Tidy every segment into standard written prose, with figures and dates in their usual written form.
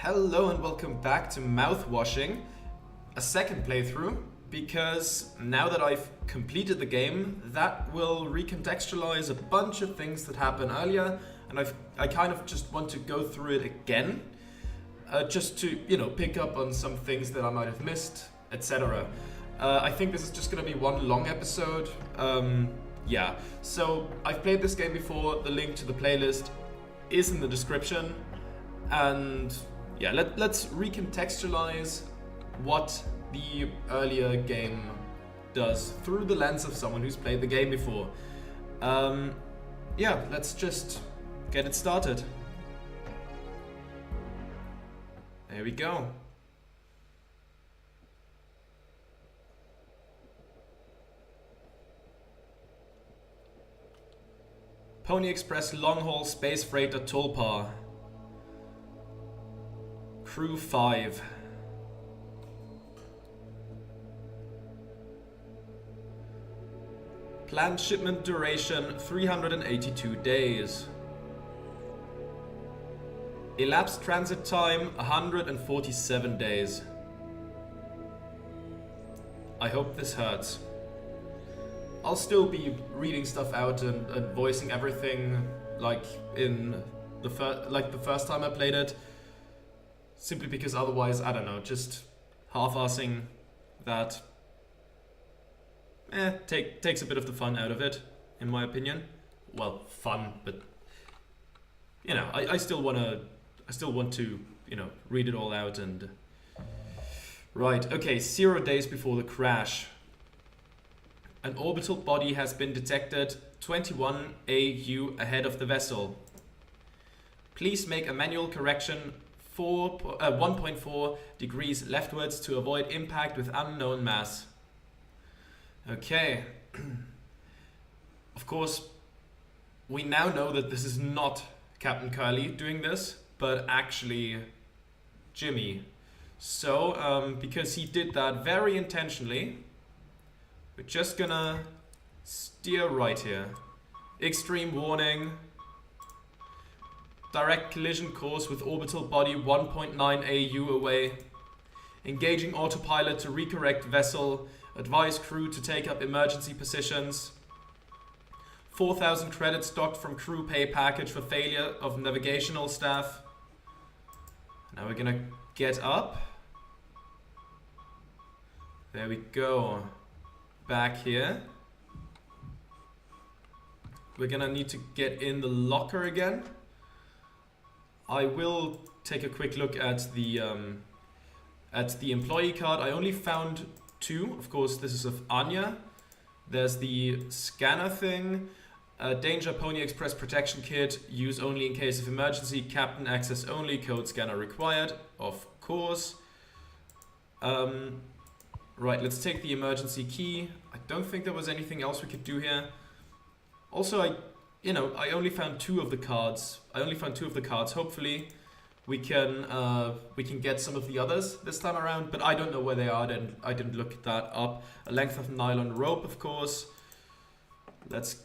Hello and welcome back to Mouthwashing, a second playthrough, because now that I've completed the game, that will recontextualize a bunch of things that happened earlier, and I kind of just want to go through it again, just to, pick up on some things that I might have missed, etc. I think this is just going to be one long episode. So I've played this game before, the link to the playlist is in the description, and yeah, let's recontextualize what the earlier game does through the lens of someone who's played the game before. Let's just get it started. There we go. Pony Express long-haul space freighter Tulpa. Crew 5. Planned shipment duration 382 days. Elapsed transit time 147 days. I hope this hurts. I'll still be reading stuff out and voicing everything like in the first time I played it. Simply because otherwise, I don't know, just half-assing that takes a bit of the fun out of it, in my opinion. Well, fun, but I still want to read it all out and right. Okay, 0 days before the crash. An orbital body has been detected 21 AU ahead of the vessel. Please make a manual correction 1.4 degrees leftwards to avoid impact with unknown mass. Okay. Of course, we now know that this is not Captain Curly doing this, but actually Jimmy. So, because he did that very intentionally, we're just gonna steer right here. Extreme warning. Direct collision course with orbital body 1.9 AU away. Engaging autopilot to recorrect vessel. Advise crew to take up emergency positions. 4,000 credits docked from crew pay package for failure of navigational staff. Now we're gonna get up. There we go. Back here. We're gonna need to get in the locker again. I will take a quick look at the employee card. I only found 2. Of course, this is of Anya. There's the scanner thing. Danger Pony Express protection kit. Use only in case of emergency. Captain access only. Code scanner required. Of course. Right, let's take the emergency key. I don't think there was anything else we could do here. Also, I only found 2 of the cards. Hopefully, we can get some of the others this time around. But I don't know where they are. I didn't look that up. A length of nylon rope, of course. Let's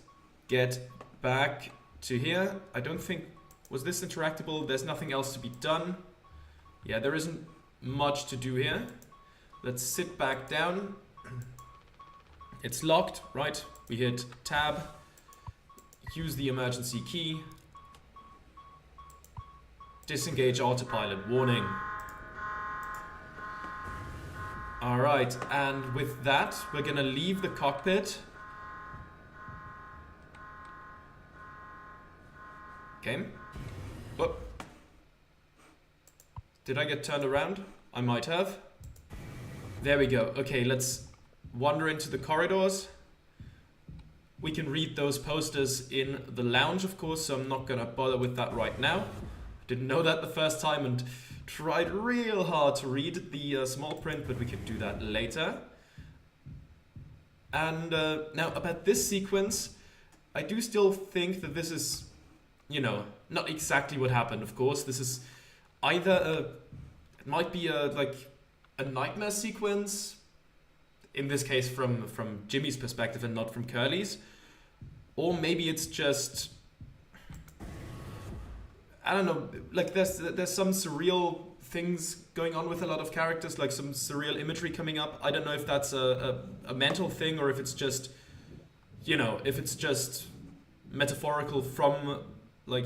get back to here. I don't think was this interactable. There's nothing else to be done. Yeah, there isn't much to do here. Let's sit back down. It's locked, right? We hit tab. Use the emergency key. Disengage autopilot. Warning. Alright, and with that, we're gonna leave the cockpit. Okay. Whoop. Did I get turned around? I might have. There we go. Okay, let's wander into the corridors. We can read those posters in the lounge, of course, so I'm not gonna bother with that right now. Didn't know that the first time and tried real hard to read the small print, but we could do that later. And now about this sequence, I do still think that this is, not exactly what happened, of course. This is either it might be a nightmare sequence, in this case from Jimmy's perspective and not from Curly's, or maybe it's just, I don't know, like there's some surreal things going on with a lot of characters, like some surreal imagery coming up. I don't know if that's a mental thing or if it's just, if it's just metaphorical from, like,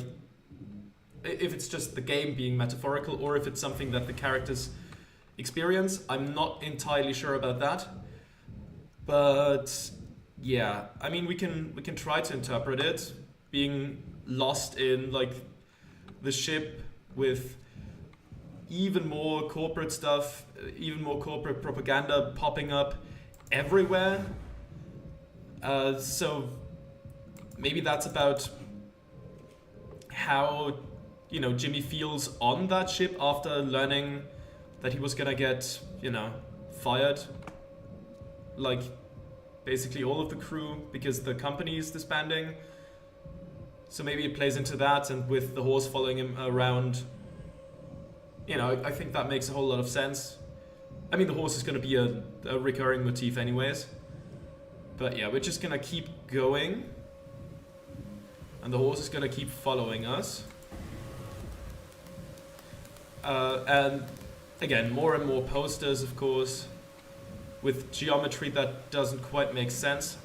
if it's just the game being metaphorical or if it's something that the characters experience. I'm not entirely sure about that. But yeah, I mean, we can try to interpret it, being lost in like the ship with even more corporate stuff, even more corporate propaganda popping up everywhere. So maybe that's about how, Jimmy feels on that ship after learning that he was gonna get, fired. Like, basically all of the crew because the company is disbanding. So maybe it plays into that, and with the horse following him around, I think that makes a whole lot of sense. I mean, the horse is going to be a recurring motif anyways. But yeah, we're just going to keep going. And the horse is going to keep following us. And again, more and more posters, of course, with geometry that doesn't quite make sense.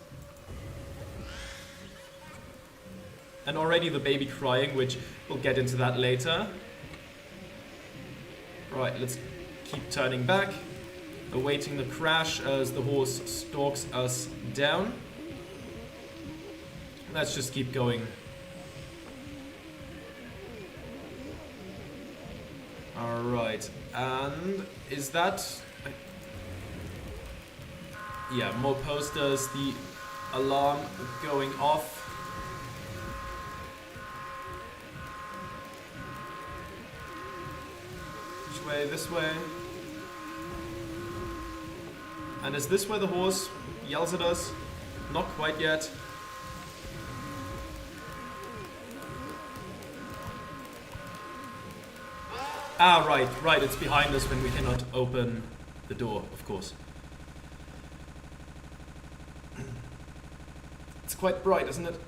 And already the baby crying, which we'll get into that later. Right, let's keep turning back, awaiting the crash as the horse stalks us down. Let's just keep going. Alright, and is that... Yeah, more posters, the alarm going off. Which way? This way. And is this where the horse yells at us? Not quite yet. Ah, right, it's behind us when we cannot open the door, of course. It's quite bright, isn't it?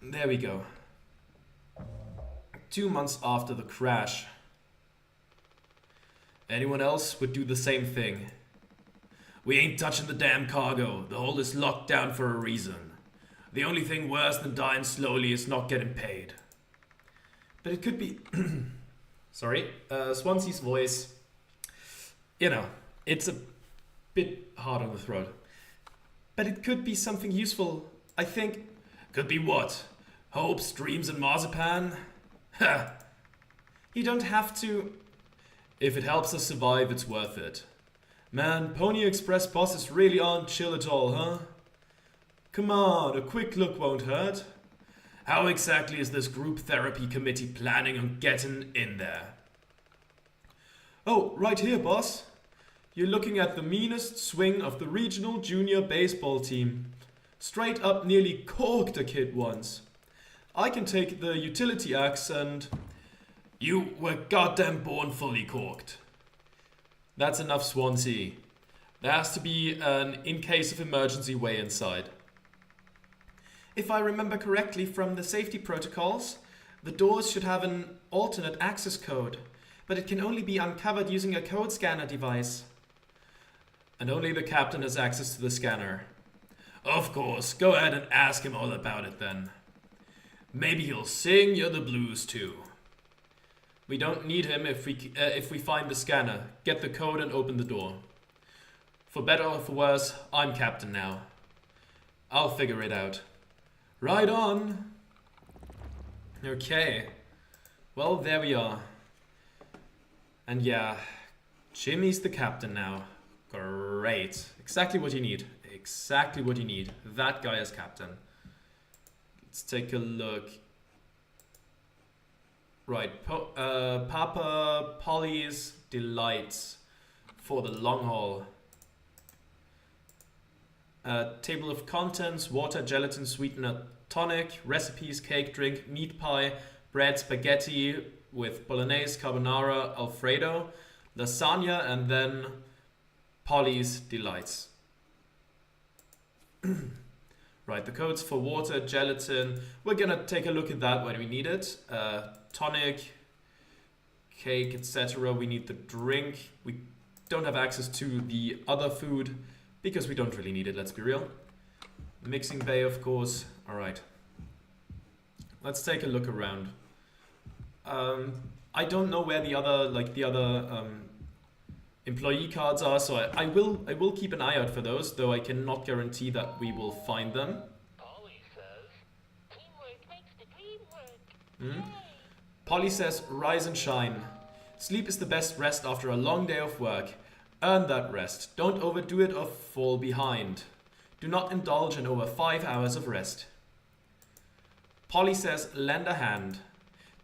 There we go. 2 months after the crash. Anyone else would do the same thing. We ain't touching the damn cargo. The hold is locked down for a reason. The only thing worse than dying slowly is not getting paid. But it could be... Sorry. Swansea's voice... it's a bit hard on the throat. But it could be something useful, I think. Could be what? Hopes, dreams, and marzipan? Ha! You don't have to... If it helps us survive, it's worth it. Man, Pony Express bosses really aren't chill at all, huh? Come on, a quick look won't hurt. How exactly is this group therapy committee planning on getting in there? Oh, right here, boss. You're looking at the meanest swing of the regional junior baseball team. Straight up nearly corked a kid once. I can take the utility axe and... You were goddamn born fully corked. That's enough, Swansea. There has to be an in case of emergency way inside. If I remember correctly from the safety protocols, the doors should have an alternate access code, but it can only be uncovered using a code scanner device. And only the captain has access to the scanner. Of course, go ahead and ask him all about it then. Maybe he'll sing you the blues too. We don't need him if we find the scanner, get the code and open the door. For better or for worse, I'm captain now. I'll figure it out. Right on. Okay. Well, there we are. And yeah, Jimmy's the captain now. Great. Exactly what you need. Exactly what you need. That guy as captain. Let's take a look. Right. Papa Polly's Delights for the long haul. Table of contents: water, gelatin, sweetener, tonic, recipes, cake, drink, meat pie, bread, spaghetti with bolognese, carbonara, alfredo, lasagna, and then Polly's Delights. Right, the codes for water, gelatin. We're gonna take a look at that when we need it. Tonic, cake, etc. We need the drink. We don't have access to the other food because we don't really need it, let's be real. Mixing bay, of course. All right. Let's take a look around. I don't know where the other employee cards are, so I will keep an eye out for those, though I cannot guarantee that we will find them. Polly says, teamwork makes the dream work. Polly says, rise and shine. Sleep is the best rest after a long day of work. Earn that rest. Don't overdo it or fall behind. Do not indulge in over 5 hours of rest. Polly says, lend a hand.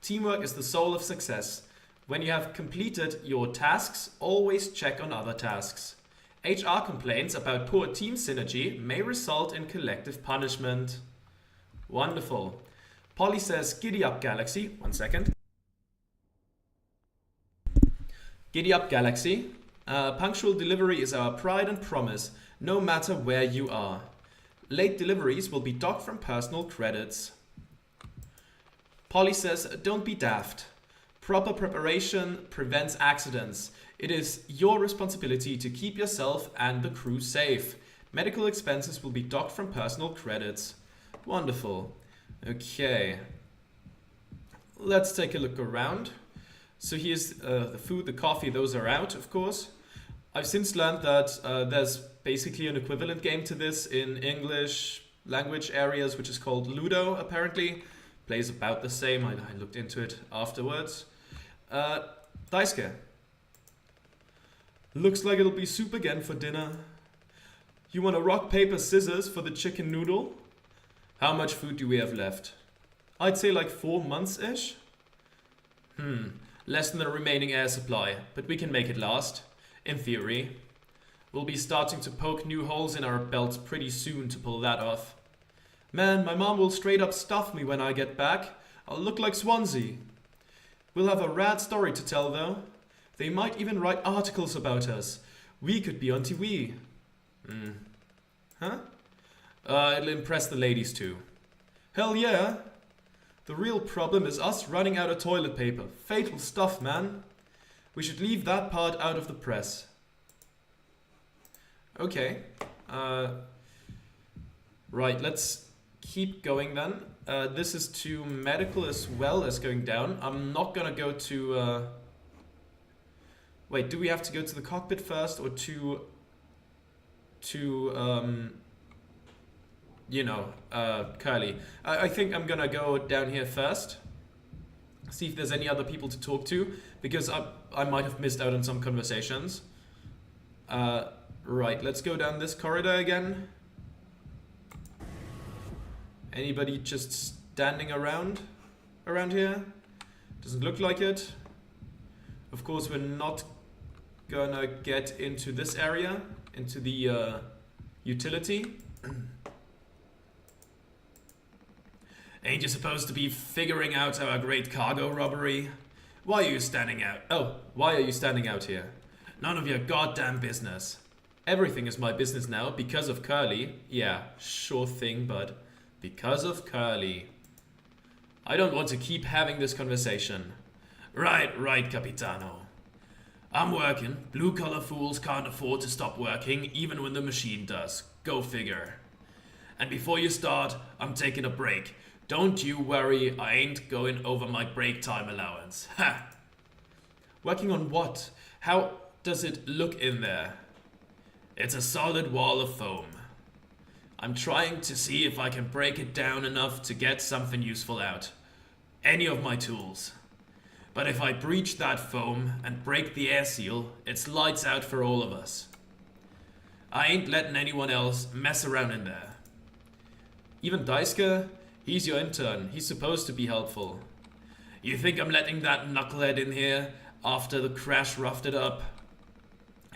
Teamwork is the soul of success. When you have completed your tasks, always check on other tasks. HR complaints about poor team synergy may result in collective punishment. Wonderful. Polly says, giddy up, Galaxy. 1 second. Giddy up, Galaxy. Punctual delivery is our pride and promise, no matter where you are. Late deliveries will be docked from personal credits. Polly says, don't be daft. Proper preparation prevents accidents. It is your responsibility to keep yourself and the crew safe. Medical expenses will be docked from personal credits. Wonderful. Okay. Let's take a look around. So here's the food, the coffee, those are out, of course. I've since learned that there's basically an equivalent game to this in English language areas, which is called Ludo, apparently. Plays about the same. I looked into it afterwards. Daisuke. Looks like it'll be soup again for dinner. You want a rock, paper, scissors for the chicken noodle? How much food do we have left? I'd say like 4 months-ish. Less than the remaining air supply, but we can make it last. In theory. We'll be starting to poke new holes in our belts pretty soon to pull that off. Man, my mom will straight up stuff me when I get back. I'll look like Swansea. We'll have a rad story to tell though. They might even write articles about us. We could be on TV. Huh? It'll impress the ladies too. Hell yeah. The real problem is us running out of toilet paper. Fatal stuff, man. We should leave that part out of the press. Okay. Right, let's keep going then. This is to medical as well as going down. I'm not gonna go to... Wait, do we have to go to the cockpit first or to Curly? I think I'm gonna go down here first. See if there's any other people to talk to, because I might have missed out on some conversations. Right, let's go down this corridor again. Anybody just standing around here? Doesn't look like it. Of course, we're not gonna get into this area, into the utility. Ain't you supposed to be figuring out our great cargo robbery? Why are you standing out? Oh, why are you standing out here? None of your goddamn business. Everything is my business now because of Curly. Yeah, sure thing, bud. Because of Curly. I don't want to keep having this conversation. Right, Capitano. I'm working. Blue-collar fools can't afford to stop working even when the machine does. Go figure. And before you start, I'm taking a break. Don't you worry, I ain't going over my break time allowance. Ha! Working on what? How does it look in there? It's a solid wall of foam. I'm trying to see if I can break it down enough to get something useful out. Any of my tools. But if I breach that foam and break the air seal, it's lights out for all of us. I ain't letting anyone else mess around in there. Even Daisuke? He's your intern. He's supposed to be helpful. You think I'm letting that knucklehead in here after the crash roughed it up?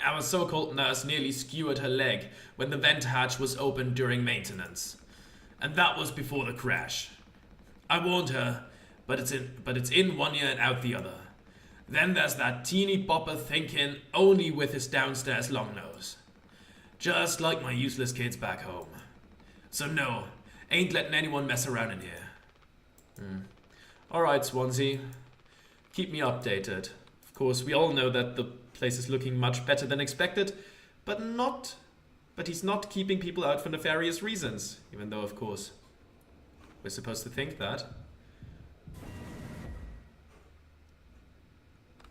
Our so-called nurse nearly skewered her leg when the vent hatch was opened during maintenance. And that was before the crash. I warned her, but it's in one ear and out the other. Then there's that teeny bopper thinking only with his downstairs long nose. Just like my useless kids back home. So no, Ain't letting anyone mess around in here. Alright, Swansea. Keep me updated. Of course, we all know that the place is looking much better than expected, but he's not keeping people out for nefarious reasons, even though, of course, we're supposed to think that.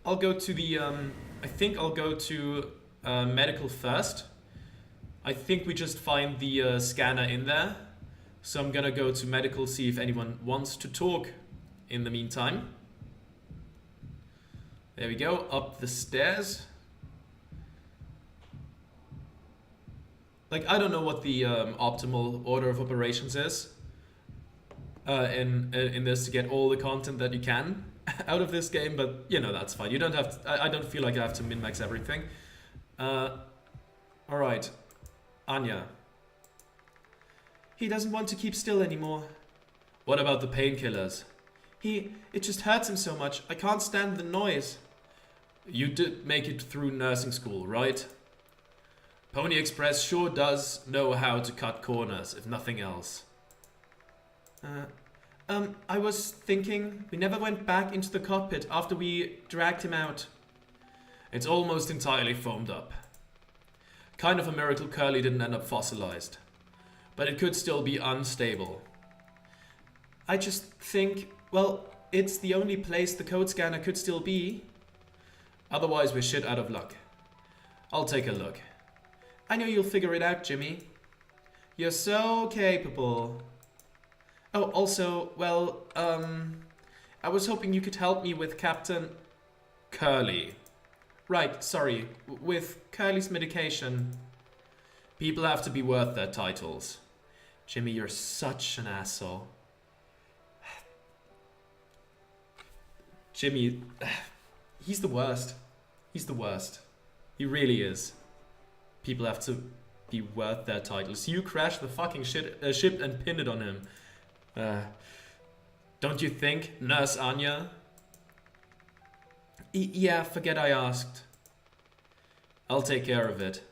I'll go to the, I think I'll go to medical first. I think we just find the scanner in there. So I'm gonna go to medical, see if anyone wants to talk in the meantime. There we go, up the stairs. Like, I don't know what the optimal order of operations is in this to get all the content that you can out of this game, but you know, that's fine. You don't have to, I don't feel like I have to min-max everything. Alright, Anya. He doesn't want to keep still anymore. What about the painkillers? It just hurts him so much. I can't stand the noise. You did make it through nursing school, right? Pony Express sure does know how to cut corners, if nothing else. I was thinking we never went back into the cockpit after we dragged him out. It's almost entirely foamed up. Kind of a miracle Curly didn't end up fossilized. But it could still be unstable. I just think, well, it's the only place the code scanner could still be. Otherwise, we're shit out of luck. I'll take a look. I know you'll figure it out, Jimmy. You're so capable. Oh, also, well, I was hoping you could help me with Captain Curly. Right, sorry, with Curly's medication. People have to be worth their titles. Jimmy, you're such an asshole. Jimmy, he's the worst. He's the worst. He really is. People have to be worth their titles. You crashed the fucking ship and pinned it on him. Don't you think, Nurse Anya? Yeah, forget I asked. I'll take care of it.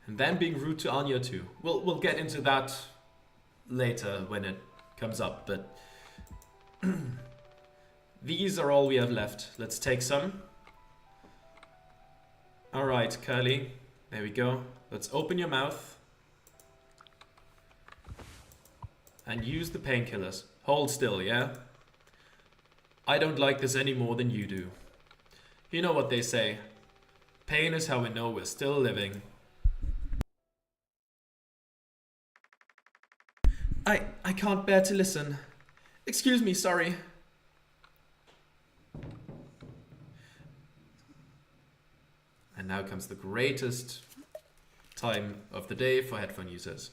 And then being rude to Anya too. We'll get into that later when it comes up, but these are all we have left. Let's take some. Alright, Curly. There we go. Let's open your mouth. And use the painkillers. Hold still, yeah? I don't like this any more than you do. You know what they say. Pain is how we know we're still living. I can't bear to listen. Excuse me, sorry. And now comes the greatest time of the day for headphone users.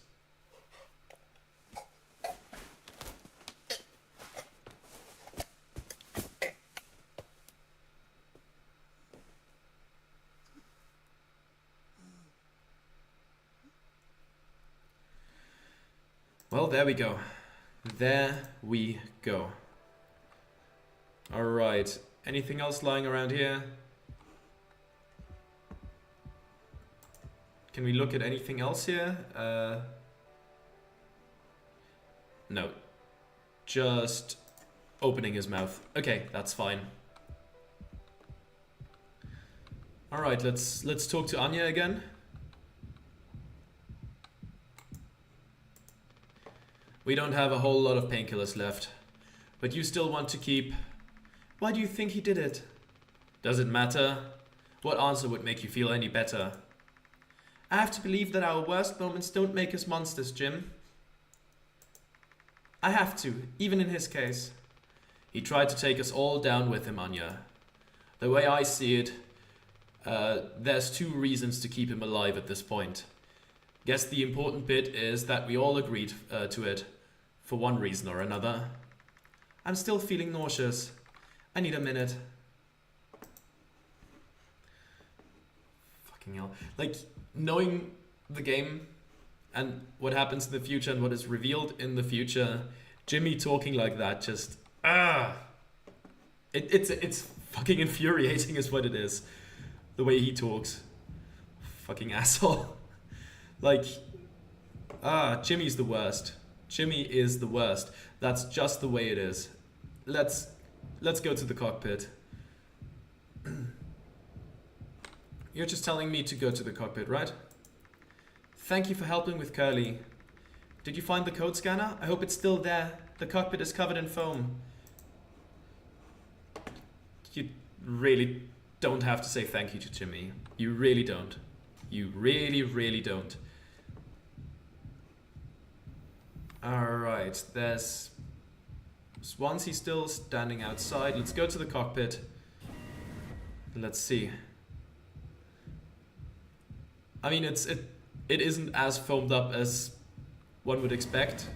Well, there we go. There we go. Alright. Anything else lying around here? Can we look at anything else here? No. Just opening his mouth. Okay, that's fine. Alright, let's talk to Anya again. We don't have a whole lot of painkillers left, but you still want to keep... Why do you think he did it? Does it matter? What answer would make you feel any better? I have to believe that our worst moments don't make us monsters, Jim. I have to, even in his case. He tried to take us all down with him, Anya. The way I see it, there's two reasons to keep him alive at this point. Guess the important bit is that we all agreed to it, for one reason or another. I'm still feeling nauseous. I need a minute. Fucking hell. Like, knowing the game and what happens in the future and what is revealed in the future, Jimmy talking like that just... It's fucking infuriating is what it is. The way he talks. Fucking asshole. Like, Jimmy's the worst. Jimmy is the worst. That's just the way it is. Let's go to the cockpit. You're just telling me to go to the cockpit, right? Thank you for helping with Curly. Did you find the code scanner? I hope it's still there. The cockpit is covered in foam. You really don't have to say thank you to Jimmy. You really don't. You really, really don't. Alright, there's Swansea still standing outside. Let's go to the cockpit. Let's see. I mean, it isn't as foamed up as one would expect.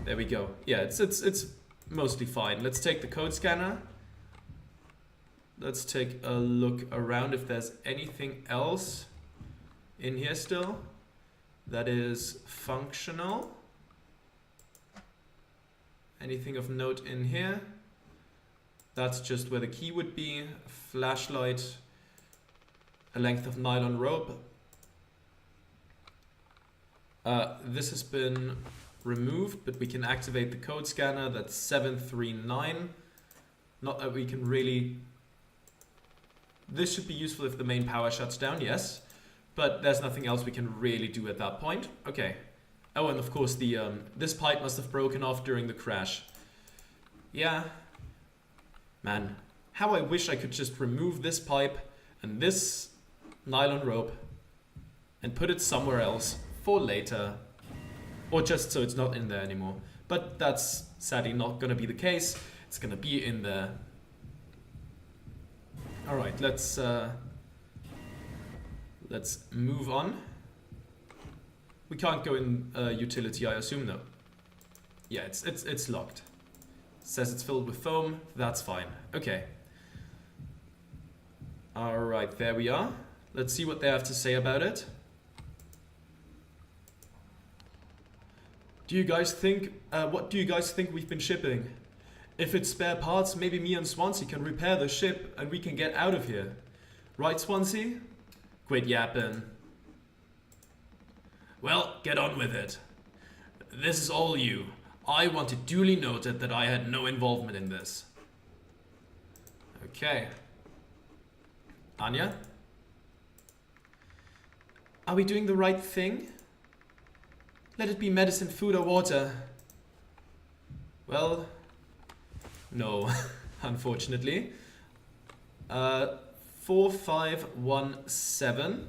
There we go. Yeah, it's mostly fine. Let's take the code scanner. Let's take a look around if there's anything else in here still that is functional. Anything of note in here? That's just where the key would be. A flashlight, a length of nylon rope. This has been removed, but we can activate the code scanner. That's 739. Not that we can really... This should be useful if the main power shuts down, yes. But there's nothing else we can really do at that point. Okay. Oh, and of course the this pipe must have broken off during the crash. Yeah. Man, how I wish I could just remove this pipe and this nylon rope and put it somewhere else for later. Or just so it's not in there anymore. But that's sadly not gonna be the case. It's gonna be in there. Alright, let's move on. We can't go in utility, I assume, no. Yeah, it's locked. It says it's filled with foam. That's fine. Okay. Alright, there we are. Let's see what they have to say about it. Do you guys think, what do you guys think we've been shipping? If it's spare parts, maybe me and Swansea can repair the ship and we can get out of here. Right, Swansea? Quit yapping. Well, get on with it. This is all you. I want it duly noted that I had no involvement in this. Okay. Anya? Are we doing the right thing? Let it be medicine, food or water. Well, no, unfortunately. 4517.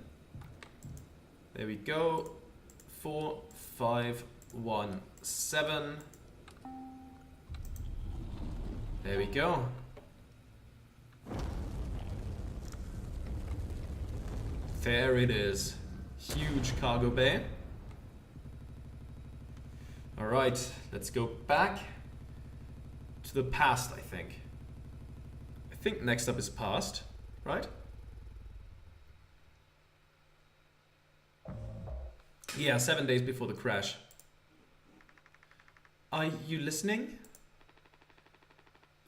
There we go. 4517. There we go. There it is. Huge cargo bay. Alright, let's go back to the past, I think. I think next up is past, right? Yeah, 7 days before the crash. Are you listening?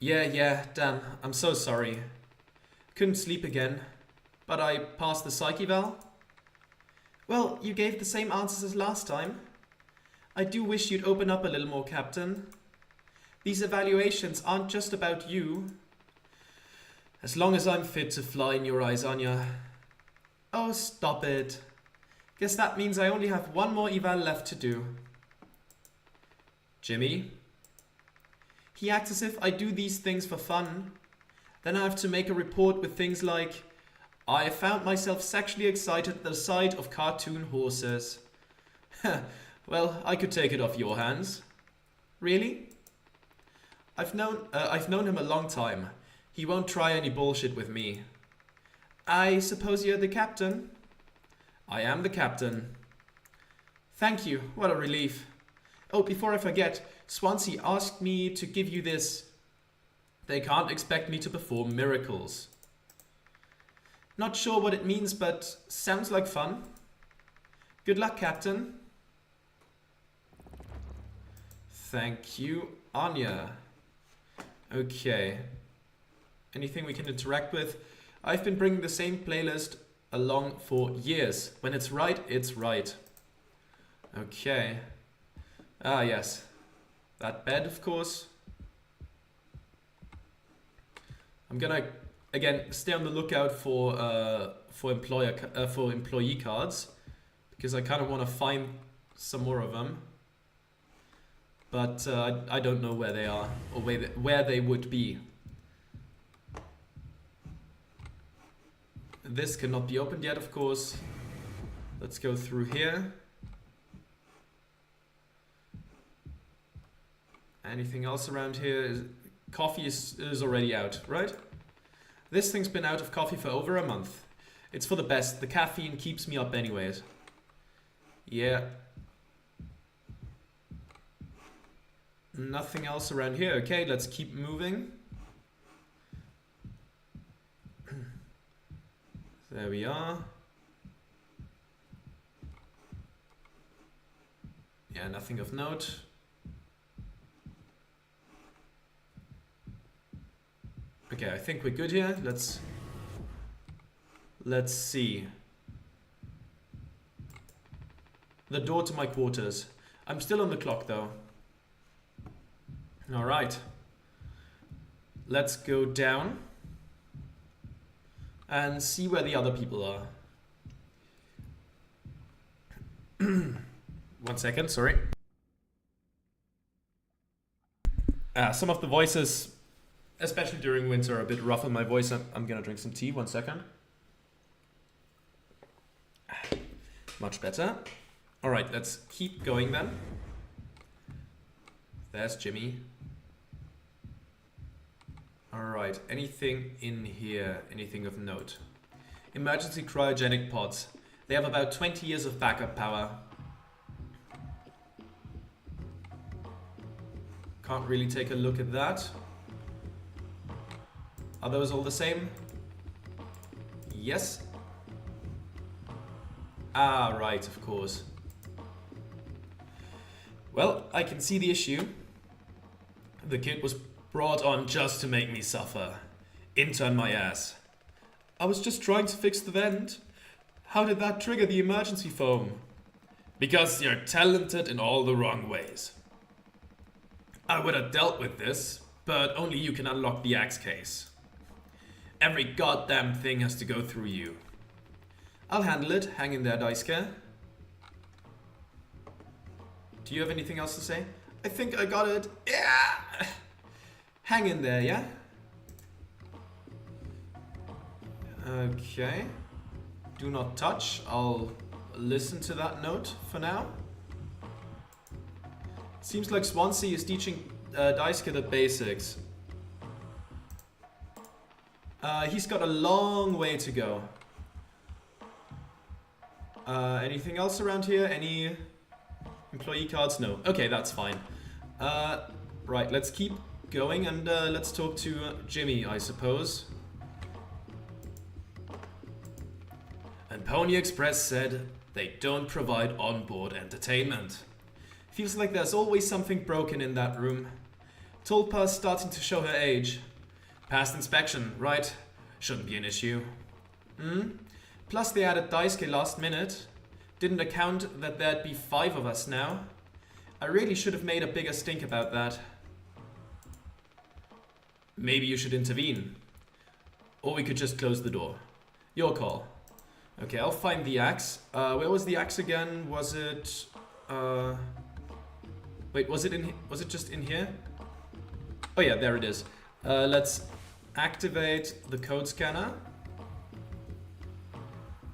Yeah, damn, I'm so sorry. Couldn't sleep again, but I passed the psych eval. Well, you gave the same answers as last time. I do wish you'd open up a little more, Captain. These evaluations aren't just about you. As long as I'm fit to fly in your eyes, Anya. Oh, stop it. Guess that means I only have one more eval left to do. Jimmy? He acts as if I do these things for fun. Then I have to make a report with things like, I found myself sexually excited at the sight of cartoon horses. Well, I could take it off your hands. Really? I've known him a long time. He won't try any bullshit with me. I suppose you're the captain? I am the captain. Thank you. What a relief. Oh, before I forget, Swansea asked me to give you this. They can't expect me to perform miracles. Not sure what it means, but sounds like fun. Good luck, Captain. Thank you, Anya. Okay. Anything we can interact with? I've been bringing the same playlist along for years. When it's right, it's right. Okay. Ah, yes. That bed, of course. I'm gonna again stay on the lookout for employee cards because I kind of want to find some more of them, but I don't know where they are or where they would be. This cannot be opened yet, of course. Let's go through here. Anything else around here? Coffee is already out, right? This thing's been out of coffee for over a month. It's for the best. The caffeine keeps me up anyways. Yeah. Nothing else around here. Okay, let's keep moving. There we are. Yeah, nothing of note. Okay, I think we're good here. Let's see. The door to my quarters. I'm still on the clock though. All right. Let's go down and see where the other people are. 1 second, sorry. Some of the voices, especially during winter, are a bit rough on my voice. I'm gonna drink some tea. 1 second. Much better. All right, let's keep going then. There's Jimmy. All right, anything in here? Anything of note? Emergency cryogenic pods. They have about 20 years of backup power. Can't really take a look at that. Are those all the same? Yes. Ah, right, of course. Well, I can see the issue. The kid was brought on just to make me suffer. Intern my ass. I was just trying to fix the vent. How did that trigger the emergency foam? Because you're talented in all the wrong ways. I would have dealt with this, but only you can unlock the axe case. Every goddamn thing has to go through you. I'll handle it. Hang in there, Daisuke. Do you have anything else to say? I think I got it. Yeah! Hang in there, yeah? Okay. Do not touch. I'll listen to that note for now. Seems like Swansea is teaching Daisuke the basics. He's got a long way to go. Anything else around here? Any employee cards? No. Okay, that's fine. Right, let's keep going and let's talk to Jimmy, I suppose. And Pony Express said they don't provide onboard entertainment. Feels like there's always something broken in that room. Tulpa's starting to show her age. Past inspection, right? Shouldn't be an issue. Plus they added Daisuke last minute. Didn't account that there'd be 5 of us now. I really should have made a bigger stink about that. Maybe you should intervene. Or we could just close the door. Your call. Okay, I'll find the axe. Where was the axe again? Was it... Wait, was it just in here? Oh yeah, there it is. Let's activate the code scanner.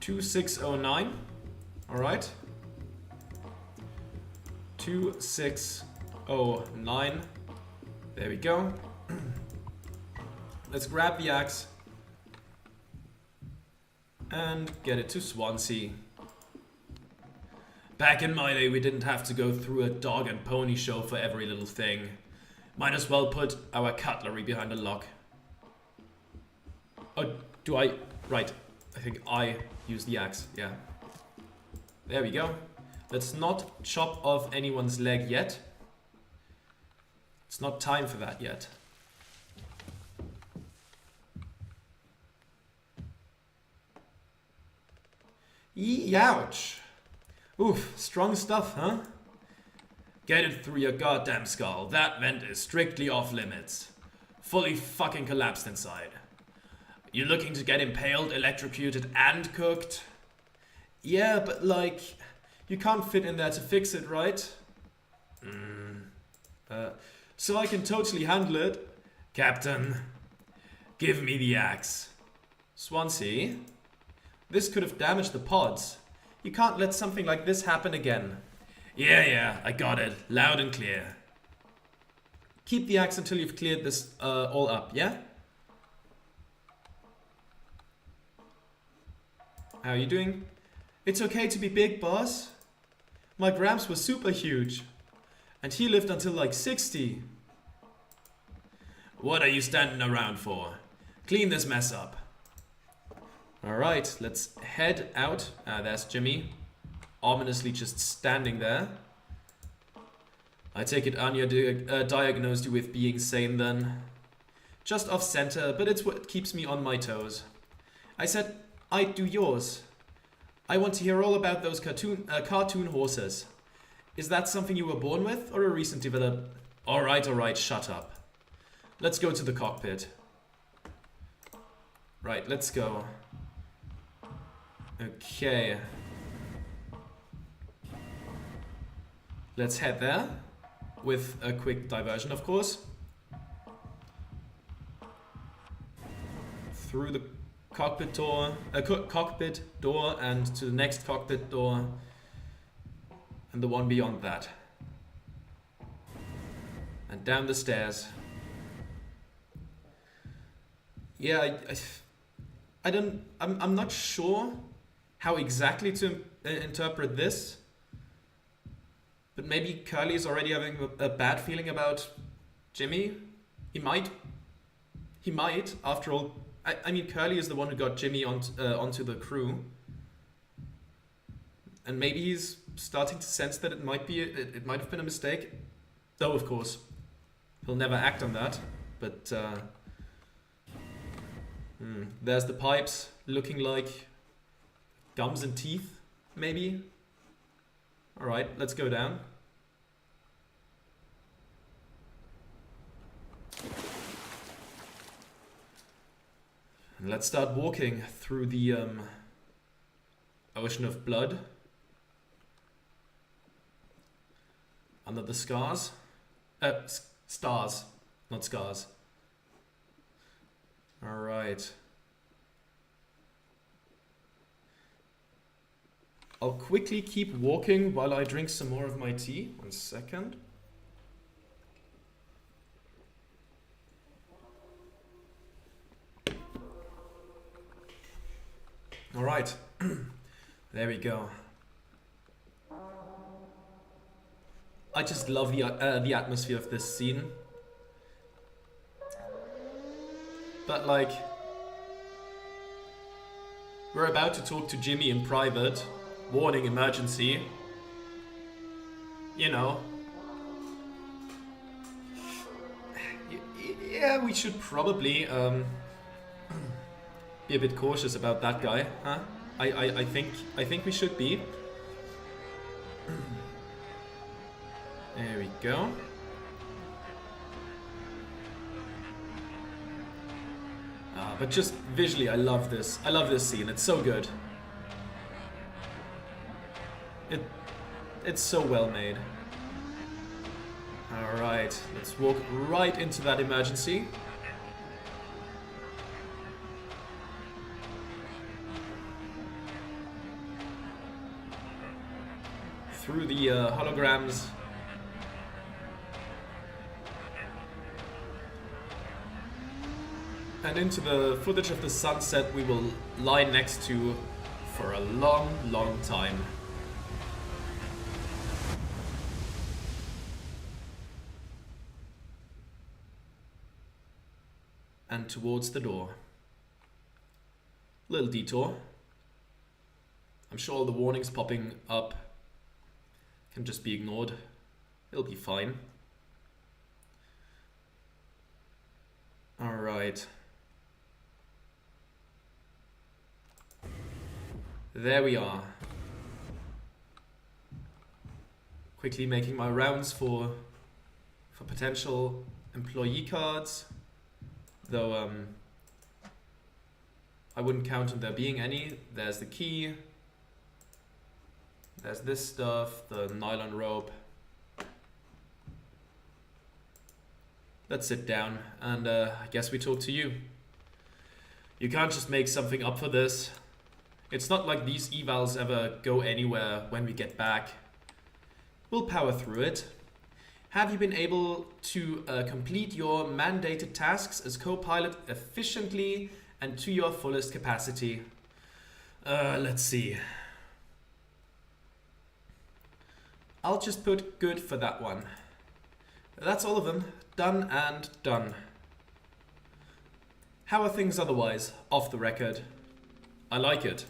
2609. Alright. 2609. There we go. Let's grab the axe and get it to Swansea. Back in my day, we didn't have to go through a dog and pony show for every little thing. Might as well put our cutlery behind a lock. Oh, do I? Right. I think I use the axe. Yeah. There we go. Let's not chop off anyone's leg yet. It's not time for that yet. Ouch. Oof, strong stuff, huh? Get it through your goddamn skull. That vent is strictly off limits. Fully fucking collapsed inside. You looking to get impaled, electrocuted, and cooked? Yeah, but like, you can't fit in there to fix it, right? So I can totally handle it. Captain, give me the axe. Swansea, this could have damaged the pods. You can't let something like this happen again. Yeah, I got it. Loud and clear. Keep the axe until you've cleared this all up, yeah? How are you doing? It's okay to be big, boss. My Gramps was super huge. And he lived until like 60. What are you standing around for? Clean this mess up. Alright, let's head out. There's Jimmy. Ominously just standing there. I take it Anya diagnosed you with being sane then. Just off center, but it's what keeps me on my toes. I said I'd do yours. I want to hear all about those cartoon horses. Is that something you were born with or a recent development? Alright, shut up. Let's go to the cockpit. Right, let's go. Okay. Let's head there. With a quick diversion, of course. Through the cockpit door, and to the next cockpit door. And the one beyond that. And down the stairs. Yeah, I'm not sure how exactly to interpret this. But maybe Curly is already having a bad feeling about Jimmy. He might. After all, I mean, Curly is the one who got Jimmy onto the crew. And maybe he's starting to sense that it might have been a mistake. Though, of course, he'll never act on that. But there's the pipes looking like gums and teeth, maybe. All right, let's go down. And let's start walking through the ocean of blood. Under the scars. Stars, not scars. All right. I'll quickly keep walking while I drink some more of my tea. 1 second. All right. There we go. I just love the atmosphere of this scene. But like, we're about to talk to Jimmy in private. Warning, emergency. You know. Yeah, we should probably be a bit cautious about that guy, huh? I think we should be. There we go. But just visually, I love this. I love this scene. It's so good. It's so well made. Alright, let's walk right into that emergency. Through the holograms. And into the footage of the sunset we will lie next to for a long, long time. And towards the door. Little detour. I'm sure all the warnings popping up can just be ignored. It'll be fine. Alright. There we are. quickly making my rounds for potential employee cards, though I wouldn't count on there being any. There's the key. There's this stuff, the nylon rope. Let's sit down and I guess we talk to you. You can't just make something up for this. It's not like these evals ever go anywhere when we get back. We'll power through it. Have you been able to complete your mandated tasks as co-pilot efficiently and to your fullest capacity? Let's see. I'll just put good for that one. That's all of them. Done and done. How are things otherwise, off the record? I like it.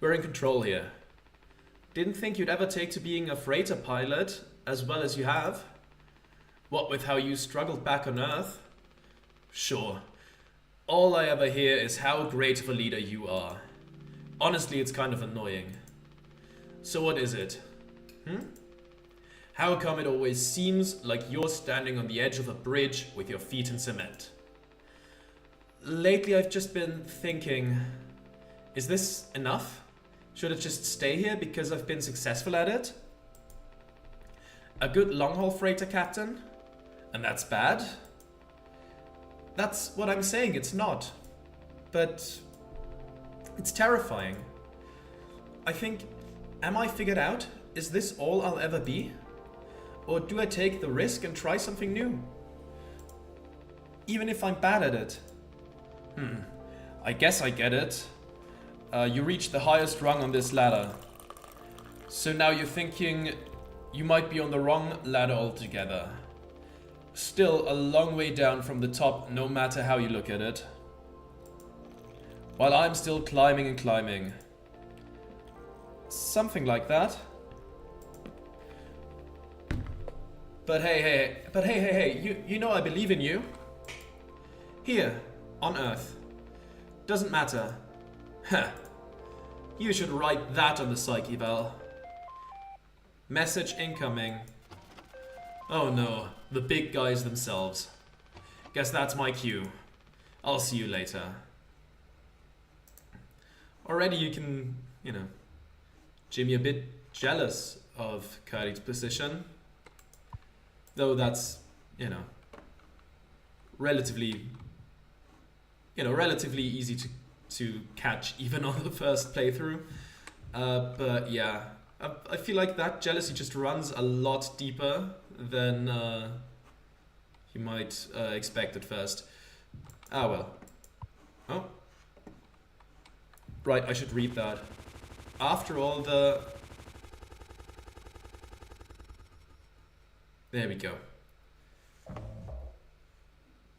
We're in control here. Didn't think you'd ever take to being a freighter pilot as well as you have. What with how you struggled back on Earth? Sure. All I ever hear is how great of a leader you are. Honestly, it's kind of annoying. So what is it? How come it always seems like you're standing on the edge of a bridge with your feet in cement? Lately I've just been thinking, is this enough? Should it just stay here because I've been successful at it? A good long-haul freighter captain? And that's bad? That's what I'm saying, it's not. But it's terrifying. I think, am I figured out? Is this all I'll ever be? Or do I take the risk and try something new? Even if I'm bad at it. I guess I get it. You reached the highest rung on this ladder. So now you're thinking you might be on the wrong ladder altogether. Still a long way down from the top, no matter how you look at it. While I'm still climbing and climbing. Something like that. But hey, you know I believe in you. Here, on Earth. Doesn't matter. Huh. You should write that on the psyche val. Message incoming. Oh no, the big guys themselves. Guess that's my cue. I'll see you later. Already you can, Jimmy a bit jealous of Kurt's position. Though that's, relatively easy to catch even on the first playthrough. But yeah, I feel like that jealousy just runs a lot deeper than you might expect at first. Ah well. Oh. Right, I should read that. After all the... There we go.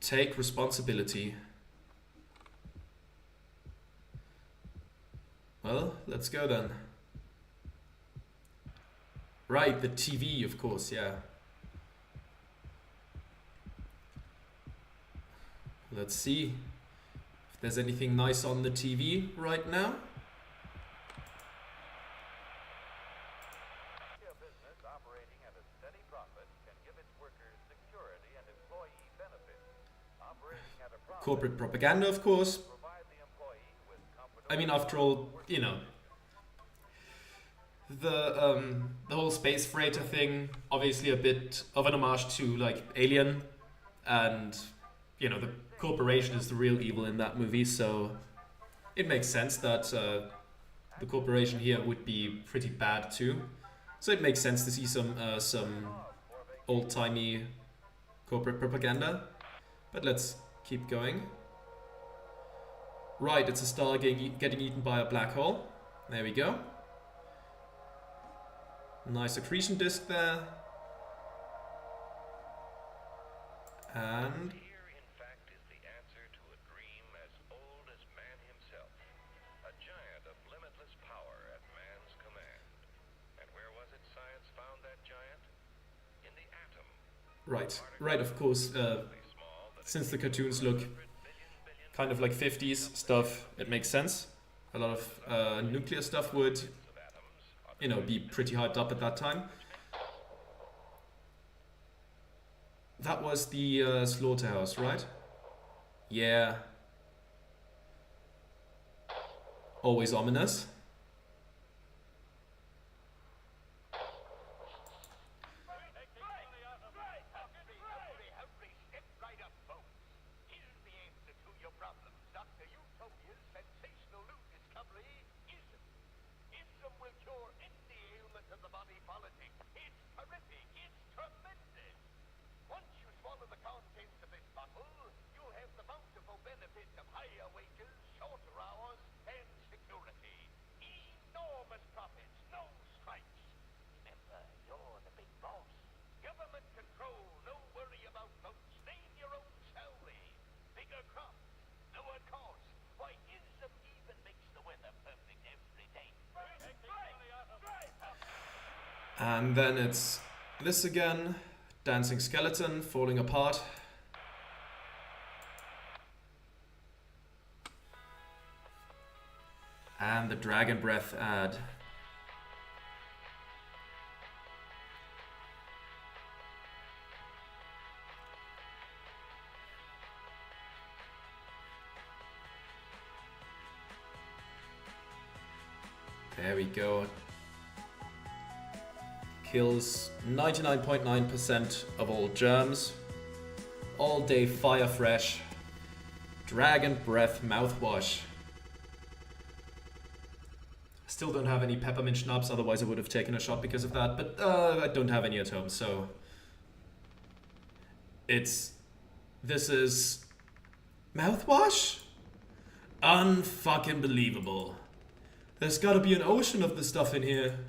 Take responsibility. Well, let's go then. Right, the TV, of course, yeah. Let's see if there's anything nice on the TV right now. Corporate propaganda, of course. I mean, after all, the whole space freighter thing, obviously a bit of an homage to like Alien, and the corporation is the real evil in that movie, so it makes sense that the corporation here would be pretty bad too. So it makes sense to see some old-timey corporate propaganda. But let's keep going. Right, it's a star getting eaten by a black hole. There we go. Nice accretion disk there. And Here, in fact, is the answer to a dream as old as man himself. A giant of limitless power at man's command. And where was it science found that giant? In the atom. right, of course. Since the cartoons look kind of like 50s stuff, it makes sense. A lot of nuclear stuff would, be pretty hyped up at that time. That was the slaughterhouse, right? Yeah. Always ominous. And then it's this again. Dancing skeleton falling apart. And the dragon breath ad. There we go. Kills 99.9% of all germs. All day fire fresh. Dragon breath mouthwash. Still don't have any peppermint schnapps, otherwise I would have taken a shot because of that, but I don't have any at home, so this is mouthwash? Unfucking believable. There's gotta be an ocean of this stuff in here.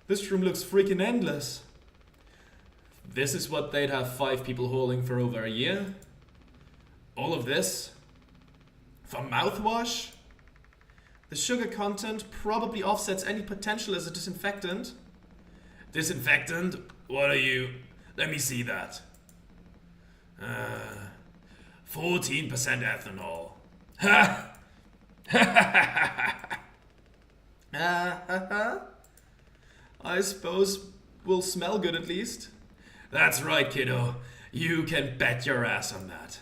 This room looks freaking endless. This is what they'd have 5 people hauling for over a year. All of this for mouthwash? The sugar content probably offsets any potential as a disinfectant. Disinfectant? What are you? Let me see that. 14% ethanol. Ha! I suppose we'll smell good at least. That's right, kiddo. You can bet your ass on that.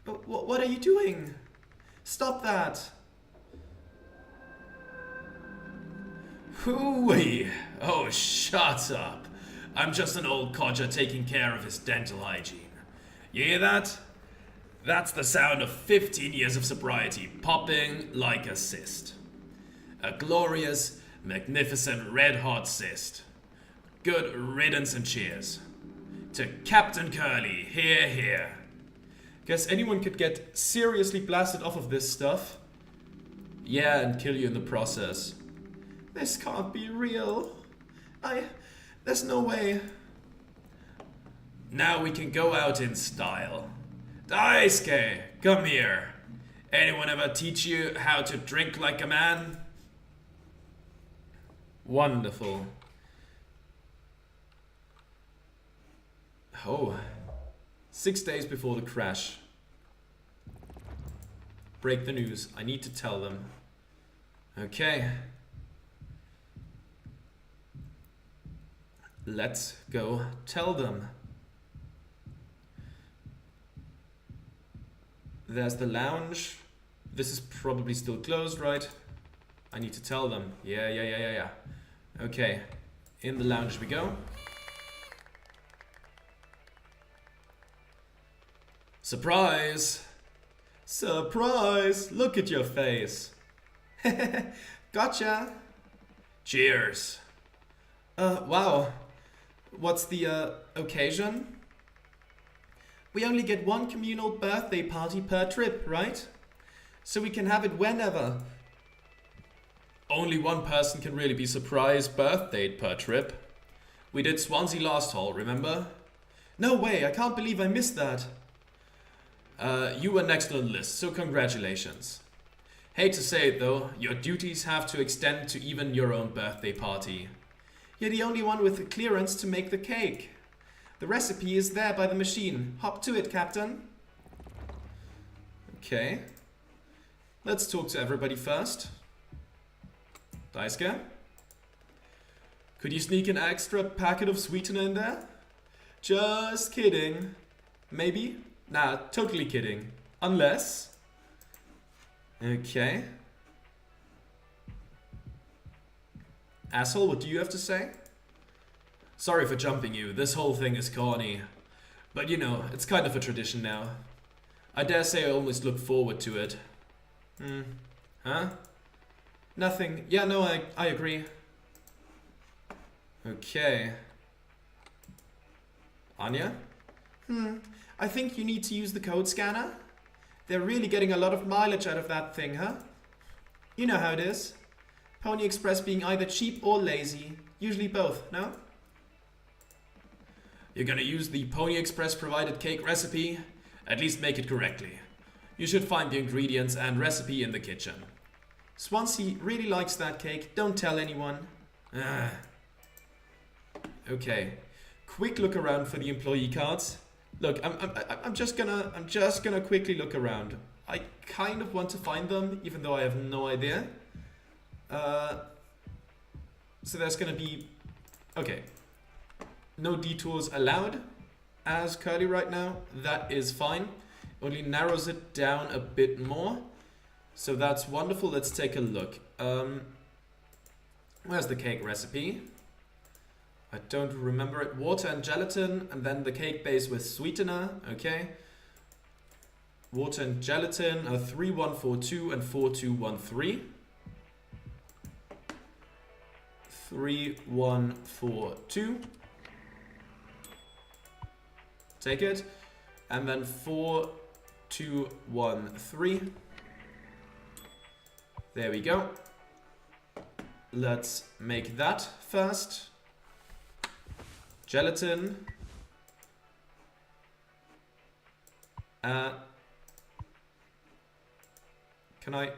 But what are you doing? Stop that. Hooey! Oh, shut up. I'm just an old codger taking care of his dental hygiene. You hear that? That's the sound of 15 years of sobriety popping like a cyst. A glorious, magnificent, red-hot cyst. Good riddance and cheers. To Captain Curly, here, here. Guess anyone could get seriously blasted off of this stuff. Yeah, and kill you in the process. This can't be real. There's no way. Now we can go out in style. Daisuke, come here. Anyone ever teach you how to drink like a man? Wonderful. Oh. 6 days before the crash. Break the news. I need to tell them. Okay. Let's go tell them. There's the lounge. This is probably still closed, right? I need to tell them. Yeah. Okay. In the lounge we go. Surprise! Surprise! Look at your face. Gotcha. Cheers. Wow. What's the occasion? We only get one communal birthday party per trip, right? So we can have it whenever. Only one person can really be surprised birthdayed per trip. We did Swansea last haul, remember? No way, I can't believe I missed that. You were next on the list, so congratulations. Hate to say it though, your duties have to extend to even your own birthday party. You're the only one with the clearance to make the cake. The recipe is there by the machine. Hop to it, Captain. Okay. Let's talk to everybody first. Daisuke? Could you sneak an extra packet of sweetener in there? Just kidding. Maybe? Nah, totally kidding. Unless... Okay. Asshole, what do you have to say? Sorry for jumping you, this whole thing is corny. But you know, it's kind of a tradition now. I dare say I almost look forward to it. Huh? Nothing. Yeah, no, I agree. Okay. Anya? I think you need to use the code scanner. They're really getting a lot of mileage out of that thing, huh? You know how it is. Pony Express being either cheap or lazy. Usually both, no? You're gonna use the Pony Express provided cake recipe? At least make it correctly. You should find the ingredients and recipe in the kitchen. Swansea really likes that cake. Don't tell anyone. Okay. Quick look around for the employee cards. Look, I'm just gonna quickly look around. I kind of want to find them, even though I have no idea. So there's gonna be... Okay. No detours allowed as Curly right now. That is fine. Only narrows it down a bit more. So that's wonderful. Let's take a look. Where's the cake recipe? I don't remember it. Water and gelatin, and then the cake base with sweetener. Okay. Water and gelatin are 3142 and 4213. 3142. Take it. And then 4213. There we go. Let's make that first. Gelatin. Can I?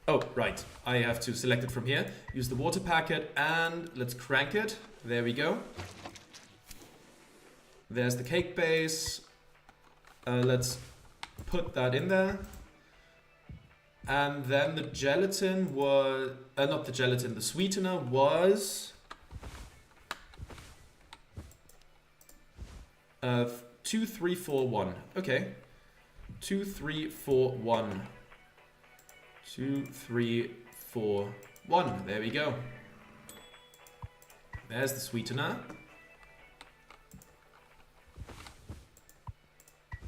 Oh, right. I have to select it from here. Use the water packet and let's crank it. There we go. There's the cake base. Let's put that in there. And then the gelatin was... not the gelatin, the sweetener was... 2341. Okay. 2341. 2341. There we go. There's the sweetener.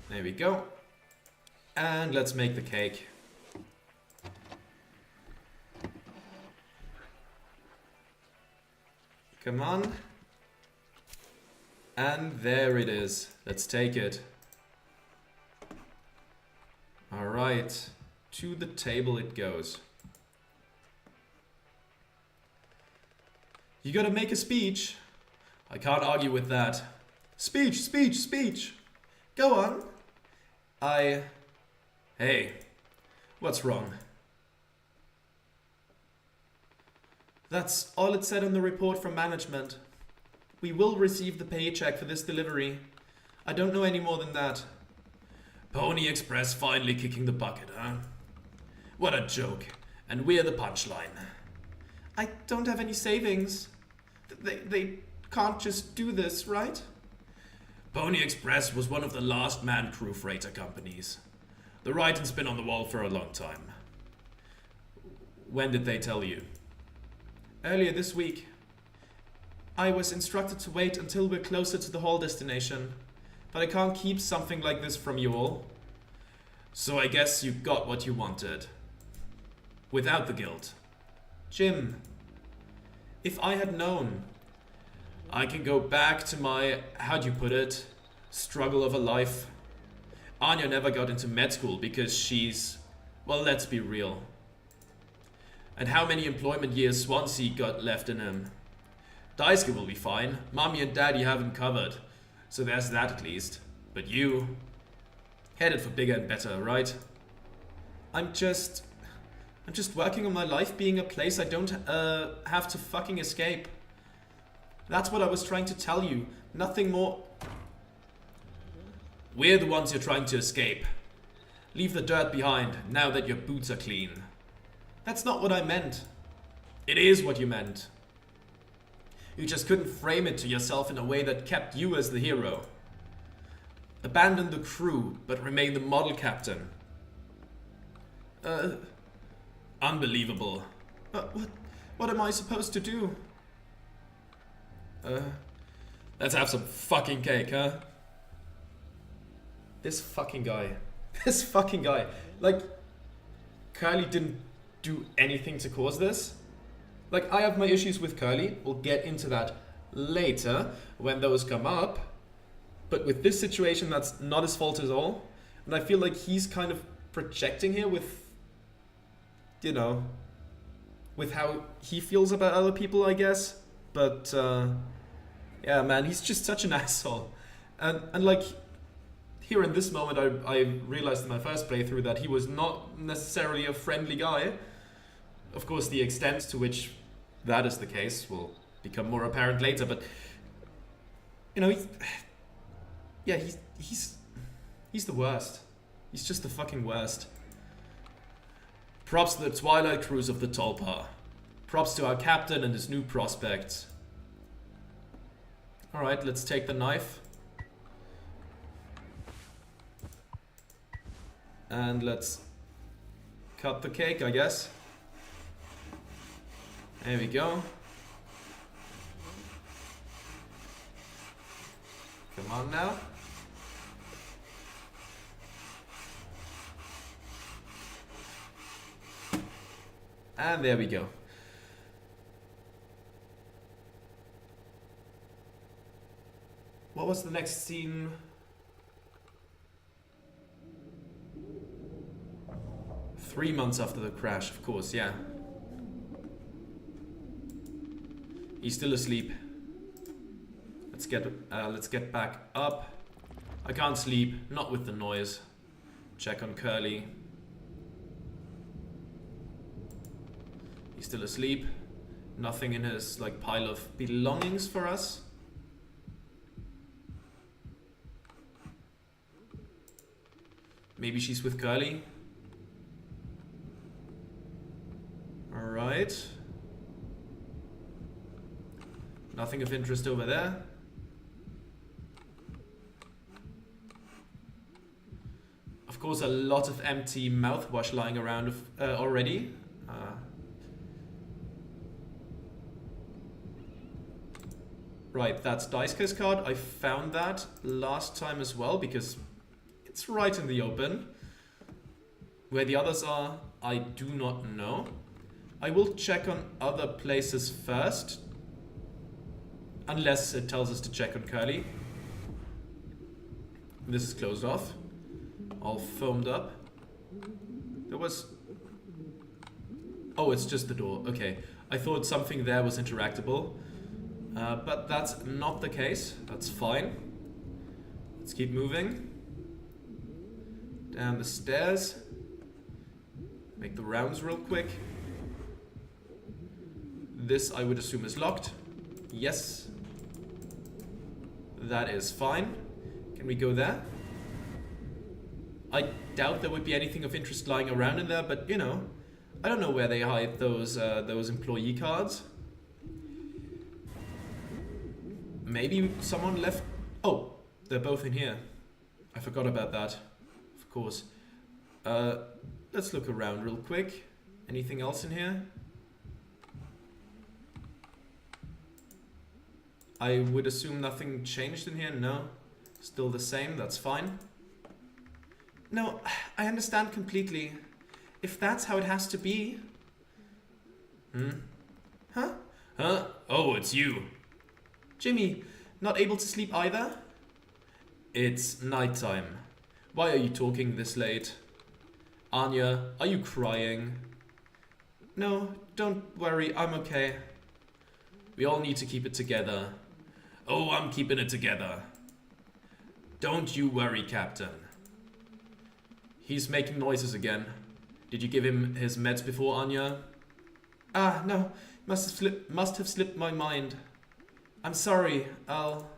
There we go. And let's make the cake. Come on. And there it is. Let's take it. All right. To the table it goes. You gotta make a speech. I can't argue with that. Speech, speech, speech. Go on. Hey, what's wrong? That's all it said on the report from management. We will receive the paycheck for this delivery. I don't know any more than that. Pony Express finally kicking the bucket, huh? What a joke. And we're the punchline. I don't have any savings. They can't just do this, right? Pony Express was one of the last man crew freighter companies. The writing's been on the wall for a long time. When did they tell you? Earlier this week. I was instructed to wait until we're closer to the haul destination, but I can't keep something like this from you all. So I guess you got what you wanted. Without the guilt. Jim, if I had known, I can go back to my, how'd you put it, struggle of a life. Anya never got into med school because she's, well, let's be real. And how many employment years Swansea got left in him? Daisuke will be fine. Mommy and Daddy have him covered. So there's that at least. But you... headed for bigger and better, right? I'm just working on my life being a place I don't have to fucking escape. That's what I was trying to tell you. Nothing more... We're the ones you're trying to escape. Leave the dirt behind now that your boots are clean. That's not what I meant. It is what you meant. You just couldn't frame it to yourself in a way that kept you as the hero. Abandon the crew, but remain the model captain. Unbelievable. What am I supposed to do? Let's have some fucking cake, huh? This fucking guy. This fucking guy. Like, Curly didn't do anything to cause this. Like, I have my issues with Curly. We'll get into that later when those come up. But with this situation, that's not his fault at all. And I feel like he's kind of projecting here with, you know, with how he feels about other people, I guess. But, yeah, man, he's just such an asshole. And like, here in this moment, I realized in my first playthrough that he was not necessarily a friendly guy. Of course, the extent to which that is the case will become more apparent later, but, you know, he's the worst. He's just the fucking worst. Props to the Twilight crews of the Tulpa. Props to our captain and his new prospects. Alright, let's take the knife. And let's cut the cake, I guess. There we go. Come on now. And there we go. What was the next scene? Three months after the crash, of course, yeah. He's still asleep. Let's get back up. I can't sleep, not with the noise. Check on Curly. He's still asleep. Nothing in his like pile of belongings for us. Maybe she's with Curly. Alright. Nothing of interest over there. Of course, a lot of empty mouthwash lying around already. Right, that's Daisuke's card. I found that last time as well because it's right in the open. Where the others are, I do not know. I will check on other places first. Unless it tells us to check on Curly. This is closed off. All foamed up. There was... Oh, it's just the door. Okay. I thought something there was interactable. But that's not the case. That's fine. Let's keep moving. Down the stairs. Make the rounds real quick. This, I would assume, is locked. Yes. That is fine. Can we go there? I doubt there would be anything of interest lying around in there, but you know, I don't know where they hide those employee cards. Maybe someone left... Oh, they're both in here. I forgot about that. Of course. Let's look around real quick. Anything else in here? I would assume nothing changed in here. No. Still the same. That's fine. No, I understand completely. If that's how it has to be... Huh? Huh? Oh, it's you. Jimmy, not able to sleep either? It's nighttime. Why are you talking this late? Anya, are you crying? No, don't worry, I'm okay. We all need to keep it together. Oh, I'm keeping it together. Don't you worry, Captain. He's making noises again. Did you give him his meds before, Anya? Ah, no. Must have slipped my mind. I'm sorry. I'll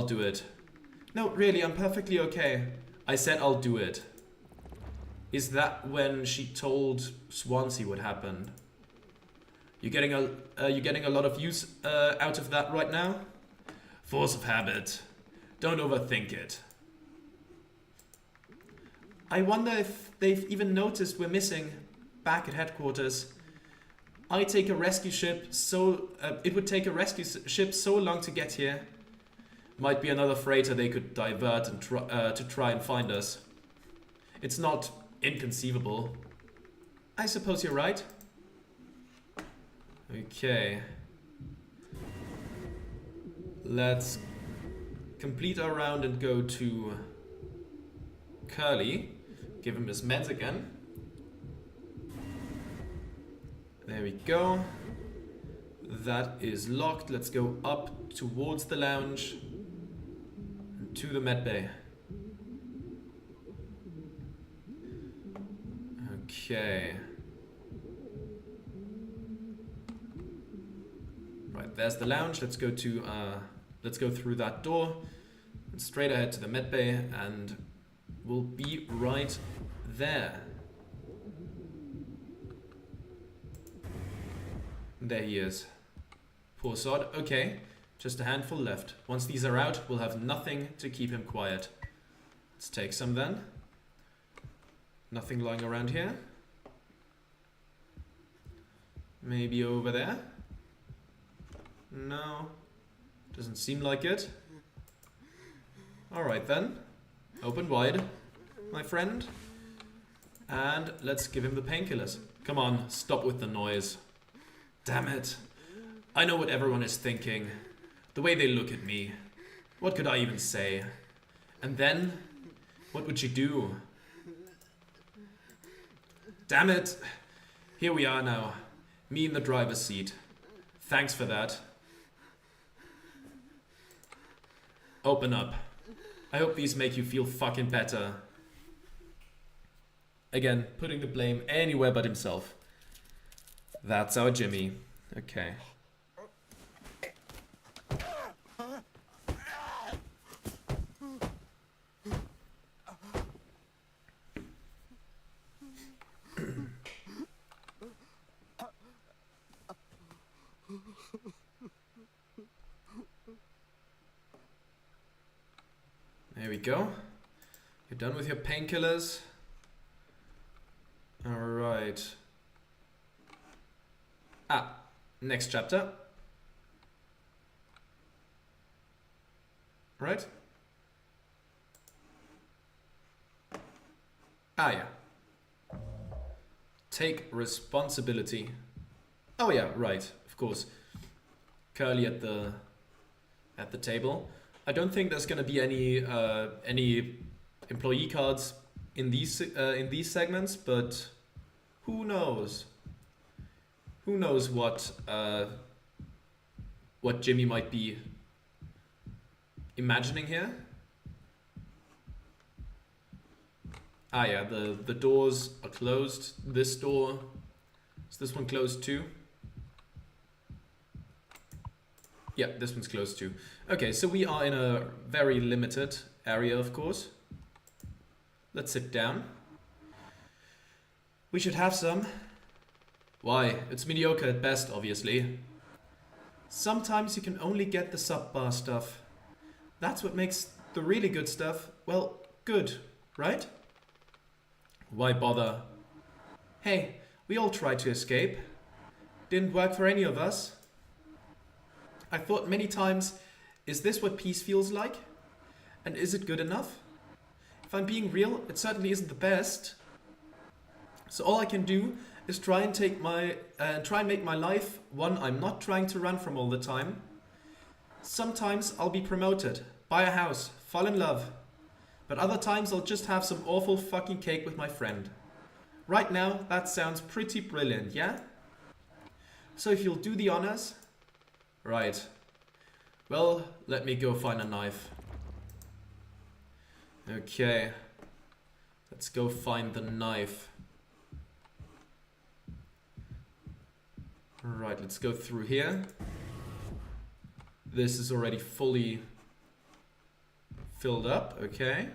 do it. No, really, I'm perfectly okay. I said I'll do it. Is that when she told Swansea what happened? You getting a lot of use out of that right now? Force of habit. Don't overthink it. I wonder if they've even noticed we're missing back at headquarters. I take a rescue ship so... it would take a rescue ship so long to get here. Might be another freighter they could divert and to try and find us. It's not inconceivable. I suppose you're right. Okay. Let's complete our round and go to Curly. Give him his meds again. There we go. That is locked. Let's go up towards the lounge and to the med bay. Okay. Right, there's the lounge. Let's go through that door and straight ahead to the med bay, and we'll be right there. There he is. Poor sod. Okay, just a handful left. Once these are out, we'll have nothing to keep him quiet. Let's take some then. Nothing lying around here. Maybe over there? No. Doesn't seem like it. Alright then. Open wide, my friend. And let's give him the painkillers. Come on, stop with the noise. Damn it. I know what everyone is thinking. The way they look at me. What could I even say? And then, what would she do? Damn it. Here we are now. Me in the driver's seat. Thanks for that. Open up. I hope these make you feel fucking better. Again, putting the blame anywhere but himself. That's our Jimmy. Okay. There we go. You're done with your painkillers. Alright. Next chapter. Right? Yeah. Take responsibility. Oh yeah, right, of course. Curly at the table. I don't think there's gonna be any employee cards in these segments, but who knows? Who knows what Jimmy might be imagining here? Yeah, the doors are closed. This door, is this one closed too? Yeah, this one's closed too. Okay, so we are in a very limited area, of course. Let's sit down. We should have some. Why? It's mediocre at best, obviously. Sometimes you can only get the subpar stuff. That's what makes the really good stuff, well, good, right? Why bother? Hey, we all tried to escape. Didn't work for any of us. I thought many times, is this what peace feels like? And is it good enough? If I'm being real, it certainly isn't the best. So all I can do is try and make my life one I'm not trying to run from all the time. Sometimes I'll be promoted, buy a house, fall in love. But other times I'll just have some awful fucking cake with my friend. Right now, that sounds pretty brilliant, yeah? So if you'll do the honors... Right. Well, let me go find a knife. Okay. Let's go find the knife. Alright, let's go through here. This is already fully filled up, okay.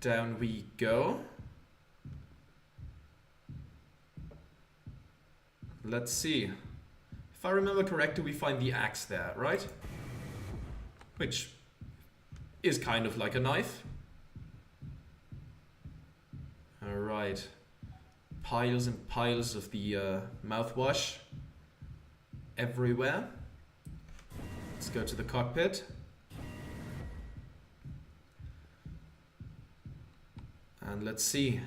Down we go. Let's see. If I remember correctly, we find the axe there, right? Which is kind of like a knife. Alright. Piles and piles of the mouthwash everywhere. Let's go to the cockpit. And let's see.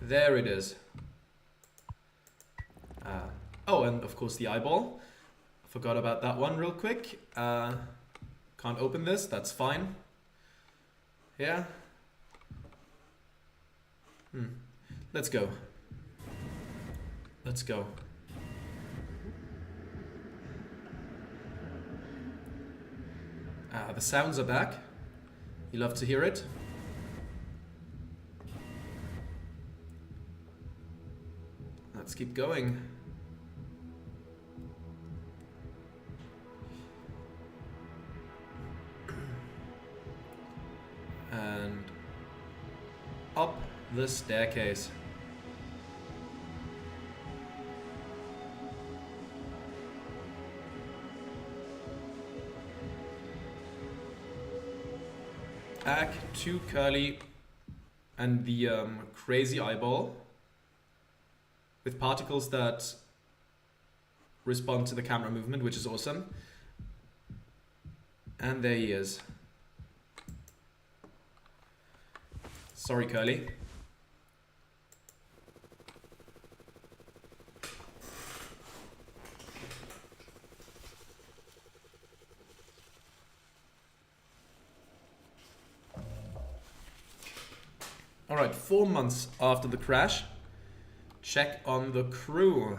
There it is. Oh, and of course the eyeball. Forgot about that one real quick. Can't open this, that's fine. Yeah. Let's go. Let's go. The sounds are back. You love to hear it. Let's keep going. And up the staircase. Back to Curly and the crazy eyeball with particles that respond to the camera movement, which is awesome. And there he is. Sorry, Curly. Alright, 4 months after the crash. Check on the crew.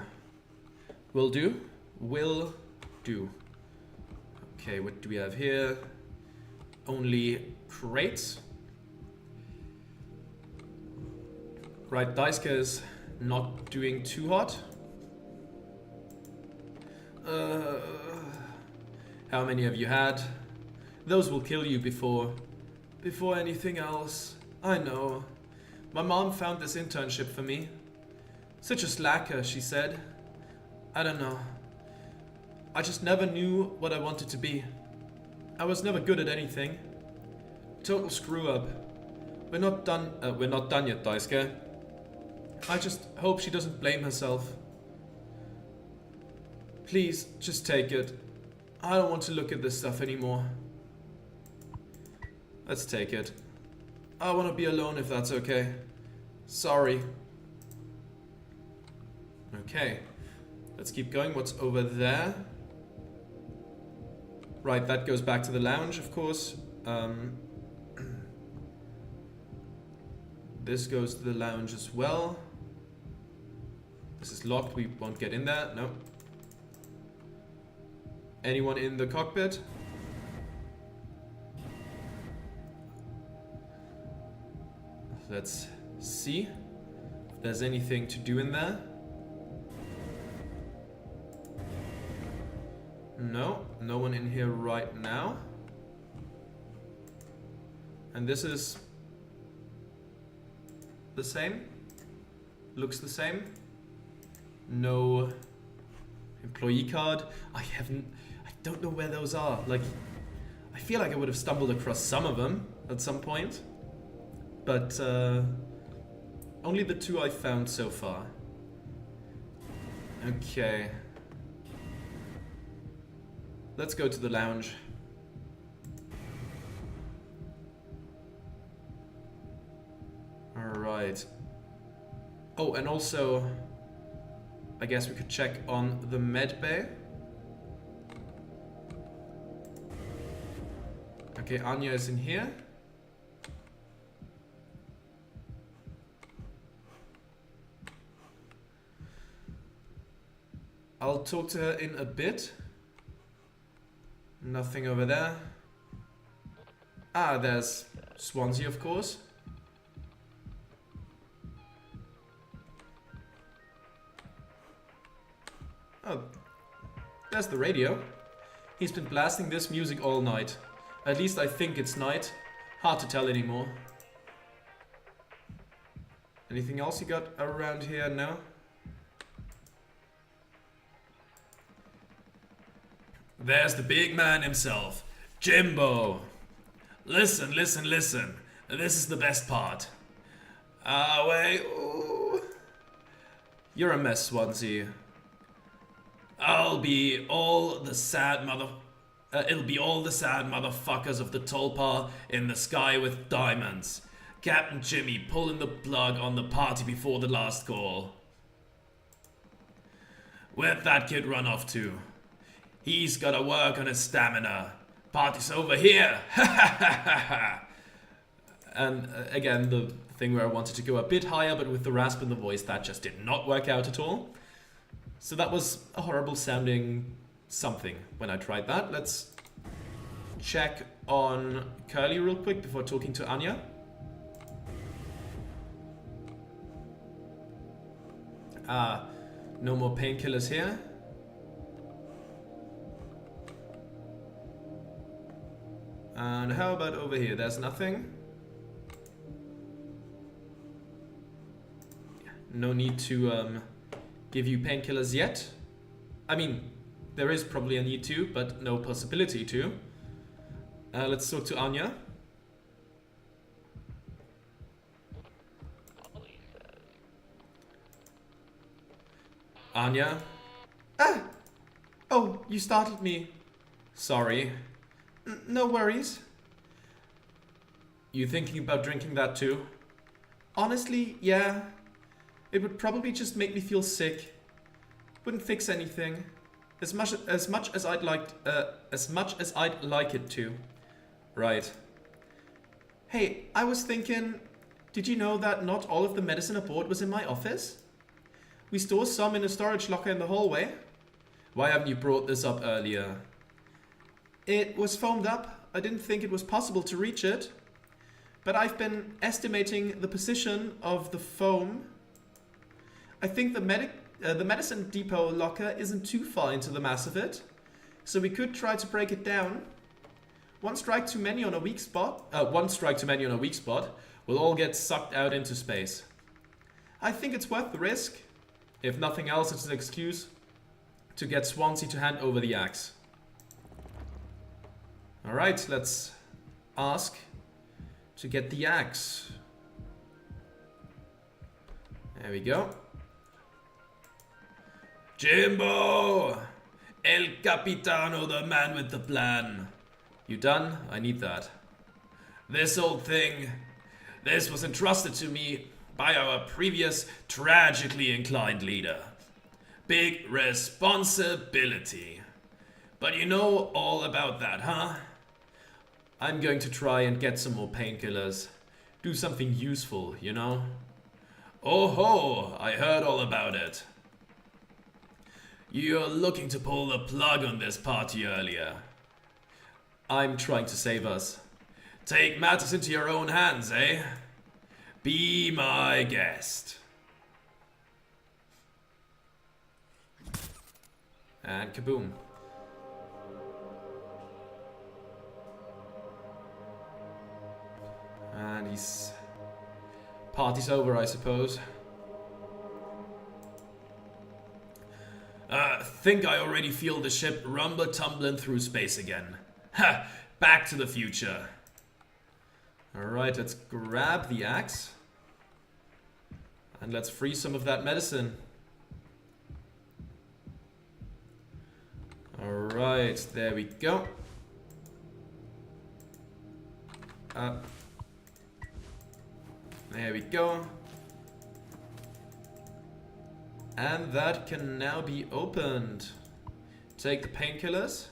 Will do. Will do. Okay, what do we have here? Only crates. Right, Daisuke is not doing too hot. How many have you had? Those will kill you before anything else. I know. My mom found this internship for me. Such a slacker, she said. I don't know. I just never knew what I wanted to be. I was never good at anything. Total screw up. We're not done yet, Daisuke. I just hope she doesn't blame herself. Please, just take it. I don't want to look at this stuff anymore. Let's take it. I want to be alone if that's okay. Sorry. Okay. Let's keep going. What's over there? Right, that goes back to the lounge, of course. This goes to the lounge as well. This is locked. We won't get in there. No. Anyone in the cockpit? Let's see if there's anything to do in there. No, no one in here right now. And this is the same. Looks the same. No employee card. I don't know where those are. Like, I feel like I would have stumbled across some of them at some point. But only the 2 I found so far. Okay. Let's go to the lounge. Alright. Oh, and also, I guess we could check on the med bay. Okay, Anya is in here. I'll talk to her in a bit. Nothing over there. Ah, there's Swansea, of course. Oh, there's the radio. He's been blasting this music all night. At least I think it's night. Hard to tell anymore. Anything else you got around here? No? There's the big man himself. Jimbo, listen. This is the best part. Wait. Ooh. You're a mess, Swansea. It'll be all the sad motherfuckers of the Tulpa in the sky with diamonds. Captain Jimmy pulling the plug on the party before the last call. Where'd that kid run off to? He's gotta work on his stamina. Party's over here. And again, the thing where I wanted to go a bit higher, but with the rasp in the voice, that just did not work out at all. So that was a horrible sounding something when I tried that. Let's check on Curly real quick before talking to Anya. No more painkillers here. And how about over here? There's nothing. No need to give you painkillers yet. I mean, there is probably a need to, but no possibility to. Let's talk to Anya. Anya? Ah! Oh, you startled me. Sorry. No worries. You thinking about drinking that too? Honestly, yeah. It would probably just make me feel sick. Wouldn't fix anything. As much as I'd like it to. Right. Hey, I was thinking, did you know that not all of the medicine aboard was in my office? We store some in a storage locker in the hallway. Why haven't you brought this up earlier? It was foamed up. I didn't think it was possible to reach it. But I've been estimating the position of the foam. I think the medicine depot locker isn't too far into the mass of it. So we could try to break it down. One strike too many on a weak spot. We'll all get sucked out into space. I think it's worth the risk. If nothing else, it's an excuse to get Swansea to hand over the axe. Alright, let's ask to get the axe. There we go. Jimbo! El Capitano, the man with the plan. You done? I need that. This old thing, this was entrusted to me by our previous tragically inclined leader. Big responsibility. But you know all about that, huh? I'm going to try and get some more painkillers. Do something useful, you know? Oh ho, I heard all about it. You're looking to pull the plug on this party earlier. I'm trying to save us. Take matters into your own hands, eh? Be my guest. And kaboom. And he's... Party's over, I suppose. Think I already feel the ship rumble-tumbling through space again. Ha! Back to the future. Alright, let's grab the axe. And let's free some of that medicine. Alright, there we go. There we go. And that can now be opened. Take the painkillers.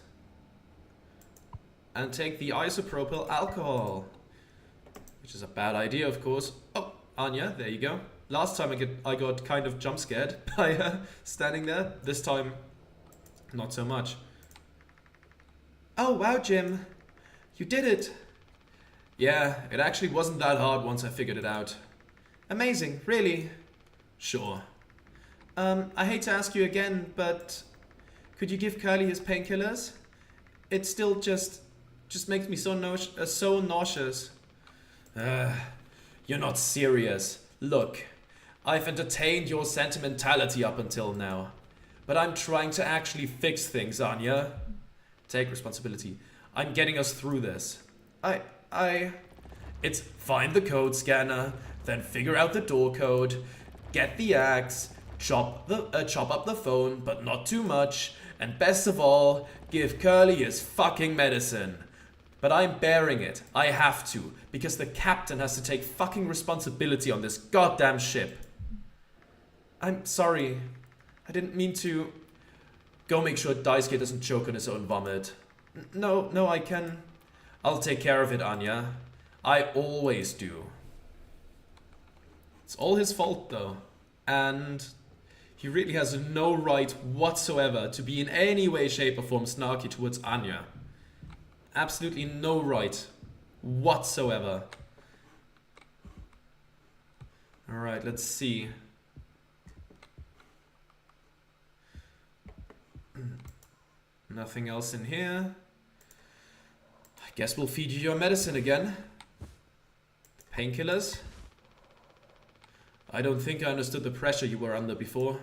And take the isopropyl alcohol. Which is a bad idea, of course. Oh, Anya, there you go. Last time I got kind of jump scared by standing there. This time, not so much. Oh, wow, Jim. You did it. Yeah, it actually wasn't that hard once I figured it out. Amazing, really? Sure. I hate to ask you again, but could you give Curly his painkillers? It still just makes me so nauseous. You're not serious. Look, I've entertained your sentimentality up until now, but I'm trying to actually fix things, Anya. Take responsibility. I'm getting us through this. It's find the code scanner, then figure out the door code, get the axe, chop up the phone, but not too much, and best of all, give Curly his fucking medicine. But I'm bearing it. I have to, because the captain has to take fucking responsibility on this goddamn ship. I'm sorry. I didn't mean to. Go make sure Daisuke doesn't choke on his own vomit. No, I can. I'll take care of it, Anya. I always do. It's all his fault, though. And he really has no right whatsoever to be in any way, shape, or form snarky towards Anya. Absolutely no right whatsoever. Alright, let's see. Nothing else in here. I guess we'll feed you your medicine again. Painkillers? I don't think I understood the pressure you were under before.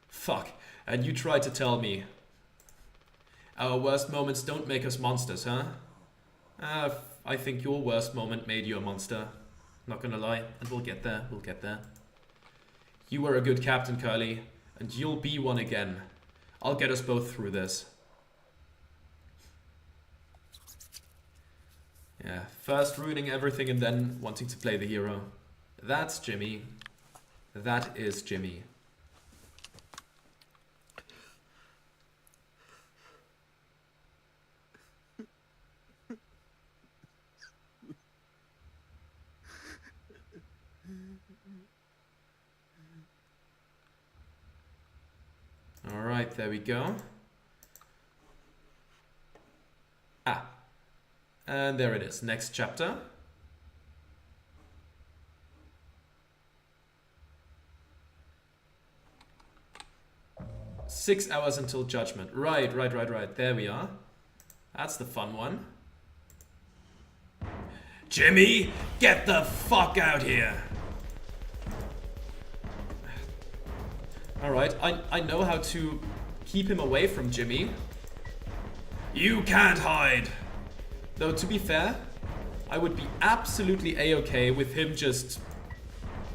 Fuck, and you tried to tell me. Our worst moments don't make us monsters, huh? I think your worst moment made you a monster. Not gonna lie, and we'll get there, we'll get there. You were a good captain, Curly, and you'll be one again. I'll get us both through this. Yeah, first ruining everything and then wanting to play the hero. That's Jimmy. That is Jimmy. Alright, there we go. And there it is, next chapter. Six hours until judgment. Right. There we are. That's the fun one. Jimmy, get the fuck out here. Alright, I know how to keep him away from Jimmy. You can't hide. Though, to be fair, I would be absolutely a-okay with him just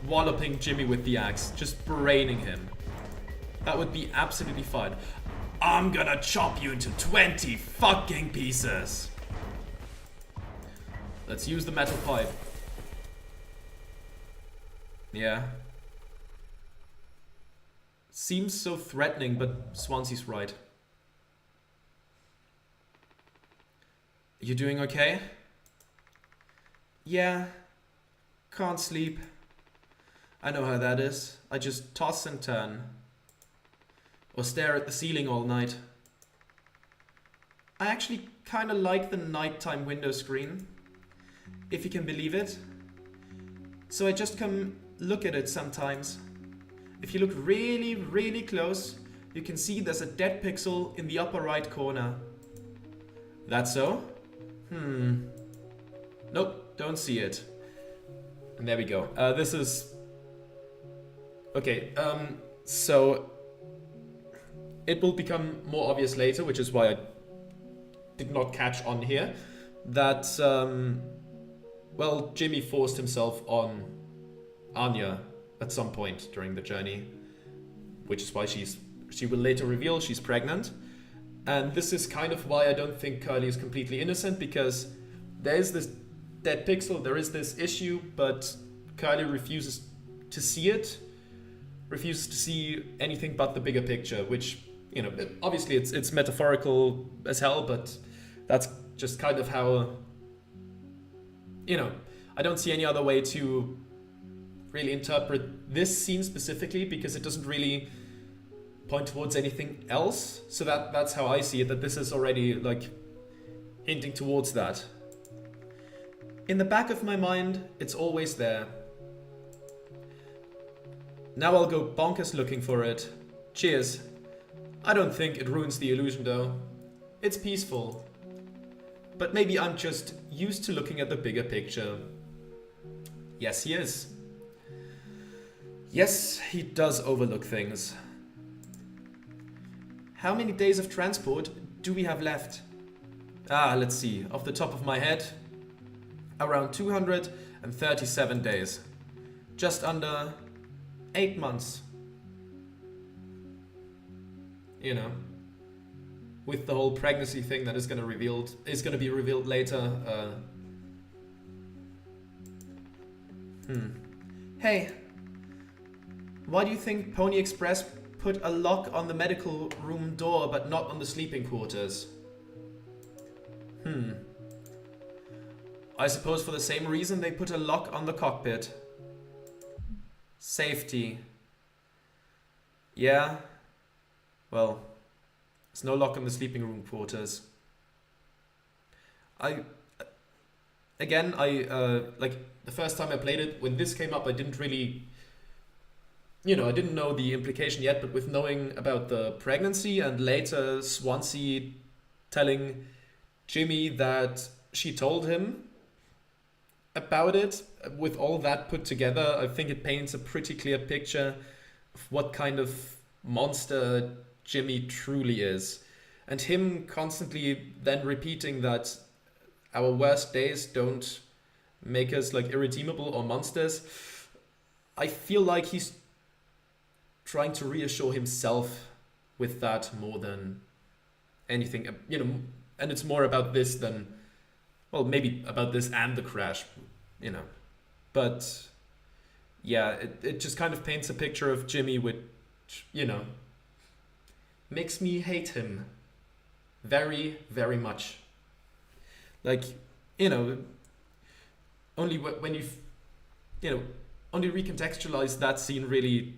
walloping Jimmy with the axe, just braining him. That would be absolutely fine. I'm gonna chop you into 20 fucking pieces. Let's use the metal pipe. Yeah. Seems so threatening, but Swansea's right. You doing okay? Yeah. Can't sleep. I know how that is. I just toss and turn. Or stare at the ceiling all night. I actually kinda like the nighttime window screen. If you can believe it. So I just come look at it sometimes. If you look really, really close, you can see there's a dead pixel in the upper right corner. That so? Nope, don't see it. And there we go. This is... Okay, so... It will become more obvious later, which is why I did not catch on here, that, well, Jimmy forced himself on Anya at some point during the journey, which is why she will later reveal she's pregnant. And this is kind of why I don't think Curly is completely innocent, because there is this dead pixel, there is this issue, but Curly refuses to see it, refuses to see anything but the bigger picture, which, you know, obviously it's metaphorical as hell, but that's just kind of how, you know, I don't see any other way to really interpret this scene specifically, because it doesn't really point towards anything else. So that's how I see it, that this is already like hinting towards that. In the back of my mind, it's always there. Now I'll go bonkers looking for it. Cheers. I don't think it ruins the illusion though. It's peaceful. But maybe I'm just used to looking at the bigger picture. Yes, he is. Yes, he does overlook things. How many days of transport do we have left? Let's see. Off the top of my head, around 237 days. Just under 8 months. You know, with the whole pregnancy thing that is gonna be revealed later. Hey, why do you think Pony Express put a lock on the medical room door but not on the sleeping quarters? I suppose for the same reason they put a lock on the cockpit. Safety. Yeah. Well, there's no lock on the sleeping room quarters. Like the first time I played it, when this came up, I didn't really, I didn't know the implication yet, but with knowing about the pregnancy and later Swansea telling Jimmy that she told him about it, with all that put together, I think it paints a pretty clear picture of what kind of monster Jimmy truly is. And him constantly then repeating that our worst days don't make us like irredeemable or monsters. I feel like he's trying to reassure himself with that more than anything, and it's more about this than, well, maybe about this and the crash, but yeah, it just kind of paints a picture of Jimmy which, makes me hate him very, very much. Like, only when only Recontextualized that scene really,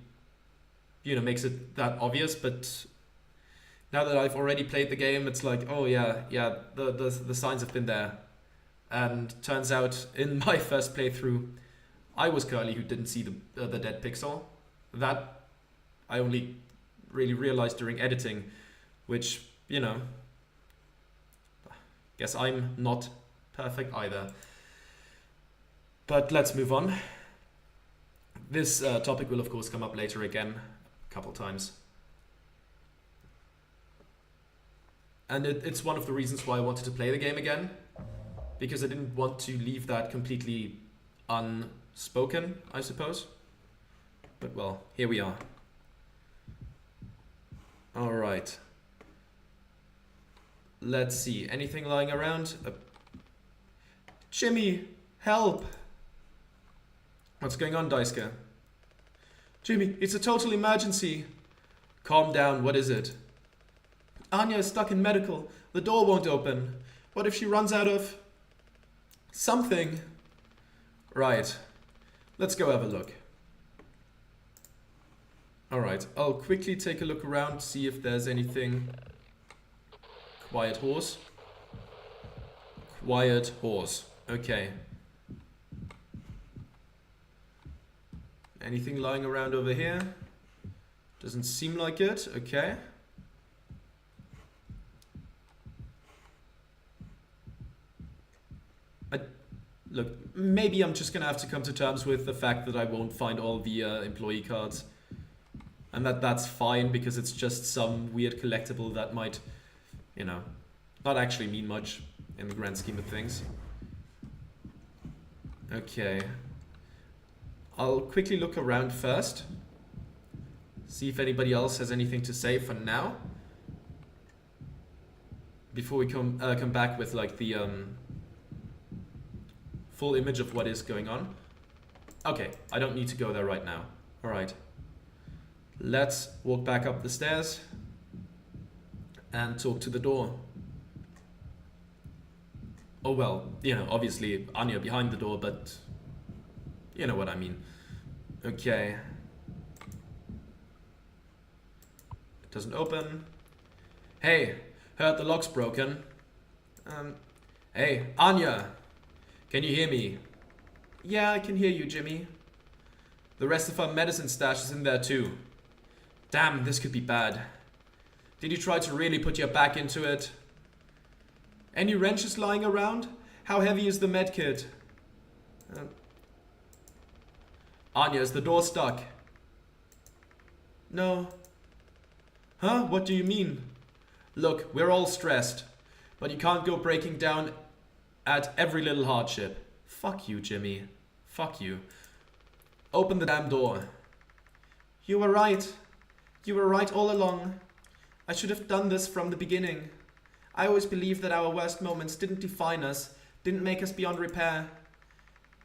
makes it that obvious. But now that I've already played the game, it's like, oh yeah, the signs have been there. And turns out in my first playthrough, I was Curly who didn't see the dead pixel. That I only really realized during editing, which, guess I'm not perfect either. But let's move on. This topic will of course come up later again, a couple times. And it's one of the reasons why I wanted to play the game again, because I didn't want to leave that completely unspoken, I suppose. But well, here we are. All right. Let's see. Anything lying around? Jimmy, help! What's going on, Daisuke? Jimmy, it's a total emergency. Calm down. What is it? Anya is stuck in medical. The door won't open. What if she runs out of something? Right. Let's go have a look. Alright, I'll quickly take a look around, see if there's anything. Quiet horse. Quiet horse. Okay. Anything lying around over here? Doesn't seem like it. Okay. Look, maybe I'm just gonna have to come to terms with the fact that I won't find all the employee cards. And that's fine, because it's just some weird collectible that might, not actually mean much in the grand scheme of things. Okay. I'll quickly look around first. See if anybody else has anything to say for now. Before we come back with like the full image of what is going on. Okay, I don't need to go there right now. Alright. Let's walk back up the stairs and talk to the door. Oh well, obviously Anya behind the door, but you know what I mean. Okay. It doesn't open. Hey, heard the lock's broken. Hey, Anya! Can you hear me? Yeah, I can hear you, Jimmy. The rest of our medicine stash is in there too. Damn, this could be bad. Did you try to really put your back into it? Any wrenches lying around? How heavy is the medkit? Anya, is the door stuck? No. Huh? What do you mean? Look, we're all stressed. but you can't go breaking down at every little hardship. Fuck you, Jimmy. Fuck you. Open the damn door. You were right. You were right all along. I should have done this from the beginning. I always believed that our worst moments didn't define us, didn't make us beyond repair.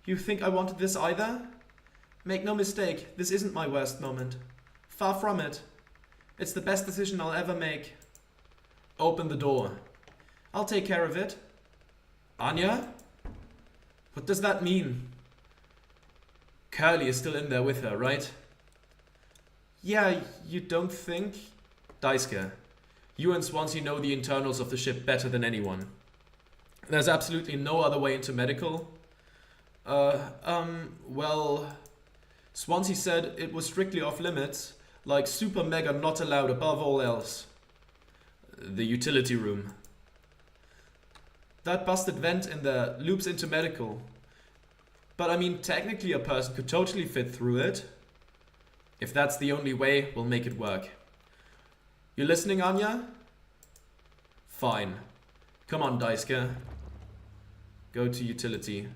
You think I wanted this either? Make no mistake, this isn't my worst moment. Far from it. It's the best decision I'll ever make. Open the door. I'll take care of it. Anya? What does that mean? Curly is still in there with her, right? Yeah, you don't think? Daisuke, you and Swansea know the internals of the ship better than anyone. There's absolutely no other way into medical. Well... Swansea said it was strictly off limits, like super mega not allowed above all else. The utility room. That busted vent in there loops into medical. But I mean, technically a person could totally fit through it. If that's the only way, we'll make it work. You listening, Anya? Fine. Come on, Daisuke. Go to utility.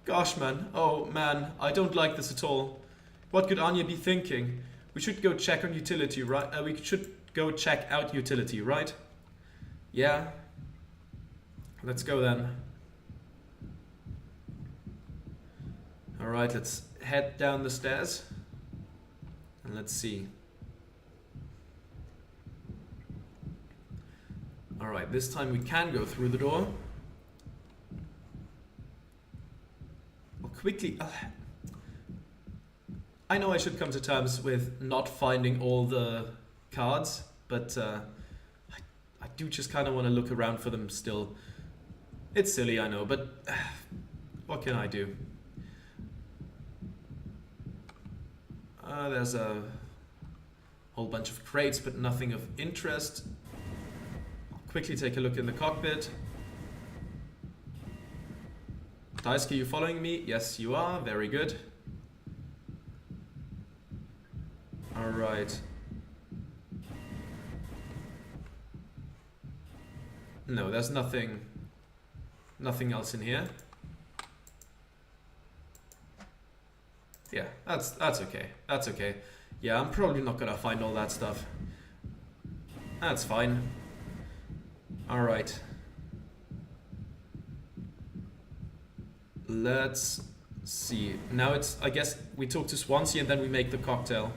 Gosh, man. Oh, man. I don't like this at all. What could Anya be thinking? We should go check on utility, right? We should go check out utility, right? Yeah. Let's go then. Alright, let's head down the stairs. And let's see. Alright, this time we can go through the door. I'll quickly... I know I should come to terms with not finding all the cards, but I do just kind of want to look around for them still. It's silly, I know, but what can I do? There's a whole bunch of crates, but nothing of interest. I'll quickly take a look in the cockpit. Daisuke, you following me? Yes, you are. Very good. Alright. No, there's nothing else in here. Yeah, that's okay. That's okay. Yeah, I'm probably not gonna find all that stuff. That's fine. Alright. Let's see. Now it's, I guess we talk to Swansea and then we make the cocktail.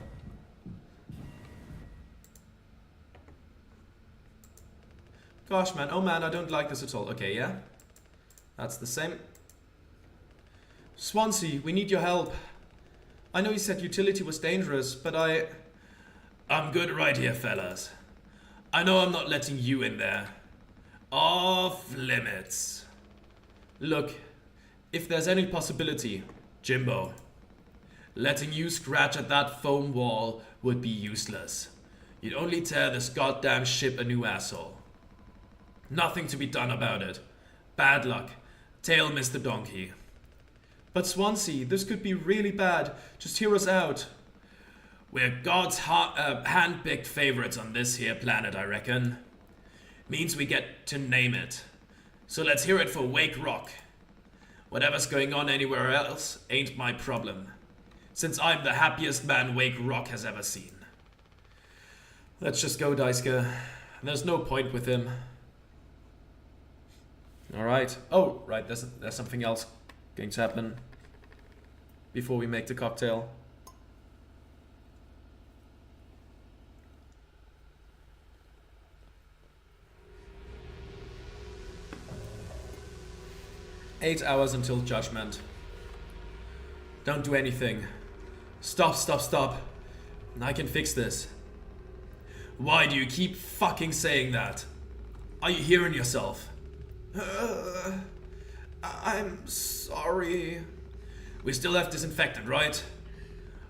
Gosh, man. Oh, man, I don't like this at all. Okay, yeah. That's the same. Swansea, we need your help. I know you said utility was dangerous, but I'm good right here, fellas. I know I'm not letting you in there. Off limits. Look, if there's any possibility, Jimbo, letting you scratch at that foam wall would be useless. You'd only tear this goddamn ship a new asshole. Nothing to be done about it. Bad luck. Tail Mr. Donkey. But Swansea, this could be really bad. Just hear us out. We're God's hand-picked favorites on this here planet, I reckon. Means we get to name it. So let's hear it for Wake Rock. Whatever's going on anywhere else ain't my problem, since I'm the happiest man Wake Rock has ever seen. Let's just go, Daisuke. There's no point with him. Alright. Oh, right, there's something else going to happen before we make the cocktail. Eight hours until judgment. Don't do anything. Stop. I can fix this. Why do you keep fucking saying that? Are you hearing yourself? I'm sorry. We still have disinfectant, right?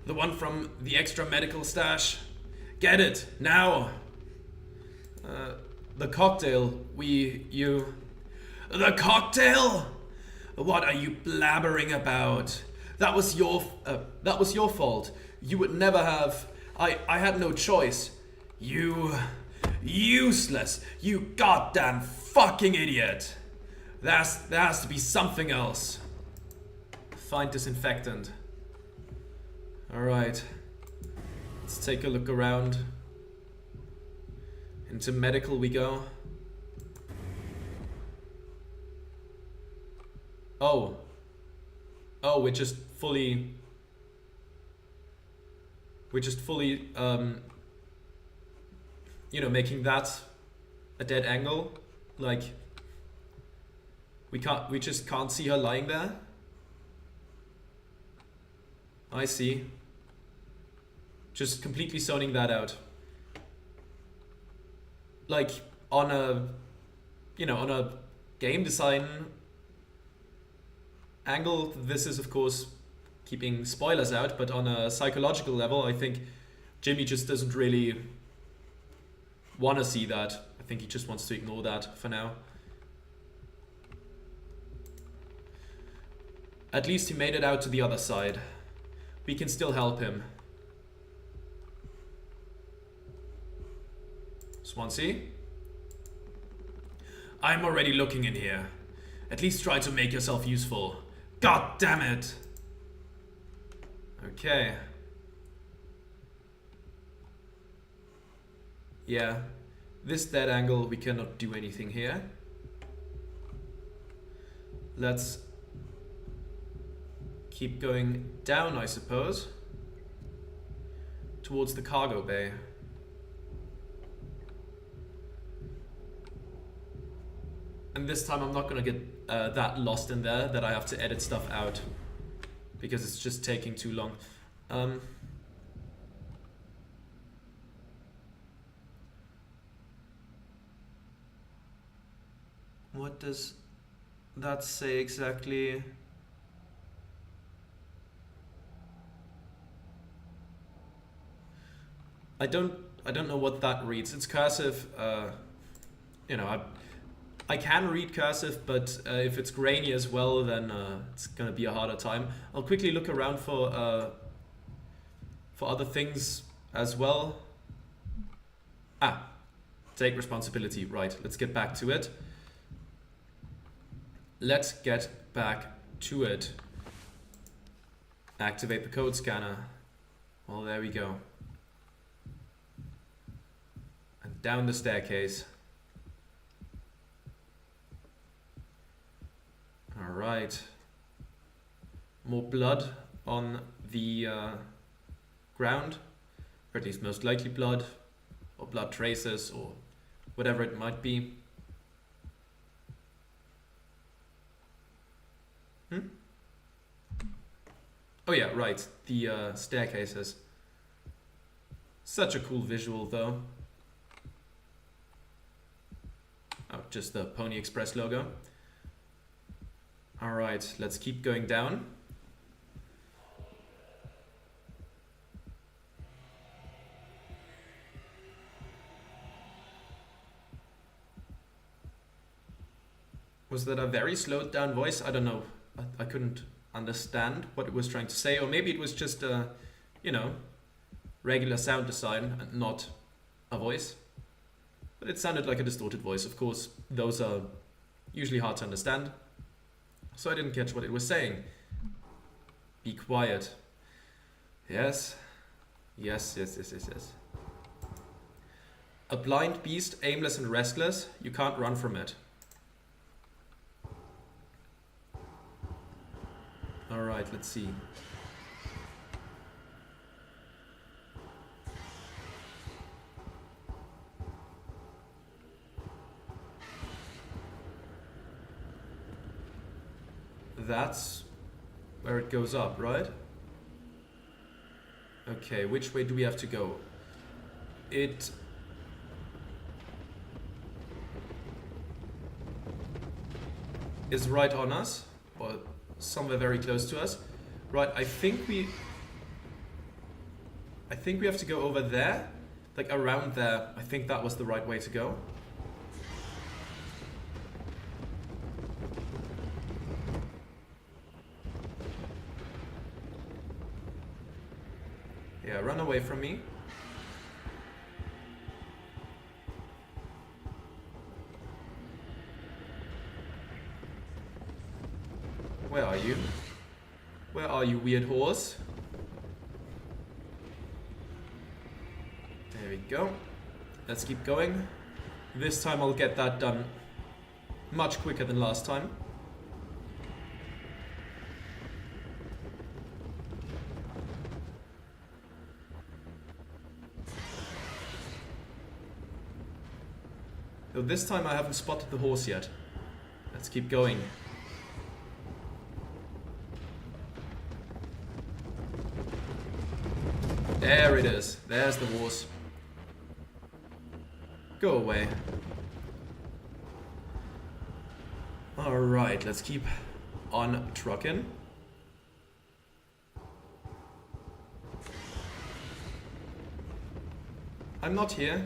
The one from the extra medical stash? Get it, now! The cocktail, The cocktail? What are you blabbering about? That was your fault. You would never have... I had no choice. You... useless. You goddamn fucking idiot! There has to be something else. Find disinfectant. Alright. Let's take a look around. Into medical we go. Oh. Oh, we're just fully, you know, making that a dead angle. Like, we just can't see her lying there. I see. Just completely zoning that out. Like, on a, you know, on a game design angle, this is of course keeping spoilers out, but on a psychological level, I think Jimmy just doesn't really want to see that. I think he just wants to ignore that for now. At least he made it out to the other side. We can still help him. Swansea? I'm already looking in here. At least try to make yourself useful. God damn it! Okay. Yeah. This dead angle, we cannot do anything here. Let's keep going down, I suppose. Towards the cargo bay. And this time I'm not gonna get that lost in there that I have to edit stuff out. Because it's just taking too long. What does that say exactly? I don't know what that reads. It's cursive. You know, I can read cursive, but if it's grainy as well, then it's gonna be a harder time. I'll quickly look around for other things as well. Ah, take responsibility. Right, let's get back to it. Let's get back to it. Activate the code scanner. Well, there we go. And down the staircase. All right. More blood on the ground, or at least most likely blood, or blood traces, or whatever it might be. Oh yeah, right, the staircases. Such a cool visual though. Oh, just the Pony Express logo. Alright, let's keep going down. Was that a very slowed down voice? I don't know. I couldn't understand what it was trying to say, or maybe it was just a, you know, regular sound design and not a voice. But it sounded like a distorted voice. Of course, those are usually hard to understand. So I didn't catch what it was saying. Be quiet. Yes. Yes. A blind beast, aimless and restless. You can't run from it. Alright, let's see. That's where it goes up, right? Okay, which way do we have to go? It... is right on us, or somewhere very close to us. Right, I think we have to go over there, like around there. I think that was the right way to go. Yeah, run away from me. Where are you? Where are you, weird horse? There we go. Let's keep going. This time I'll get that done much quicker than last time. Though this time I haven't spotted the horse yet. Let's keep going. There it is. There's the horse. Go away. Alright, let's keep on trucking. I'm not here.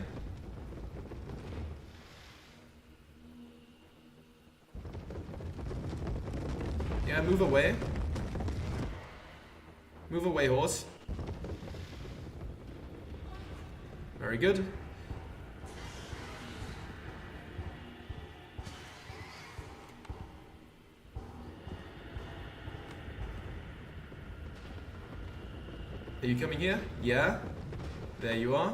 Yeah, move away. Move away, horse. Very good. Are you coming here? Yeah. There you are.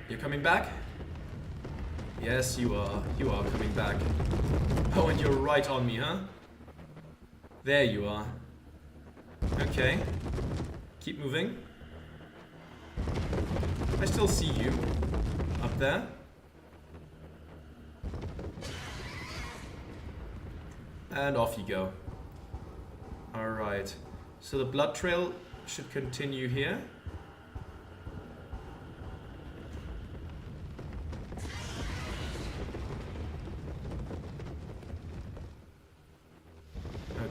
You're coming back? Yes, you are. You are coming back. Oh, and you're right on me, huh? There you are. Okay. Keep moving. I still see you. Up there. And off you go. Alright. So the blood trail should continue here.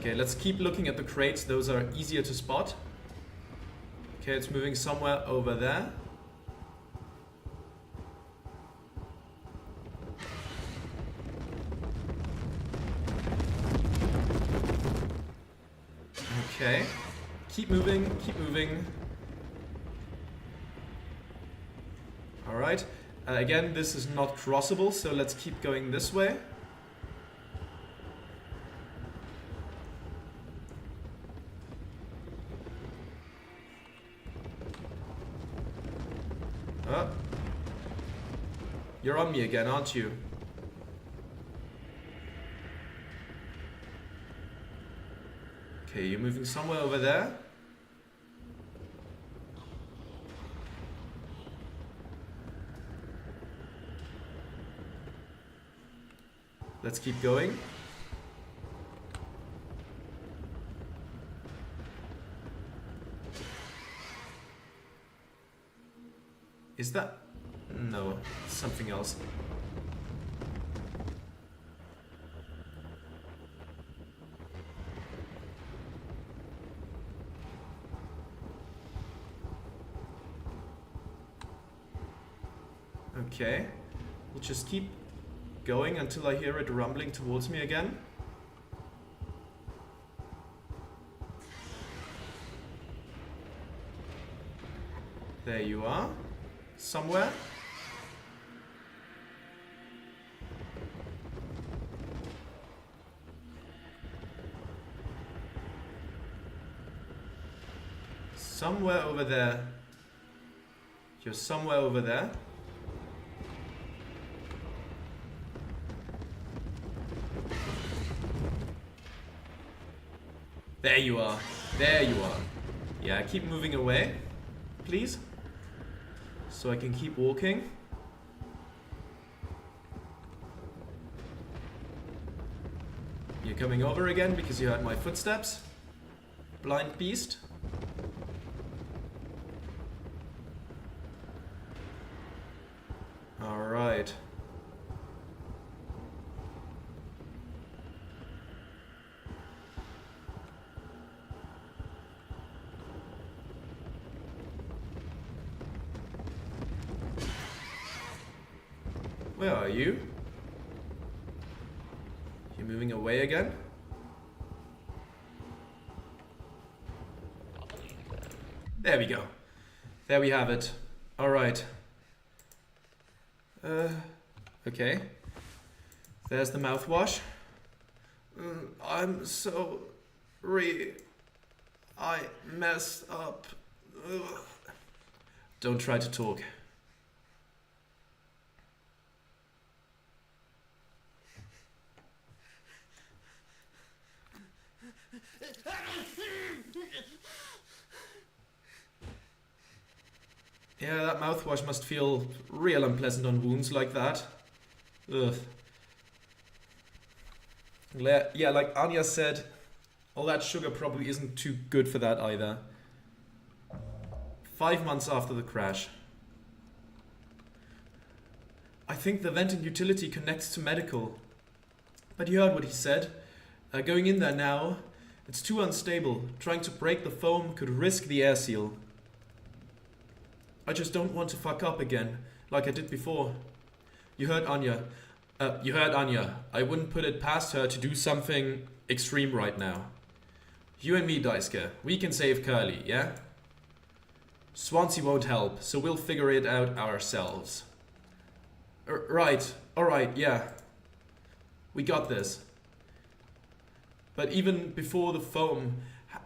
Okay, let's keep looking at the crates. Those are easier to spot. Okay, it's moving somewhere over there. Okay. Keep moving, keep moving. Alright. Again, this is not crossable, so let's keep going this way. Oh. You're on me again, aren't you? Okay, you're moving somewhere over there. Let's keep going. Is that... No, something else. Okay, we'll just keep going until I hear it rumbling towards me again. There you are. Somewhere. Somewhere over there. You're somewhere over there. There you are. There you are. Yeah, keep moving away, please. So I can keep walking. You're coming over again because you heard my footsteps. Blind beast. All right. Where are you? You're moving away again? There we go. There we have it. Alright. Okay. There's the mouthwash. I'm sorry. I messed up. Ugh. Don't try to talk. Yeah, that mouthwash must feel real unpleasant on wounds like that. Ugh. Yeah, like Anya said, all that sugar probably isn't too good for that either. 5 months after the crash. I think the venting utility connects to medical. But you heard what he said. Going in there now, it's too unstable. Trying to break the foam could risk the air seal. I just don't want to fuck up again, like I did before. You heard Anya. I wouldn't put it past her to do something extreme right now. You and me, Daisuke, we can save Curly, yeah? Swansea won't help, so we'll figure it out ourselves. Right, alright, yeah. We got this. But even before the foam,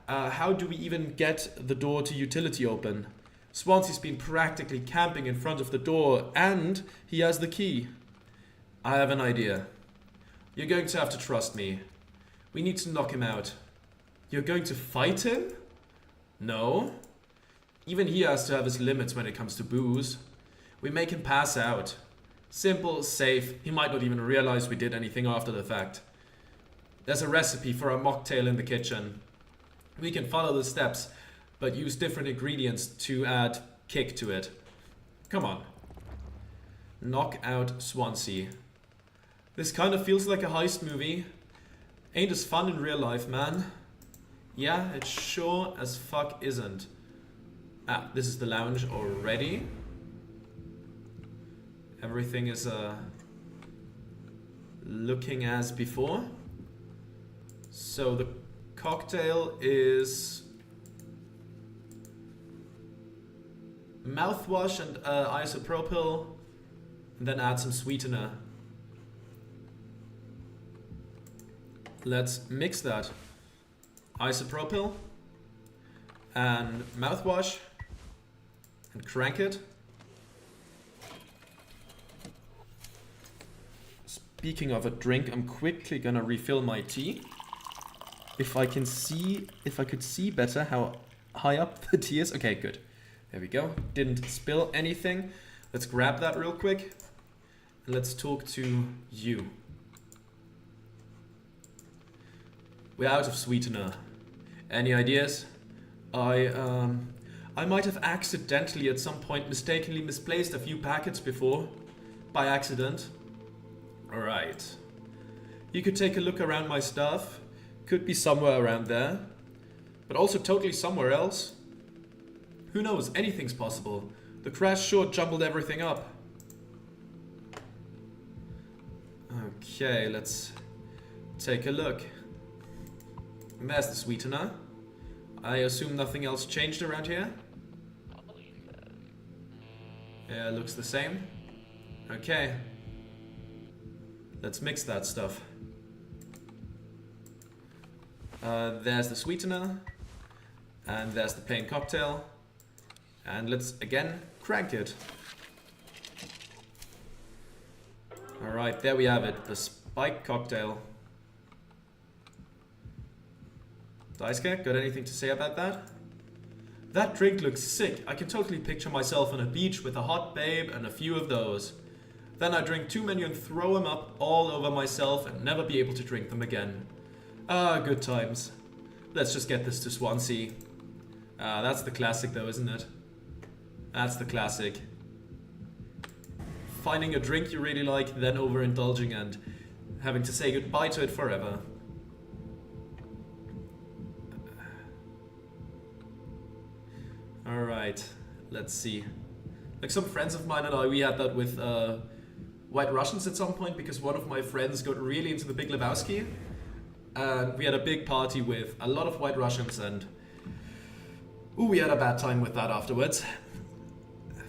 how do we even get the door to utility open? Swansea's been practically camping in front of the door, and he has the key. I have an idea. You're going to have to trust me. We need to knock him out. You're going to fight him? No. Even he has to have his limits when it comes to booze. We make him pass out. Simple, safe, he might not even realize we did anything after the fact. There's a recipe for a mocktail in the kitchen. We can follow the steps, but use different ingredients to add kick to it. Come on. Knock out Swansea. This kind of feels like a heist movie. Ain't as fun in real life, man. Yeah, it sure as fuck isn't. Ah, this is the lounge already. Everything is looking as before. So the cocktail is mouthwash and isopropyl, and then add some sweetener. Let's mix that. Isopropyl and mouthwash and crank it. Speaking of a drink, I'm quickly gonna refill my tea. If I could see better how high up the tea is. Okay, good. There we go. Didn't spill anything. Let's grab that real quick. And let's talk to you. We're out of sweetener. Any ideas? I might have accidentally at some point mistakenly misplaced a few packets before. By accident. Alright. You could take a look around my stuff. Could be somewhere around there. But also totally somewhere else. Who knows? Anything's possible. The crash sure jumbled everything up. Okay, let's take a look. And there's the sweetener. I assume nothing else changed around here? Yeah, looks the same. Okay. Let's mix that stuff. There's the sweetener. And there's the plain cocktail. And let's again crank it. Alright, there we have it. The spiked cocktail. Daisuke, got anything to say about that? That drink looks sick. I can totally picture myself on a beach with a hot babe and a few of those. Then I drink too many and throw them up all over myself and never be able to drink them again. Ah, good times. Let's just get this to Swansea. That's the classic though, isn't it? That's the classic. Finding a drink you really like, then overindulging and having to say goodbye to it forever. Alright, let's see. Like some friends of mine and I, we had that with White Russians at some point because one of my friends got really into the Big Lebowski. And we had a big party with a lot of White Russians and Ooh, we had a bad time with that afterwards.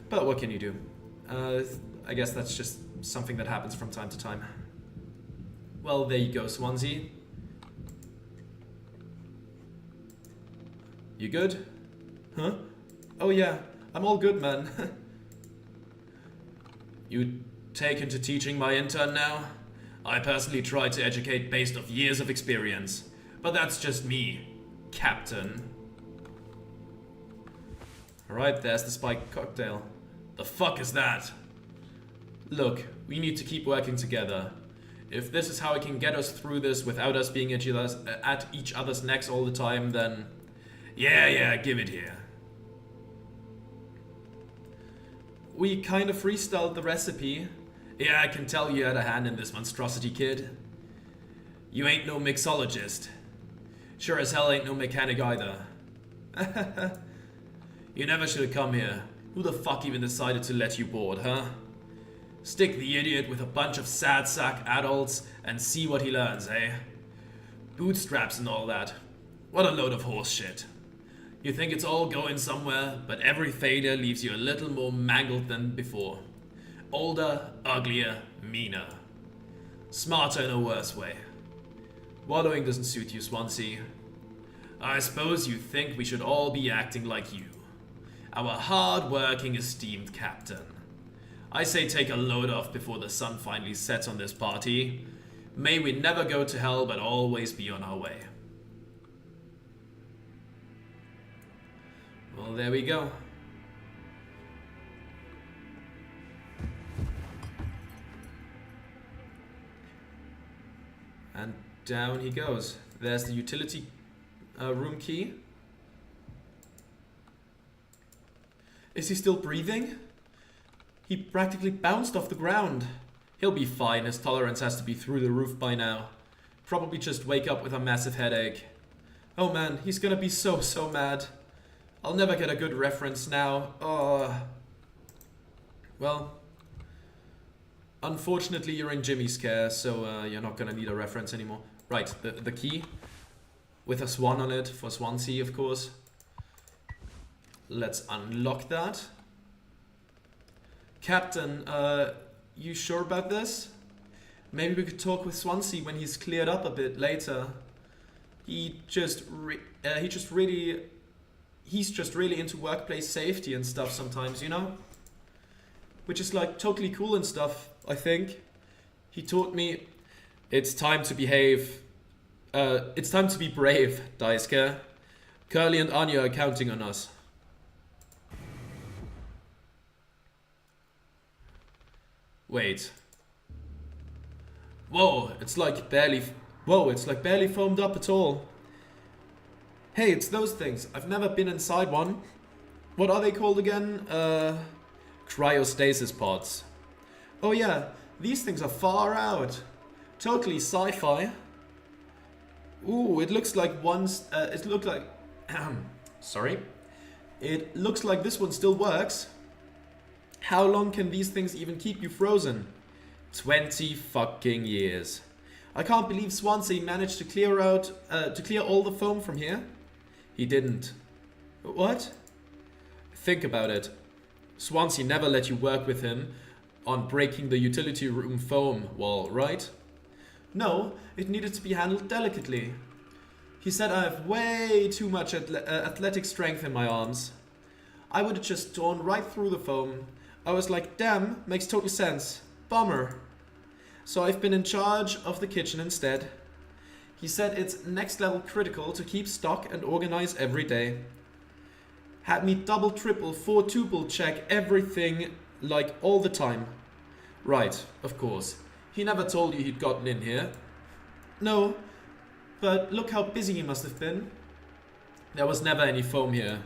But what can you do? I guess that's just something that happens from time to time. Well, there you go, Swansea. You good? Huh? Oh yeah, I'm all good, man. You taken to teaching my intern now? I personally try to educate based off years of experience. But that's just me, Captain. Alright, there's the spiked cocktail. The fuck is that? Look, we need to keep working together. If this is how it can get us through this without us being at each other's necks all the time, then... Yeah, give it here. We kind of freestyled the recipe. Yeah, I can tell you had a hand in this monstrosity, kid. You ain't no mixologist. Sure as hell ain't no mechanic either. You never should have come here. Who the fuck even decided to let you board, huh? Stick the idiot with a bunch of sad sack adults and see what he learns, eh? Bootstraps and all that. What a load of horse shit. You think it's all going somewhere, but every failure leaves you a little more mangled than before. Older, uglier, meaner. Smarter in a worse way. Wallowing doesn't suit you, Swansea. I suppose you think we should all be acting like you. Our hard-working, esteemed captain. I say take a load off before the sun finally sets on this party. May we never go to hell, but always be on our way. Well, there we go. And down he goes. There's the utility room key. Is he still breathing? He practically bounced off the ground. He'll be fine, his tolerance has to be through the roof by now. Probably just wake up with a massive headache. Oh man, he's gonna be so mad. I'll never get a good reference now. Oh. Well, unfortunately you're in Jimmy's care, so you're not gonna need a reference anymore. Right, the key. With a swan on it, for Swansea, of course. Let's unlock that. Captain, you sure about this? Maybe we could talk with Swansea when he's cleared up a bit later. He's just really into workplace safety and stuff sometimes, you know? Which is like totally cool and stuff, I think. He taught me it's time to behave. It's time to be brave, Daisuke. Curly and Anya are counting on us. Wait. Whoa, it's like barely foamed up at all. Hey, it's those things. I've never been inside one. What are they called again? Cryostasis pods. Oh yeah, these things are far out. Totally sci-fi. Ooh, it looks like sorry. It looks like this one still works. How long can these things even keep you frozen? 20 fucking years. I can't believe Swansea managed to clear all the foam from here. He didn't. What? Think about it. Swansea never let you work with him on breaking the utility room foam wall, right? No, it needed to be handled delicately. He said I have way too much athletic strength in my arms. I would have just torn right through the foam. I was like, damn, makes total sense. Bummer. So I've been in charge of the kitchen instead. He said it's next level critical to keep stock and organize every day. Had me double, triple, quadruple check everything like all the time. Right, of course. He never told you he'd gotten in here. No, but look how busy he must have been. There was never any foam here.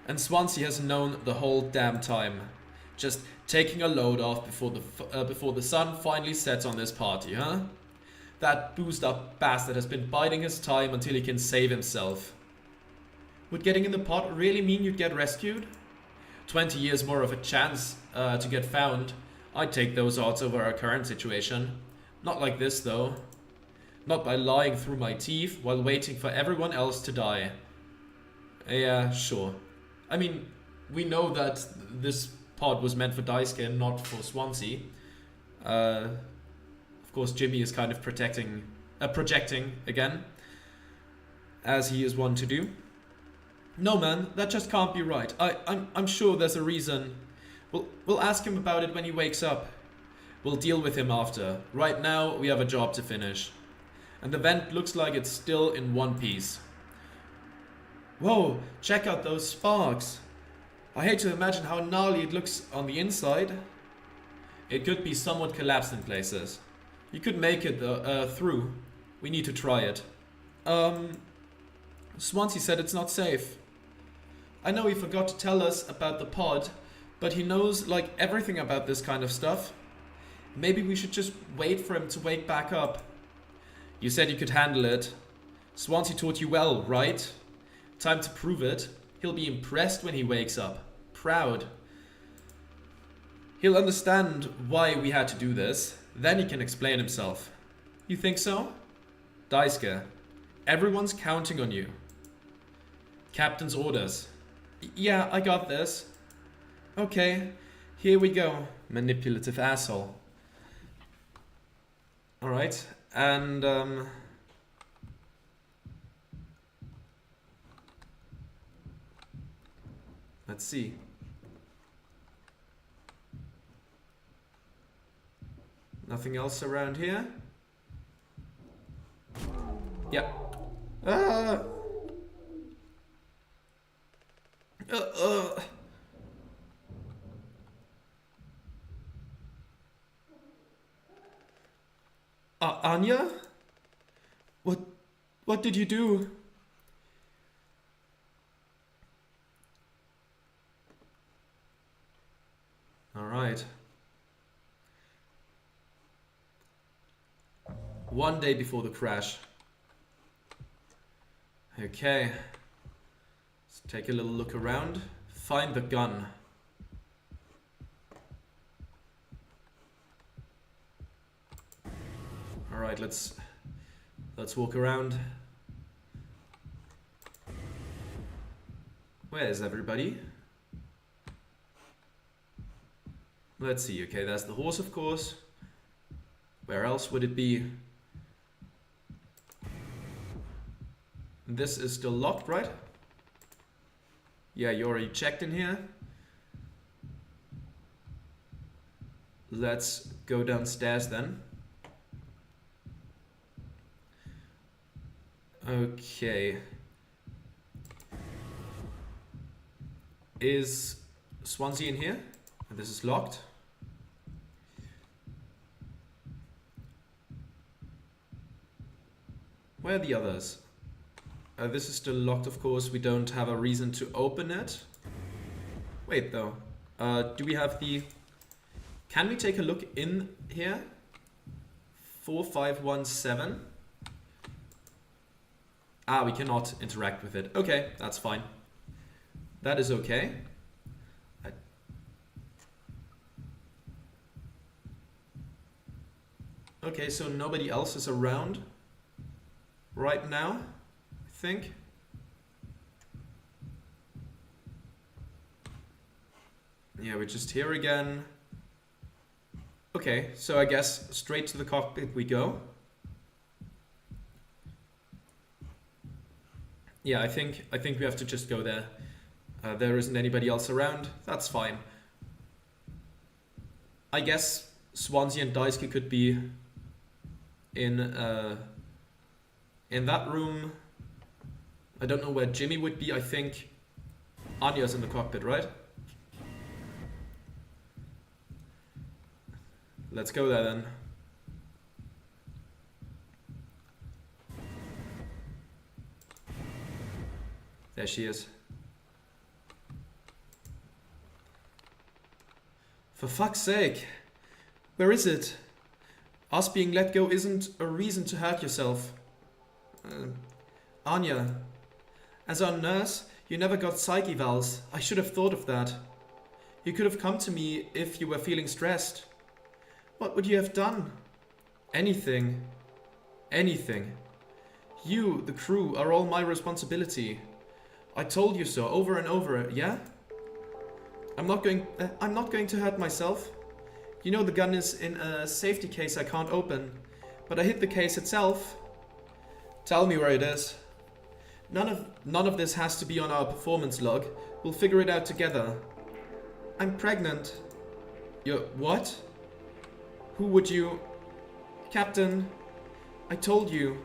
And Swansea has known the whole damn time. Just taking a load off before the sun finally sets on this party, huh? That boozed up bastard has been biding his time until he can save himself. Would getting in the pot really mean you'd get rescued? 20 years more of a chance to get found. I'd take those odds over our current situation. Not like this though. Not by lying through my teeth while waiting for everyone else to die. Yeah, sure. I mean, we know that this pod was meant for Daisuke and not for Swansea. Of course, Jimmy is kind of projecting again, as he is wont to do. No, man, that just can't be right. I'm sure there's a reason. We'll ask him about it when he wakes up. We'll deal with him after. Right now, we have a job to finish. And the vent looks like it's still in one piece. Whoa, check out those sparks. I hate to imagine how gnarly it looks on the inside. It could be somewhat collapsed in places. You could make it through. We need to try it. Swansea said it's not safe. I know he forgot to tell us about the pod, but he knows like everything about this kind of stuff. Maybe we should just wait for him to wake back up. You said you could handle it. Swansea taught you well, right? Time to prove it. He'll be impressed when he wakes up. Proud. He'll understand why we had to do this. Then he can explain himself. You think so? Daisuke, everyone's counting on you. Captain's orders. Yeah, I got this. Okay, here we go. Manipulative asshole. Alright, and let's see. Nothing else around here? Yep. Anya? What did you do? All right. One day before the crash. Okay. Let's take a little look around. Find the gun. All right, let's walk around. Where is everybody? Let's see. Okay, there's the horse, of course. Where else would it be? This is still locked, right? Yeah, you already checked in here. Let's go downstairs then. Okay. Is Swansea in here? And this is locked. Where are the others? This is still locked, of course. We don't have a reason to open it. Wait, though. Do we have the... Can we take a look in here? 4517. Ah, we cannot interact with it. Okay, that's fine. That is okay. Okay, so nobody else is around right now, I think. Yeah, we're just here again. Okay, so I guess straight to the cockpit we go. Yeah, I think we have to just go there. There isn't anybody else around. That's fine. I guess Swansea and Daisuke could be in that room. I don't know where Jimmy would be. I think Anya's in the cockpit, right? Let's go there then. There she is. For fuck's sake. Where is it? Us being let go isn't a reason to hurt yourself. Anya, as our nurse, you never got psych evals. I should have thought of that. You could have come to me if you were feeling stressed. What would you have done? Anything. Anything. You, the crew, are all my responsibility. I told you so over and over, yeah? I'm not going to hurt myself. You know the gun is in a safety case I can't open, but I hid the case itself. Tell me where it is. None of this has to be on our performance log. We'll figure it out together. I'm pregnant. You're what? Who would you... Captain, I told you.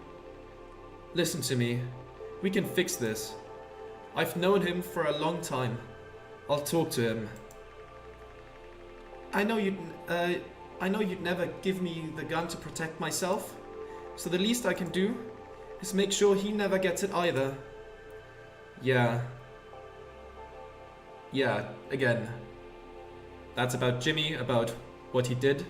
Listen to me. We can fix this. I've known him for a long time. I'll talk to him. I know you'd never give me the gun to protect myself. So the least I can do is make sure he never gets it either. Yeah. Yeah, again. That's about Jimmy, about what he did.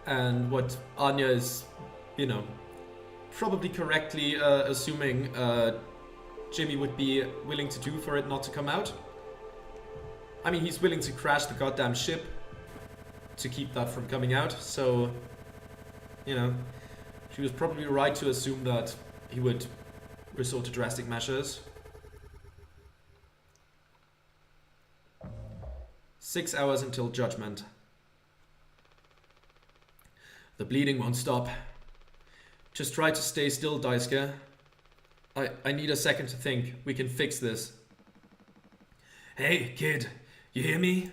And what Anya is, you know, probably correctly assuming Jimmy would be willing to do for it not to come out. I mean, he's willing to crash the goddamn ship to keep that from coming out, so, you know, she was probably right to assume that he would resort to drastic measures. 6 hours until judgment. The bleeding won't stop. Just try to stay still, Daisuke. I need a second to think. We can fix this. Hey, kid. You hear me?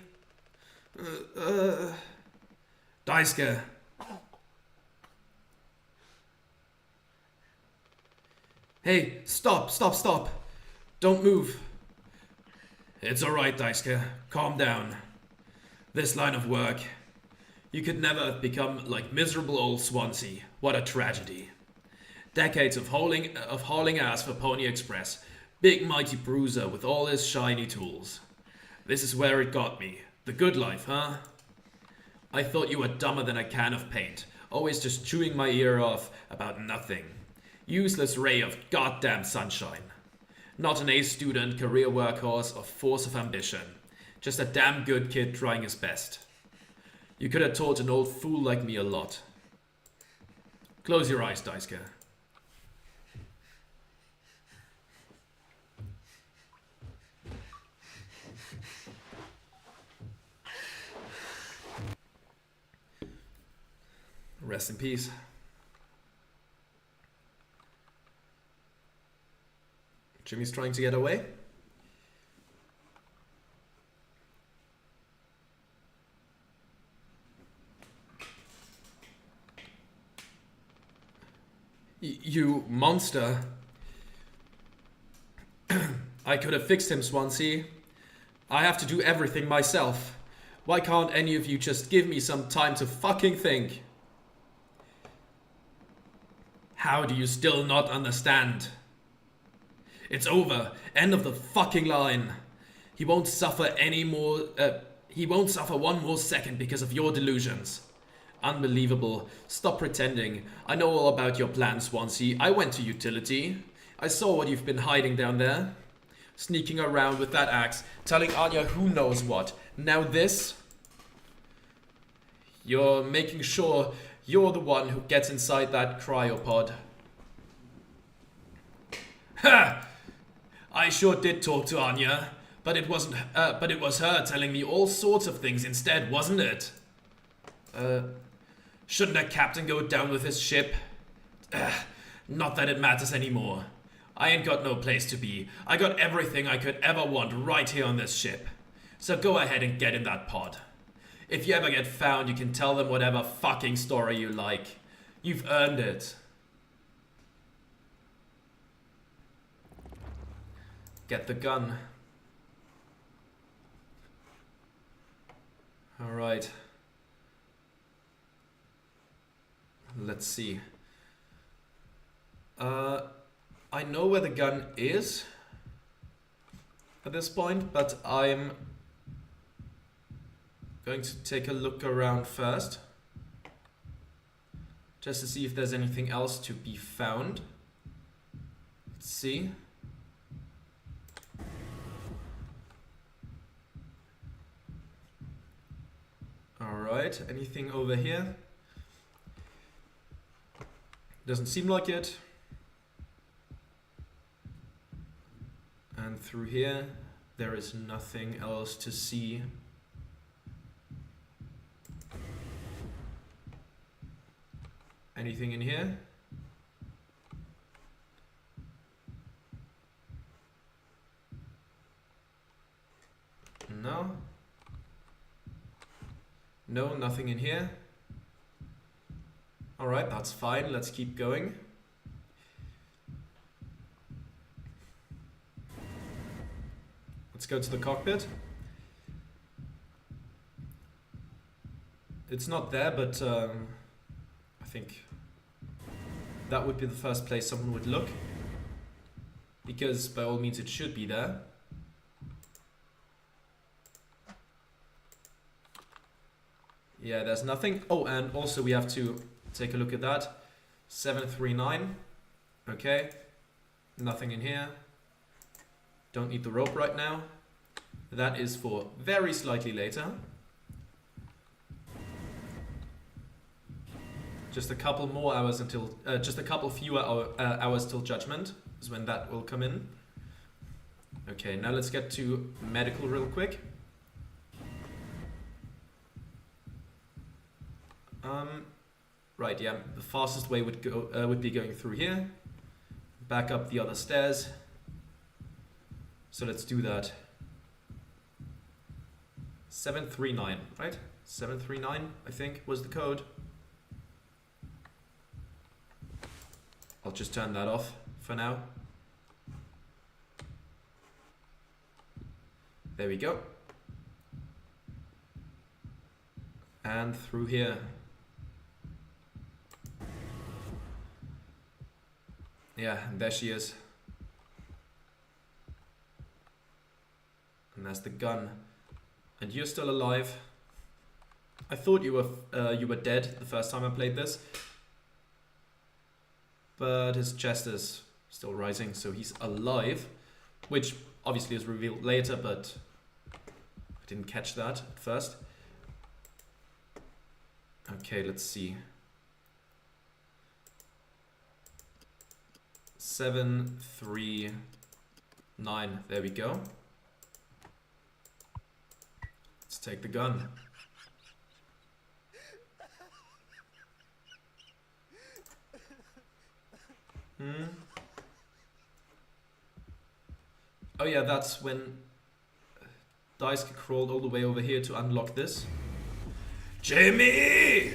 Daisuke. Hey, stop. Don't move. It's alright, Daisuke. Calm down. This line of work... You could never have become like miserable old Swansea. What a tragedy. Decades of hauling ass for Pony Express. Big mighty bruiser with all his shiny tools. This is where it got me. The good life, huh? I thought you were dumber than a can of paint. Always just chewing my ear off about nothing. Useless ray of goddamn sunshine. Not an A student, career workhorse, or force of ambition. Just a damn good kid trying his best. You could have taught an old fool like me a lot. Close your eyes, Daisuke. Rest in peace. Jimmy's trying to get away. You monster. I could have fixed him, Swansea. I have to do everything myself. Why can't any of you just give me some time to fucking think? How do you still not understand? It's over. End of the fucking line. He won't suffer any more. He won't suffer one more second because of your delusions. Unbelievable. Stop pretending. I know all about your plan, Swansea. I went to utility. I saw what you've been hiding down there. Sneaking around with that axe, telling Anya who knows what. Now this? You're making sure you're the one who gets inside that cryopod. Ha! I sure did talk to Anya, but it was her telling me all sorts of things instead, wasn't it? Shouldn't a captain go down with his ship? Not that it matters anymore. I ain't got no place to be. I got everything I could ever want right here on this ship. So go ahead and get in that pod. If you ever get found, you can tell them whatever fucking story you like. You've earned it. Get the gun. Alright. Let's see. I know where the gun is at this point, but I'm going to take a look around first, just to see if there's anything else to be found. Let's see. Alright, anything over here? Doesn't seem like it. And through here, there is nothing else to see. Anything in here? No. No, nothing in here. Alright, that's fine. Let's keep going. Let's go to the cockpit. It's not there, but I think that would be the first place someone would look. Because by all means it should be there. Yeah, there's nothing. Oh, and also we have to take a look at that. 739. Okay. Nothing in here. Don't need the rope right now. That is for very slightly later. Just a couple more hours until, just a couple fewer hours till judgment is when that will come in. Okay, now let's get to medical real quick. Right, yeah, the fastest way would be going through here, back up the other stairs. So let's do that. 739, right? 739, I think, was the code. I'll just turn that off for now. There we go. And through here. Yeah, and there she is. And that's the gun. And you're still alive. I thought you were dead the first time I played this. But his chest is still rising, so he's alive. Which obviously is revealed later, but I didn't catch that at first. Okay, let's see. 739. There we go. Let's take the gun. Oh yeah, that's when Daisuke crawled all the way over here to unlock this. Jimmy!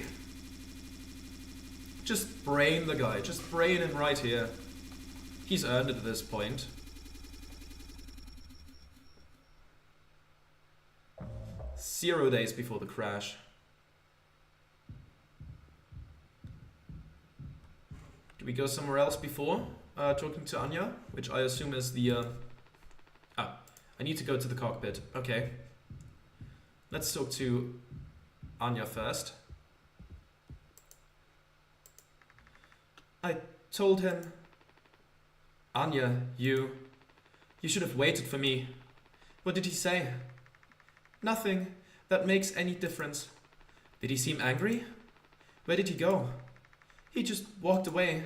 Just brain the guy. Just brain him right here. He's earned it at this point. Zero days before the crash. Do we go somewhere else before talking to Anya? Which I assume is the... I need to go to the cockpit. Okay. Let's talk to Anya first. I told him... Anya, you should have waited for me. What did he say? Nothing that makes any difference. Did he seem angry? Where did he go? He just walked away.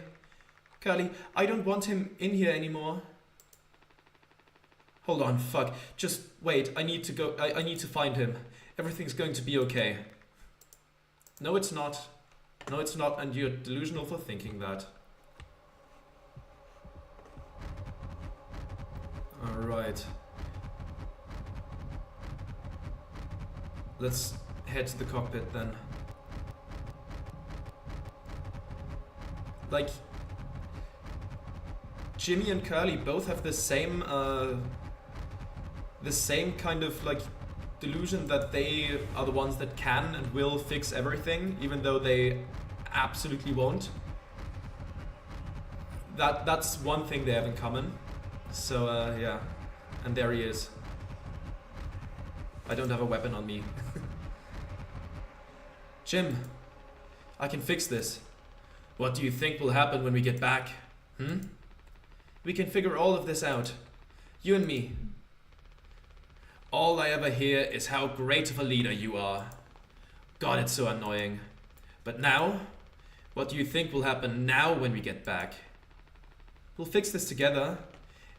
Curly, I don't want him in here anymore. Hold on, fuck. Just wait, I need to go. I need to find him. Everything's going to be okay. No, it's not. No, it's not, and you're delusional for thinking that. Alright. Let's head to the cockpit then. Like, Jimmy and Curly both have the same kind of like delusion that they are the ones that can and will fix everything, even though they absolutely won't. That's one thing they have in common. So yeah, and there he is. I don't have a weapon on me. Jim, I can fix this. What do you think will happen when we get back? We can figure all of this out. You and me. All I ever hear is how great of a leader you are. God, it's so annoying. But now, What do you think will happen now when we get back? We'll fix this together.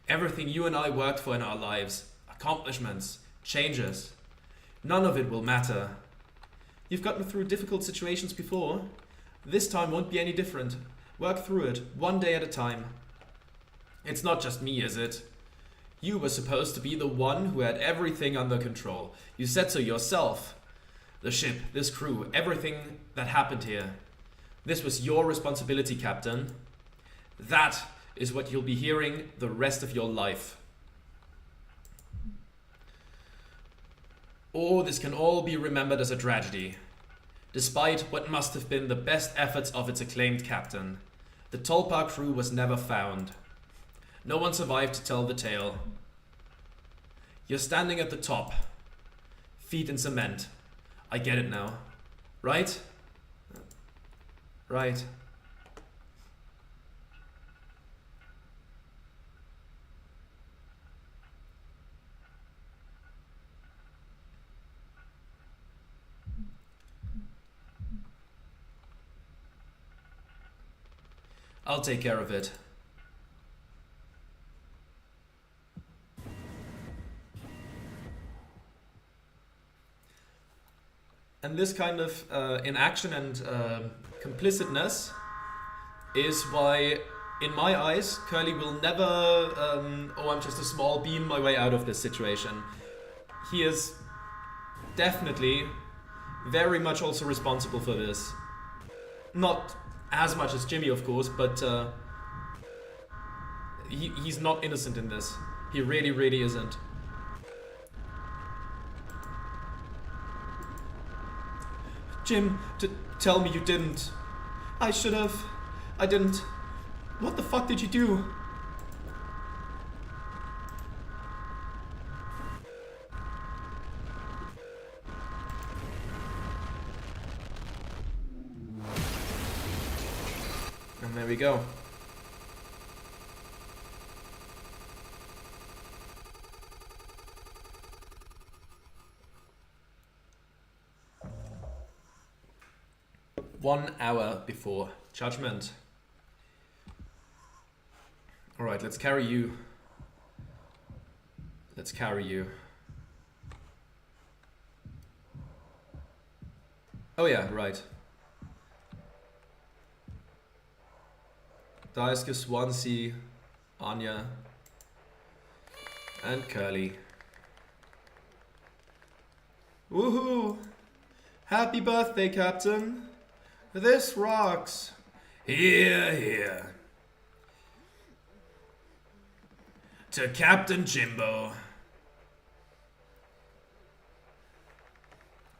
Everything you and I worked for in our lives, accomplishments, changes, none of it will matter. You've gotten through difficult situations before. This time won't be any different. Work through it, one day at a time. It's not just me, is it? You were supposed to be the one who had everything under control. You said so yourself. The ship, this crew, everything that happened here. This was your responsibility, Captain. That is what you'll be hearing the rest of your life. Or this can all be remembered as a tragedy. Despite what must have been the best efforts of its acclaimed captain, the Tulpa crew was never found. No one survived to tell the tale. You're standing at the top, feet in cement. I get it now. Right? Right. I'll take care of it. And this kind of inaction and complicitness is why, in my eyes, Curly will never, oh, I'm just a small bean my way out of this situation. He is definitely very much also responsible for this. Not as much as Jimmy, of course, but he's not innocent in this. He really, really isn't. Jim, tell me you didn't. I should have. I didn't. What the fuck did you do? And there we go. One hour before judgment. Alright, let's carry you. Let's carry you. Oh yeah, right. Daisuke, Swansea, Anya, and Curly. Woohoo! Happy birthday, Captain! This rocks! Here, here. To Captain Jimbo.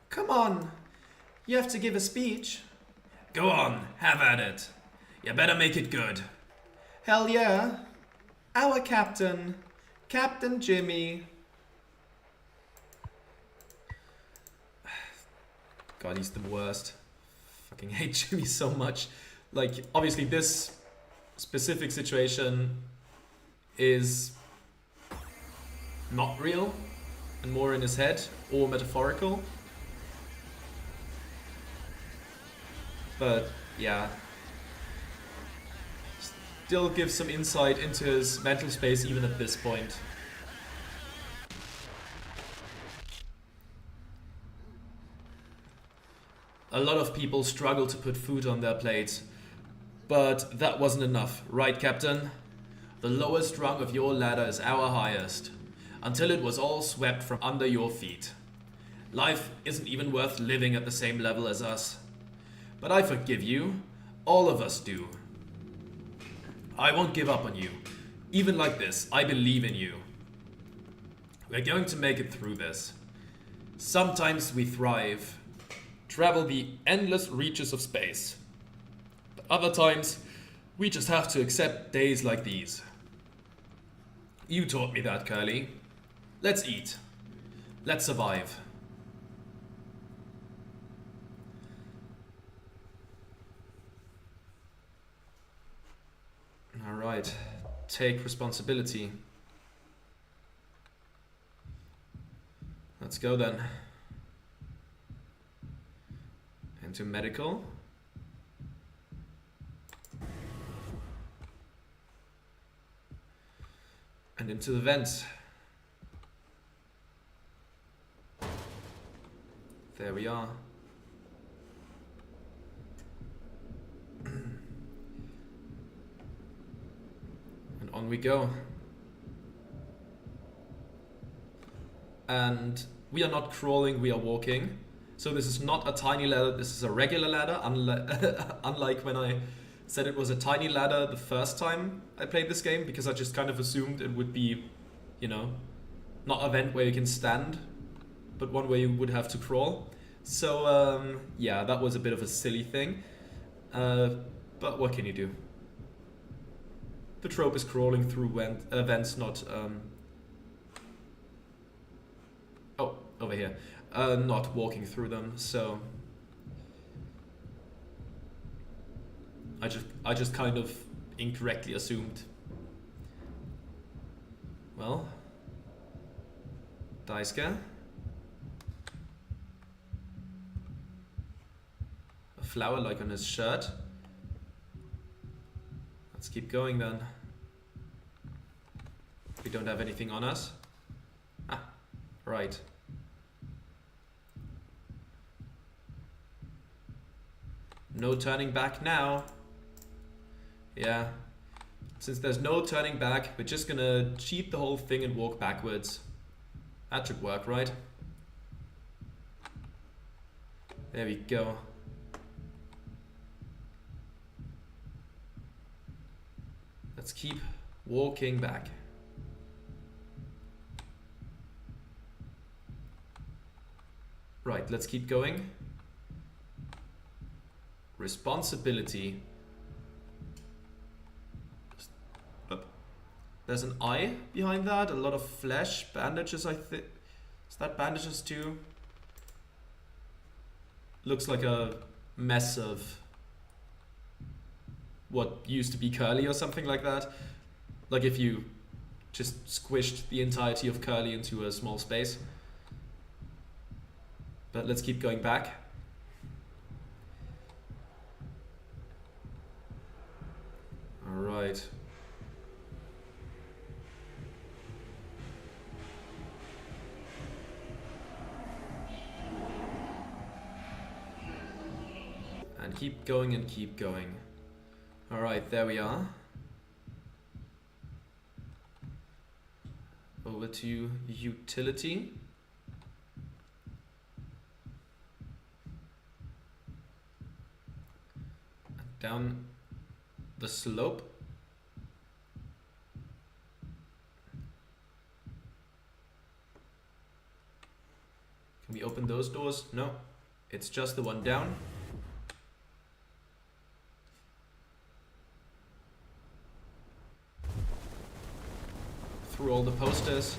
Come on, you have to give a speech. Go on, have at it. You better make it good. Hell yeah. Our captain, Captain Jimmy. God, he's the worst. Fucking hate Jimmy so much. Like, obviously this specific situation is not real and more in his head or metaphorical. But yeah, still gives some insight into his mental space even at this point. A lot of people struggle to put food on their plate, but that wasn't enough, right, Captain? The lowest rung of your ladder is our highest, until it was all swept from under your feet. Life isn't even worth living at the same level as us. But I forgive you, all of us do. I won't give up on you. Even like this, I believe in you. We're going to make it through this. Sometimes we thrive, travel the endless reaches of space. But other times, we just have to accept days like these. You taught me that, Curly. Let's eat. Let's survive. Alright, take responsibility. Let's go then. Into medical. And into the vents. There we are. And on we go. And we are not crawling, we are walking. So this is not a tiny ladder, this is a regular ladder, unlike when I said it was a tiny ladder the first time I played this game, because I just kind of assumed it would be, you know, not a vent where you can stand, but one where you would have to crawl. So yeah, that was a bit of a silly thing, but what can you do? The trope is crawling through vents, not oh, over here, not walking through them. So I just kind of incorrectly assumed. Well, Daisuke. A flower like on his shirt. Let's keep going then. We don't have anything on us. Ah, right. No turning back now. Yeah. Since there's no turning back, we're just gonna cheat the whole thing and walk backwards. That should work, right? There we go. Let's keep walking back. Right, let's keep going. Responsibility. There's an eye behind that, a lot of flesh, bandages, I think. Is that bandages too? Looks like a mess of what used to be Curly or something like that. Like if you just squished the entirety of Curly into a small space. But let's keep going back. All right. And keep going and keep going. All right, there we are. Over to utility. Down the slope. Can we open those doors? No, it's just the one down. Through all the posters.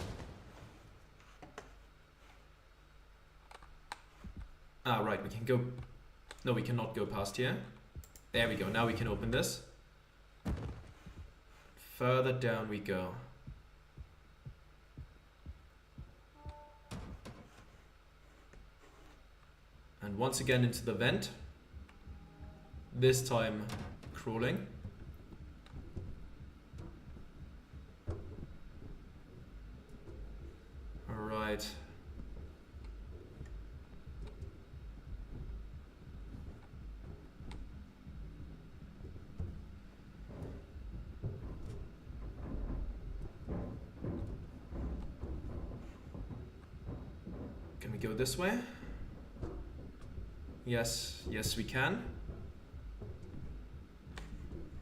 Ah, right, we can go. No, we cannot go past here. There we go, now we can open this. Further down we go. And once again into the vent. This time crawling. Alright. Can we go this way? Yes, yes we can.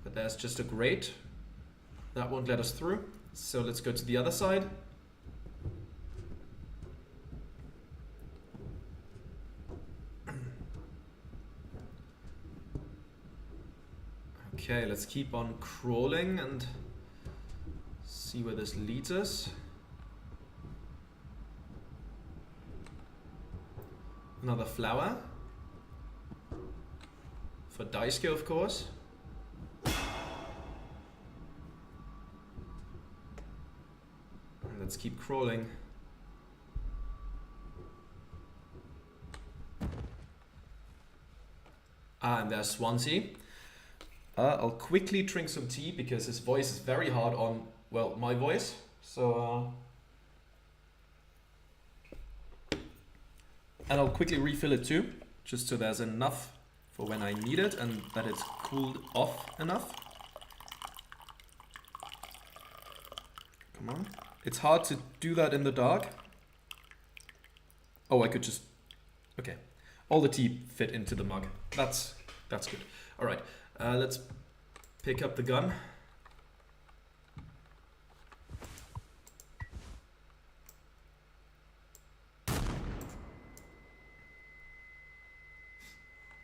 But there's just a grate. That won't let us through. So let's go to the other side. Okay, let's keep on crawling and see where this leads us. Another flower. For Daisuke, of course. And let's keep crawling. Ah, and there's Swansea. I'll quickly drink some tea because his voice is very hard on, well, my voice. So, and I'll quickly refill it too, just so there's enough for when I need it and that it's cooled off enough. Come on. It's hard to do that in the dark. Oh, I could just... Okay. All the tea fit into the mug. That's good. All right. Let's pick up the gun.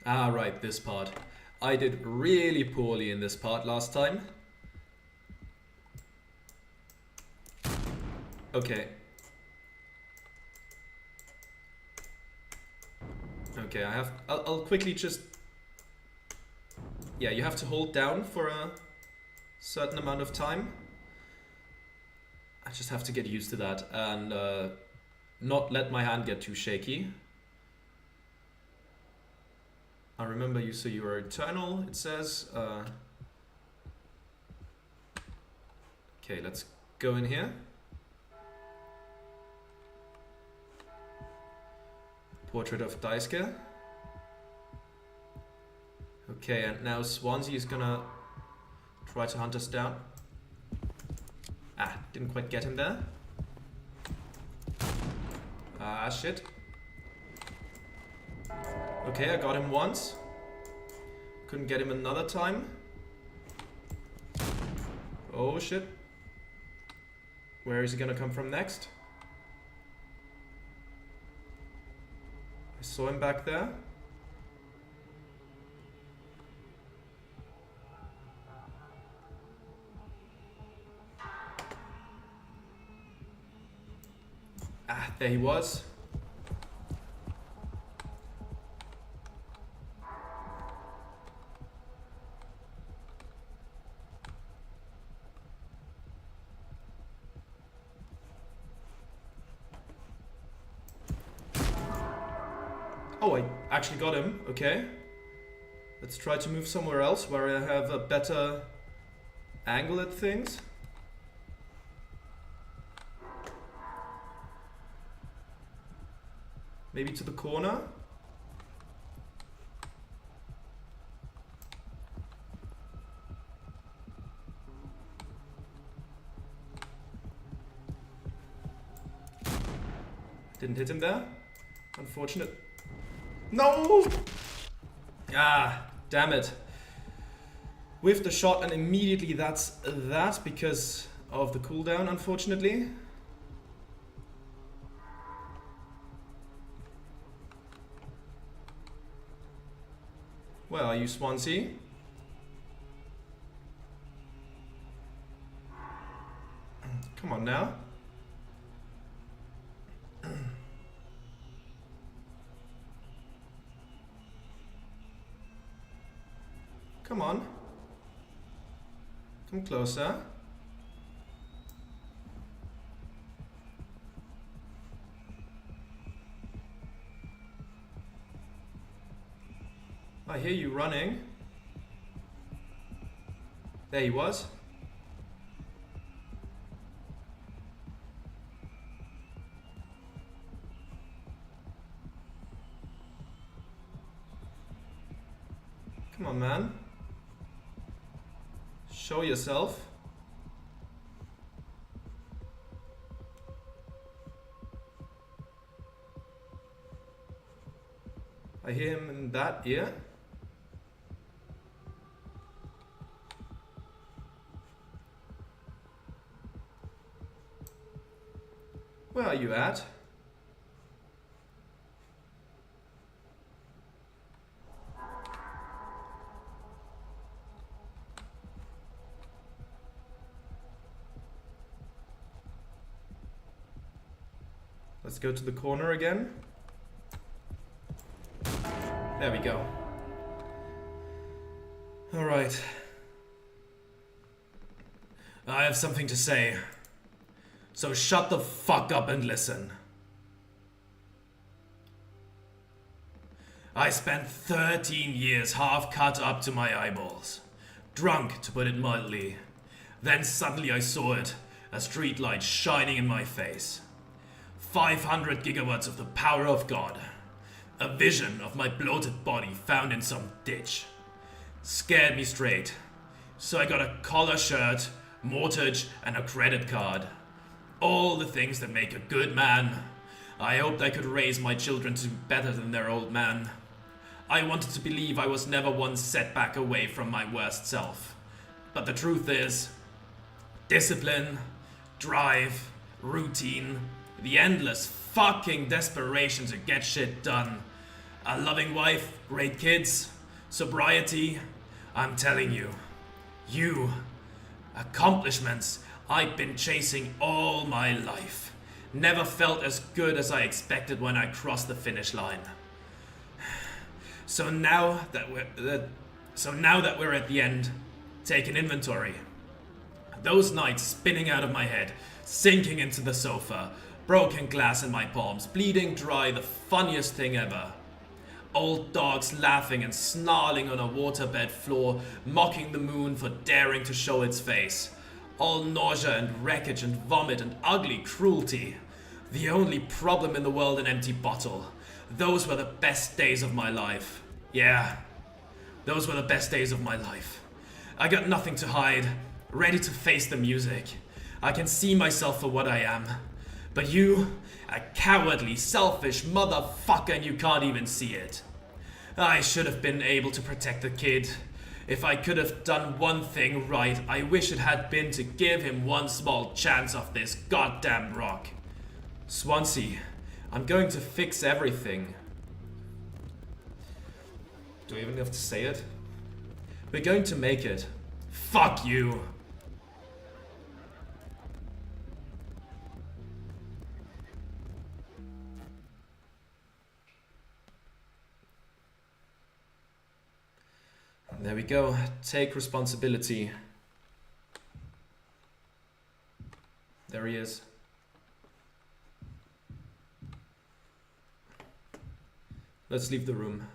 Ah, right, this part. I did really poorly in this part last time. Okay. Okay, I'll quickly just... Yeah, you have to hold down for a certain amount of time. I just have to get used to that and not let my hand get too shaky. I remember you say you are eternal, it says. Okay, let's go in here. Portrait of Daisuke. Okay, and now Swansea is gonna try to hunt us down. Ah, didn't quite get him there. Ah, shit. Okay, I got him once. Couldn't get him another time. Oh shit. Where is he gonna come from next? I saw him back there. Ah, there he was. Oh, I actually got him. Okay. Let's try to move somewhere else where I have a better angle at things. Maybe to the corner. Didn't hit him there. Unfortunate. No! Ah, damn it. Whiffed the shot and immediately that's that because of the cooldown, unfortunately. Where are you, Swansea? Come on now. Come on. Come closer. I hear you running. There he was. Come on, man. Show yourself. I hear him in that ear. Where are you at? Let's go to the corner again. There we go. All right. I have something to say. So shut the fuck up and listen. I spent 13 years half cut up to my eyeballs. Drunk, to put it mildly. Then suddenly I saw it. A streetlight shining in my face. 500 gigawatts of the power of God. A vision of my bloated body found in some ditch. Scared me straight. So I got a collar shirt, mortgage, and a credit card. All the things that make a good man. I hoped I could raise my children to be better than their old man. I wanted to believe I was never one setback away from my worst self. But the truth is, discipline, drive, routine, the endless fucking desperation to get shit done. A loving wife, great kids, sobriety. I'm telling you, accomplishments I've been chasing all my life. Never felt as good as I expected when I crossed the finish line. So now that we're at the end, take an inventory. Those nights spinning out of my head, sinking into the sofa, broken glass in my palms, bleeding dry, the funniest thing ever. Old dogs laughing and snarling on a waterbed floor, mocking the moon for daring to show its face. All nausea and wreckage and vomit and ugly cruelty. The only problem in the world, an empty bottle. Those were the best days of my life. Yeah, those were the best days of my life. I got nothing to hide, ready to face the music. I can see myself for what I am. But you, a cowardly, selfish motherfucker, and you can't even see it. I should have been able to protect the kid. If I could have done one thing right, I wish it had been to give him one small chance off this goddamn rock. Swansea, I'm going to fix everything. Do I even have to say it? We're going to make it. Fuck you. There we go. Take responsibility. There he is. Let's leave the room.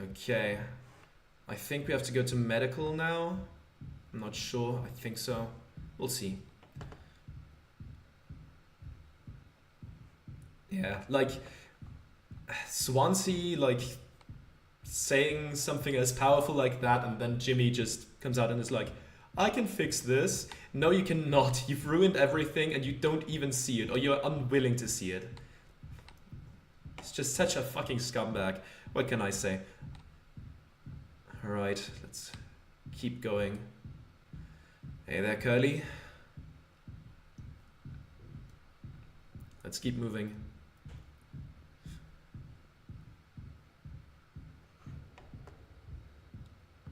Okay. I think we have to go to medical now. I'm not sure. I think so. We'll see. Yeah, like Swansea, like saying something as powerful like that, and then Jimmy just comes out and is like, I can fix this. No, you cannot. You've ruined everything and you don't even see it, or you're unwilling to see it. It's just such a fucking scumbag. What can I say? Alright, let's keep going. Hey there, Curly. Let's keep moving.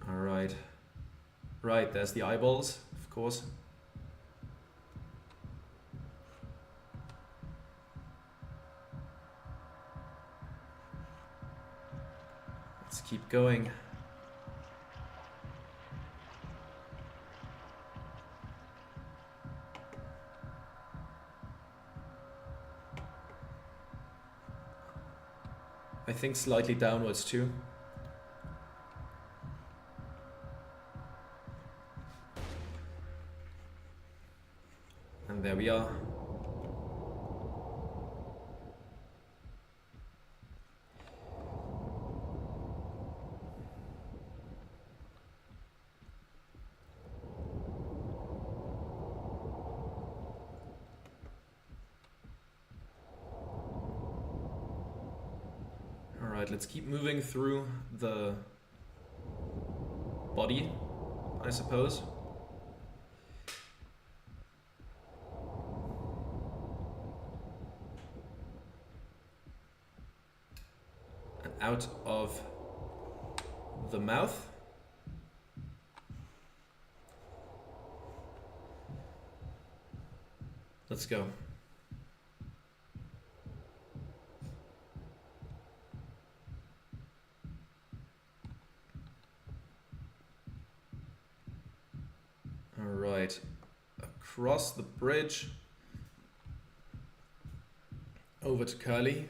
Alright. Right, there's the eyeballs, of course. Let's keep going. I think slightly downwards too. And there we are. Alright, let's keep moving through the body, I suppose. And out of the mouth. Let's go. Alright, across the bridge, over to Curly.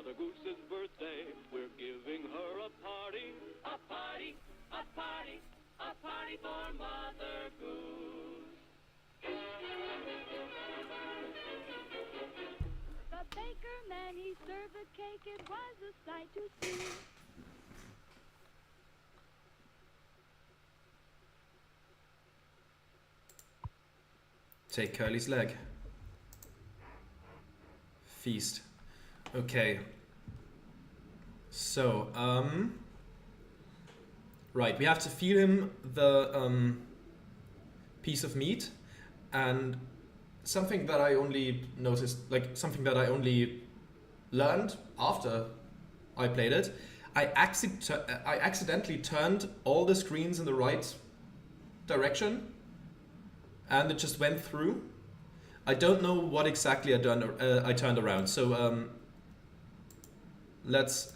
Mother Goose's birthday. We're giving her a party. A party, a party, a party for Mother Goose. The baker man, he served the cake. It was a sight to see. Take Curly's leg. Feast. Okay. So, right, we have to feed him the piece of meat, and something that I only noticed, like something that I only learned after I played it, I accidentally turned all the screens in the right direction, and it just went through. I don't know what exactly I turned around, so let's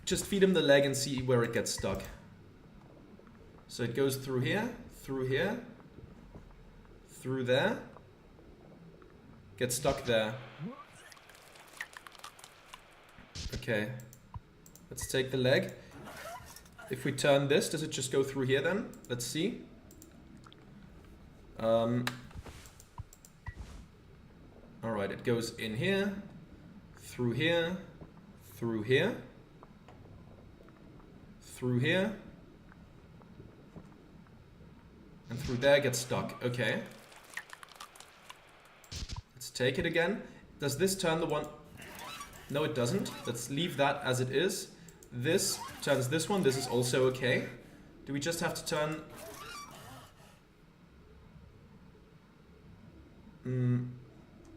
just feed him the leg and see where it gets stuck. So it goes through here, through there, gets stuck there. Okay, let's take the leg. If we turn this, does it just go through here then? Let's see. Alright, it goes in here, through here, through here, through here, and through there, gets stuck. Okay. Let's take it again. Does this turn the one? No, it doesn't. Let's leave that as it is. This turns this one. This is also okay. Do we just have to turn?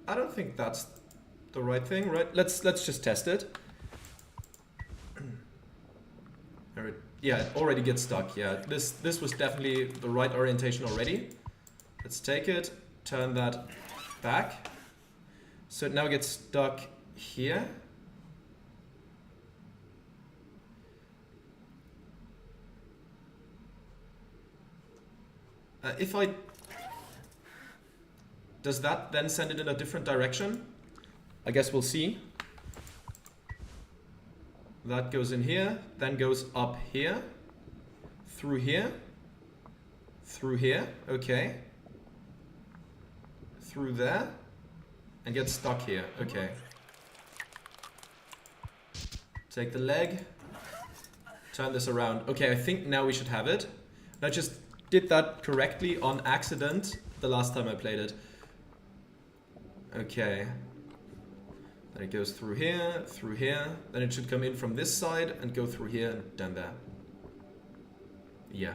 I don't think that's the right thing, right? Let's just test it. Yeah, it already gets stuck. Yeah, this was definitely the right orientation already. Let's take it, turn that back. So it now gets stuck here. Does that then send it in a different direction? I guess we'll see. That goes in here, then goes up here, through here, okay. Through there, and gets stuck here, okay. Take the leg, turn this around. Okay, I think now we should have it. I just did that correctly on accident the last time I played it. Okay. Then it goes through here, then it should come in from this side and go through here and down there. Yeah.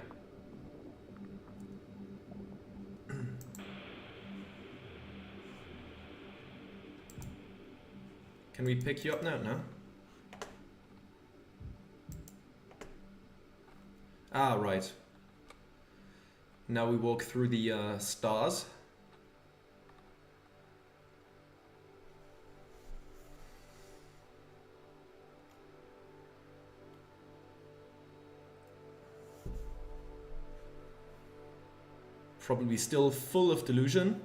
Can we pick you up now? No? Ah, right. Now we walk through the stars. Probably still full of delusion.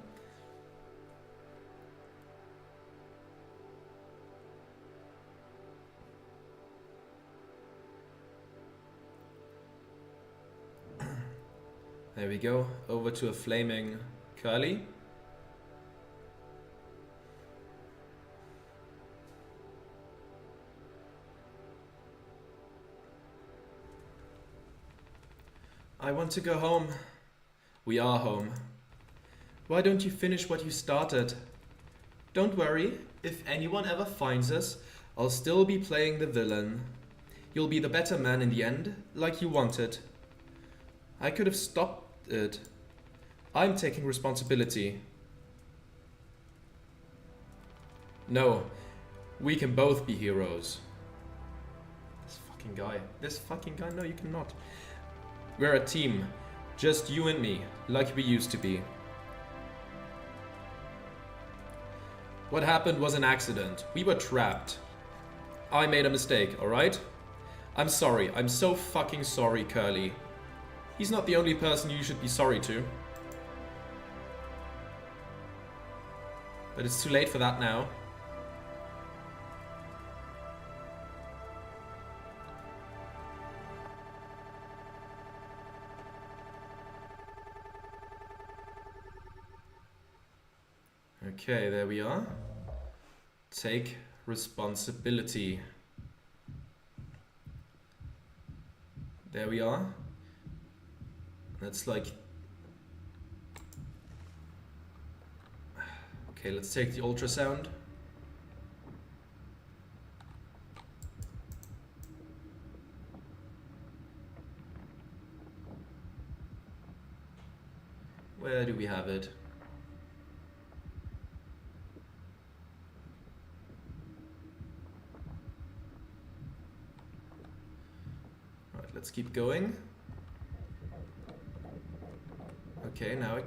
There we go, over to a flaming Curly. I want to go home. We are home. Why don't you finish what you started? Don't worry, if anyone ever finds us, I'll still be playing the villain. You'll be the better man in the end, like you wanted. I could have stopped it. I'm taking responsibility. No, we can both be heroes. This fucking guy, no you cannot. We're a team. Just you and me, like we used to be. What happened was an accident. We were trapped. I made a mistake, alright? I'm sorry. I'm so fucking sorry, Curly. He's not the only person you should be sorry to. But it's too late for that now. Okay, there we are. Take responsibility. There we are. That's like... Okay, let's take the ultrasound. Where do we have it? Right, let's keep going. Okay, now it...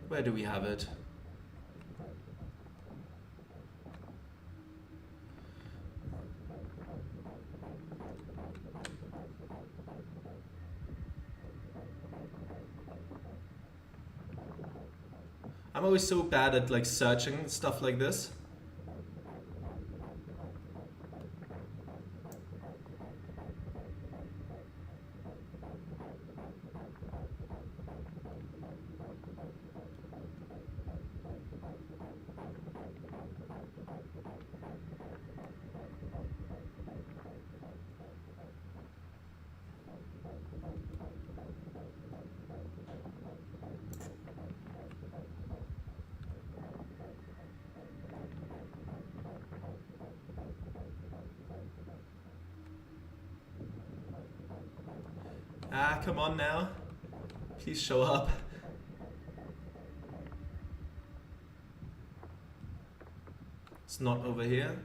Where do we have it? I'm always so bad at like searching stuff like this. Ah, come on now. Please show up. It's not over here.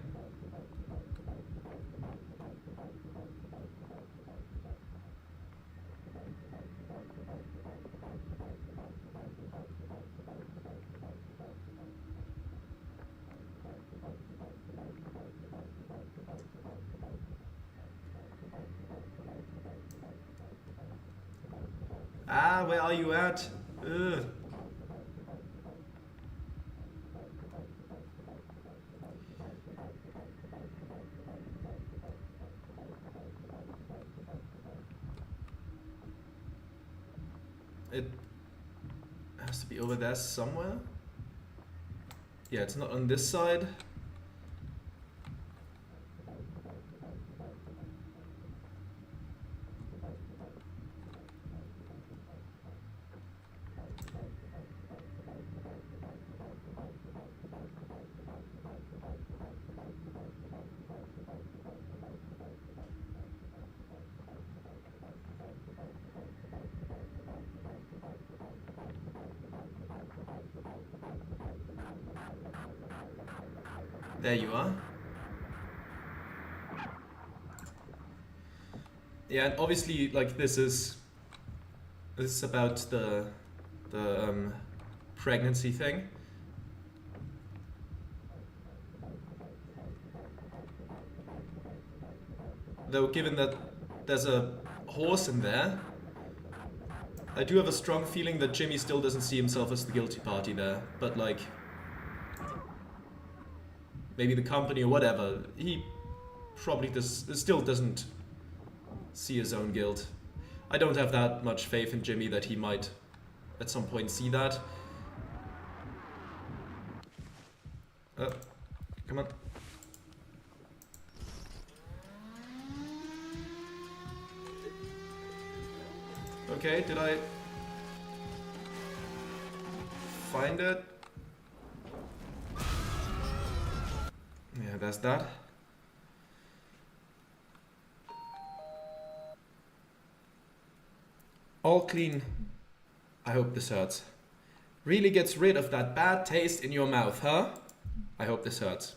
Ah, where are you at? Ugh. It has to be over there somewhere. Yeah, it's not on this side. There you are. Yeah, and obviously, like this is about the pregnancy thing. Though, given that there's a horse in there, I do have a strong feeling that Jimmy still doesn't see himself as the guilty party there. But like, maybe the company or whatever, he probably still doesn't see his own guilt. I don't have that much faith in Jimmy that he might at some point see that. Come on. Okay, did I find it? Yeah, that's that. All clean. I hope this hurts. Really gets rid of that bad taste in your mouth, huh? I hope this hurts.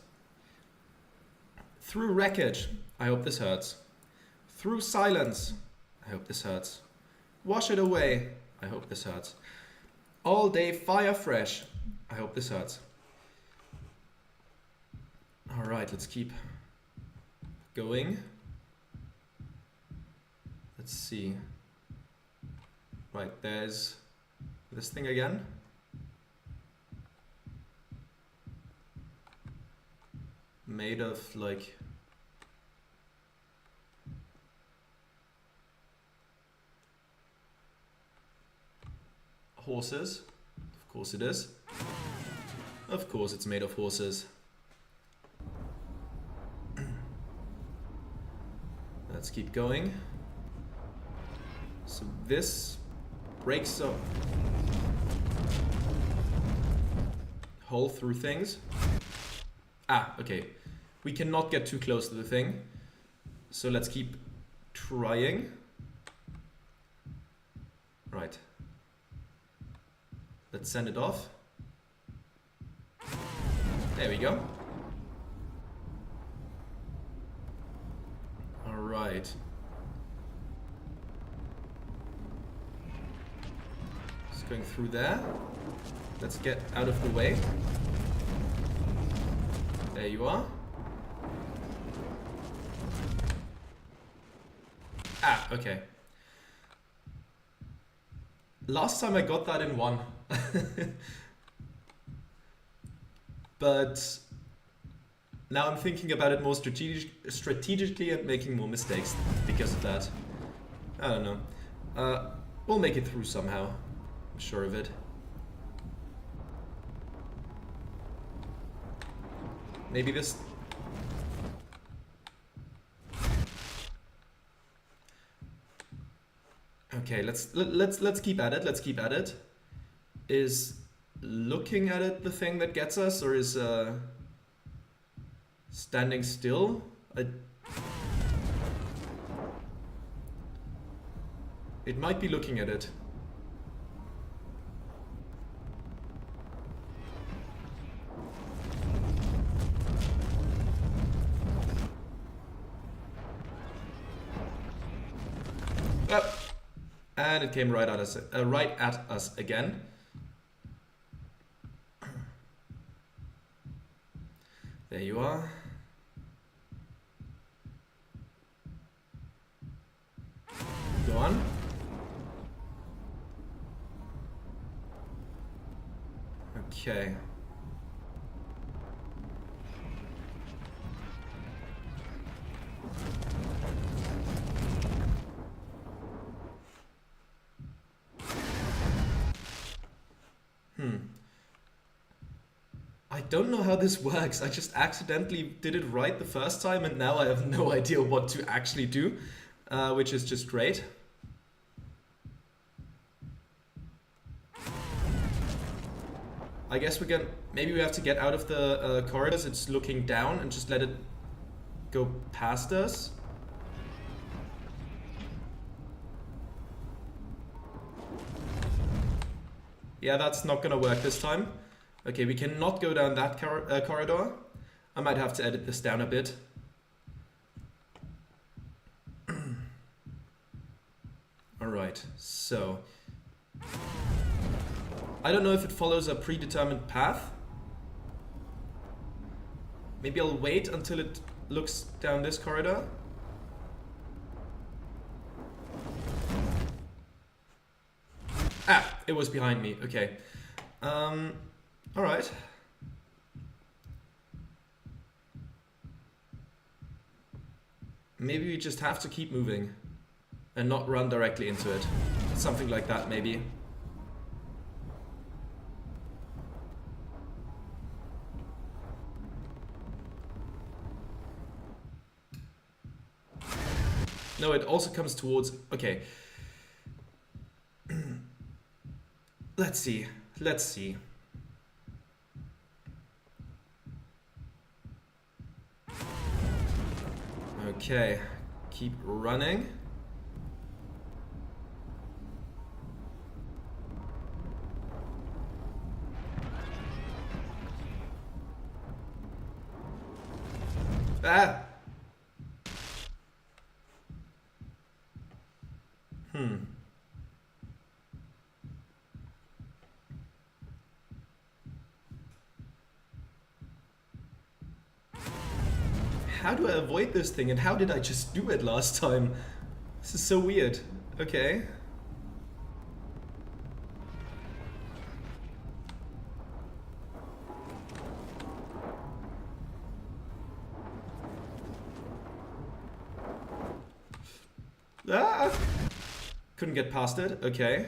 Through wreckage. I hope this hurts. Through silence. I hope this hurts. Wash it away. I hope this hurts. All day fire fresh. I hope this hurts. Alright, let's keep going. Let's see. Right, there's this thing again. Made of like horses. Of course it is. Of course it's made of horses. Let's keep going. So this breaks a hole through things. Ah, okay. We cannot get too close to the thing. So let's keep trying. Right. Let's send it off. There we go. All right. Just going through there. Let's get out of the way. There you are. Ah, okay. Last time I got that in one. But now I'm thinking about it more strategically and making more mistakes because of that. I don't know. We'll make it through somehow. I'm sure of it. Maybe this... Okay, let's keep at it. Let's keep at it. Is looking at it the thing that gets us, or is standing still? It might be looking at it. Oh. And it came right at us again. There you are. Go on. Okay. I don't know how this works. I just accidentally did it right the first time and now I have no idea what to actually do, which is just great. I guess maybe we have to get out of the corridors. It's looking down and just let it go past us. Yeah, that's not gonna work this time. Okay, we cannot go down that corridor. I might have to edit this down a bit. Alright, so... I don't know if it follows a predetermined path. Maybe I'll wait until it looks down this corridor. Ah, it was behind me, okay. Alright. Maybe we just have to keep moving and not run directly into it. Something like that, maybe. No, it also comes towards... Okay. Let's see. Let's see. Okay. Keep running. Ah! How do I avoid this thing and how did I just do it last time? This is so weird. Okay. Couldn't get past it. Okay.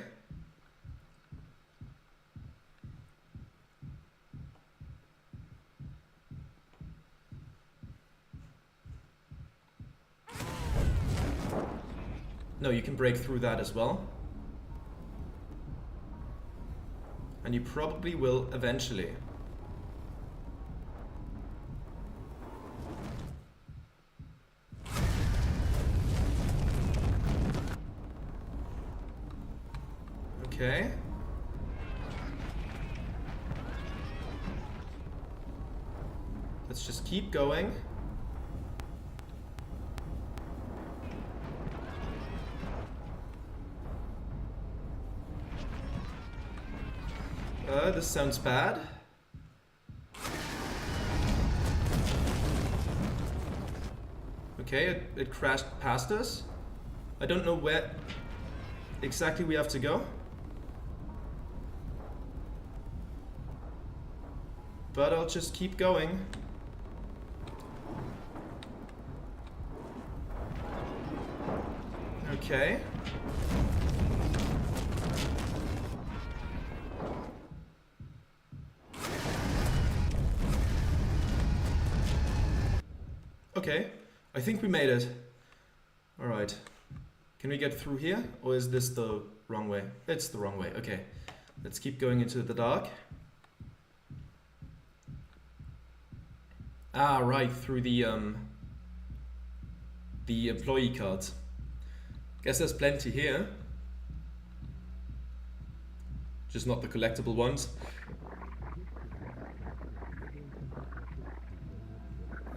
No, you can break through that as well. And you probably will eventually. Okay. Let's just keep going. This sounds bad. Okay, it crashed past us. I don't know where exactly we have to go. But I'll just keep going. Okay. Okay, I think we made it. Alright. Can we get through here? Or is this the wrong way? It's the wrong way, okay. Let's keep going into the dark. Ah, right, through the employee cards. Guess there's plenty here. Just not the collectible ones.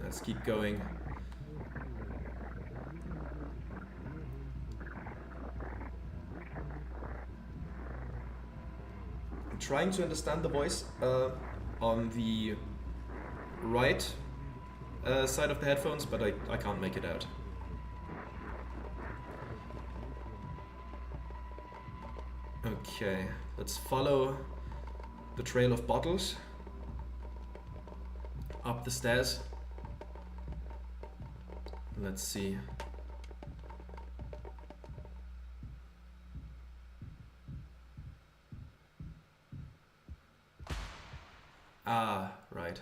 Let's keep going. I'm trying to understand the voice on the right side of the headphones, but I can't make it out. Okay, let's follow the trail of bottles up the stairs. Let's see. Ah, right.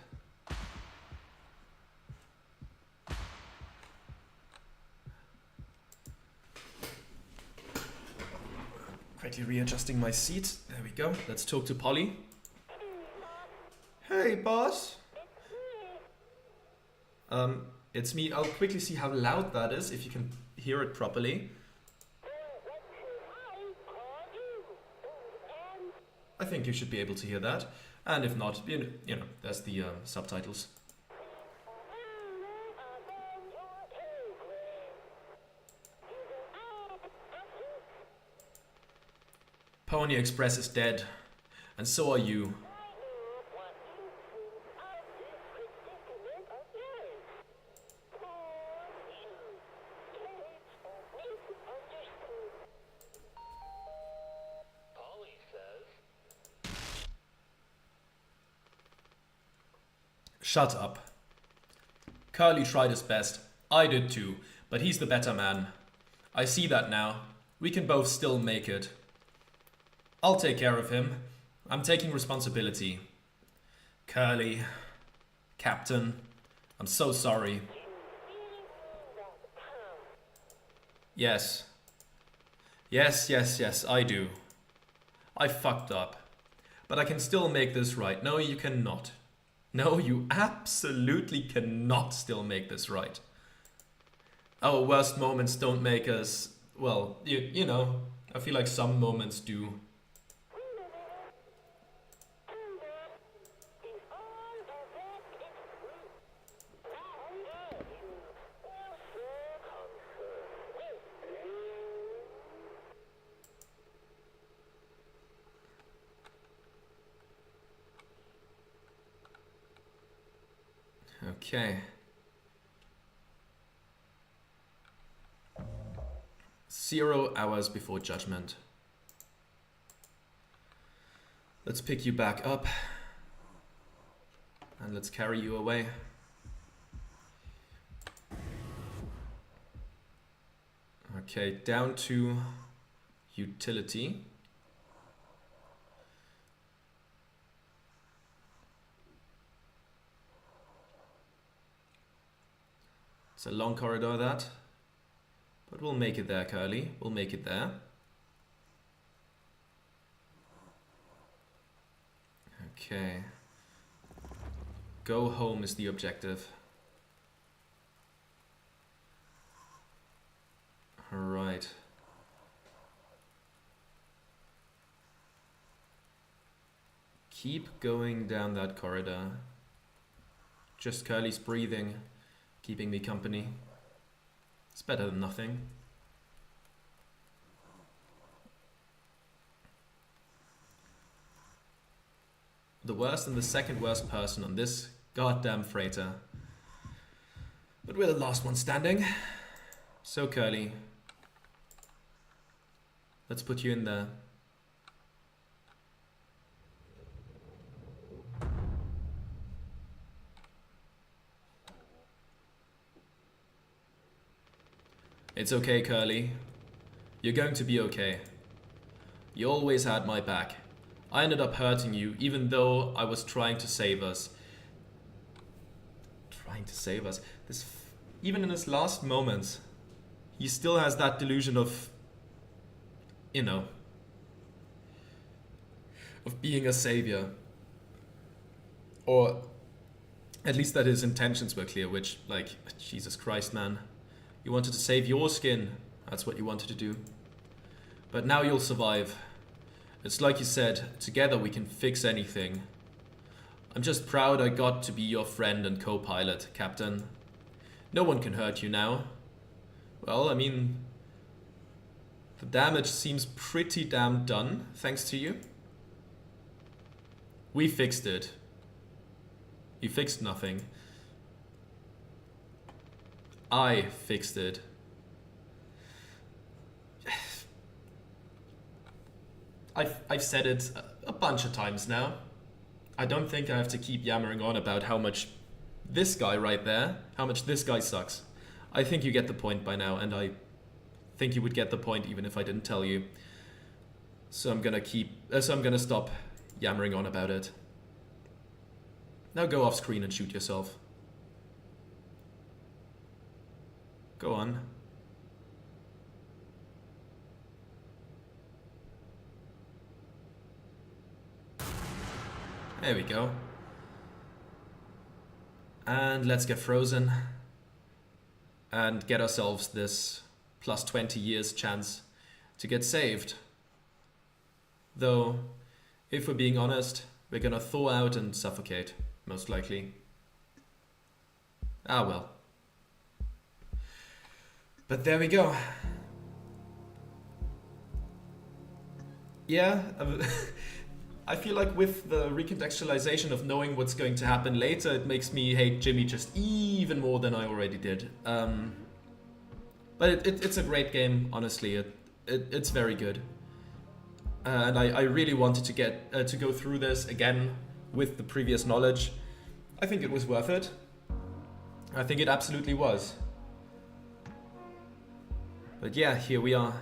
Quickly readjusting my seat. There we go. Let's talk to Polly. Hey, boss. It's me. I'll quickly see how loud that is, if you can hear it properly. I think you should be able to hear that. And if not, you know, there's the subtitles. Pony Express is dead, and so are you. Shut up. Curly tried his best. I did too, but he's the better man. I see that now. We can both still make it. I'll take care of him. I'm taking responsibility. Curly, Captain, I'm so sorry. Yes. Yes, I do. I fucked up. But I can still make this right. No, you cannot. No, you absolutely cannot still make this right. Our worst moments don't make us... Well, you know, I feel like some moments do. Okay. 0 hours before judgment. Let's pick you back up. And let's carry you away. Okay, down to utility. It's a long corridor, that. But we'll make it there, Curly. We'll make it there. Okay. Go home is the objective. Alright. Keep going down that corridor. Just Curly's breathing, keeping me company. It's better than nothing. The worst and the second worst person on this goddamn freighter. But we're the last one standing. So Curly, let's put you in there. It's okay, Curly. You're going to be okay. You always had my back. I ended up hurting you, even though I was trying to save us. Even in his last moments, he still has that delusion of, you know, of being a savior. Or at least that his intentions were clear, which, like, Jesus Christ, man. You wanted to save your skin. That's what you wanted to do. But now you'll survive. It's like you said, together we can fix anything. I'm just proud I got to be your friend and co-pilot, Captain. No one can hurt you now. Well, I mean, the damage seems pretty damn done, thanks to you. We fixed it. You fixed nothing. I fixed it. I've said it a bunch of times now. I don't think I have to keep yammering on about how much this guy right there, how much this guy sucks. I think you get the point by now, and I think you would get the point even if I didn't tell you. So I'm gonna stop yammering on about it. Now go off screen and shoot yourself. Go on. There we go. And let's get frozen and get ourselves this plus 20 years chance to get saved. Though, if we're being honest, we're gonna thaw out and suffocate, most likely. Ah well. But there we go. Yeah, I feel like with the recontextualization of knowing what's going to happen later, it makes me hate Jimmy just even more than I already did. But it's a great game, honestly. It's very good. And I really wanted to get to go through this again with the previous knowledge. I think it was worth it. I think it absolutely was. But yeah, here we are.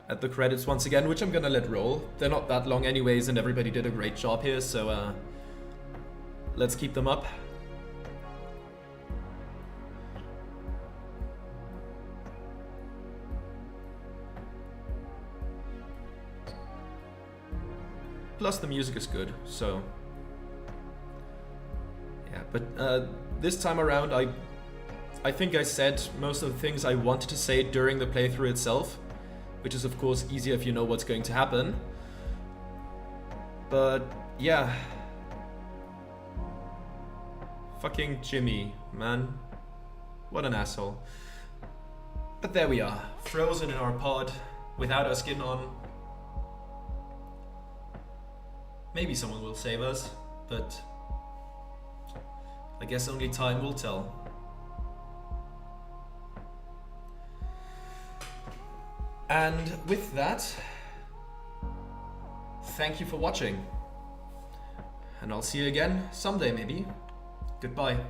At the credits once again, which I'm gonna let roll. They're not that long anyways, and everybody did a great job here, so let's keep them up. Plus the music is good, so yeah. But this time around, I think I said most of the things I wanted to say during the playthrough itself, which is of course easier if you know what's going to happen. But yeah. Fucking Jimmy, man. What an asshole. But there we are, frozen in our pod, without our skin on. Maybe someone will save us, but I guess only time will tell. And with that, thank you for watching. And I'll see you again someday maybe. Goodbye.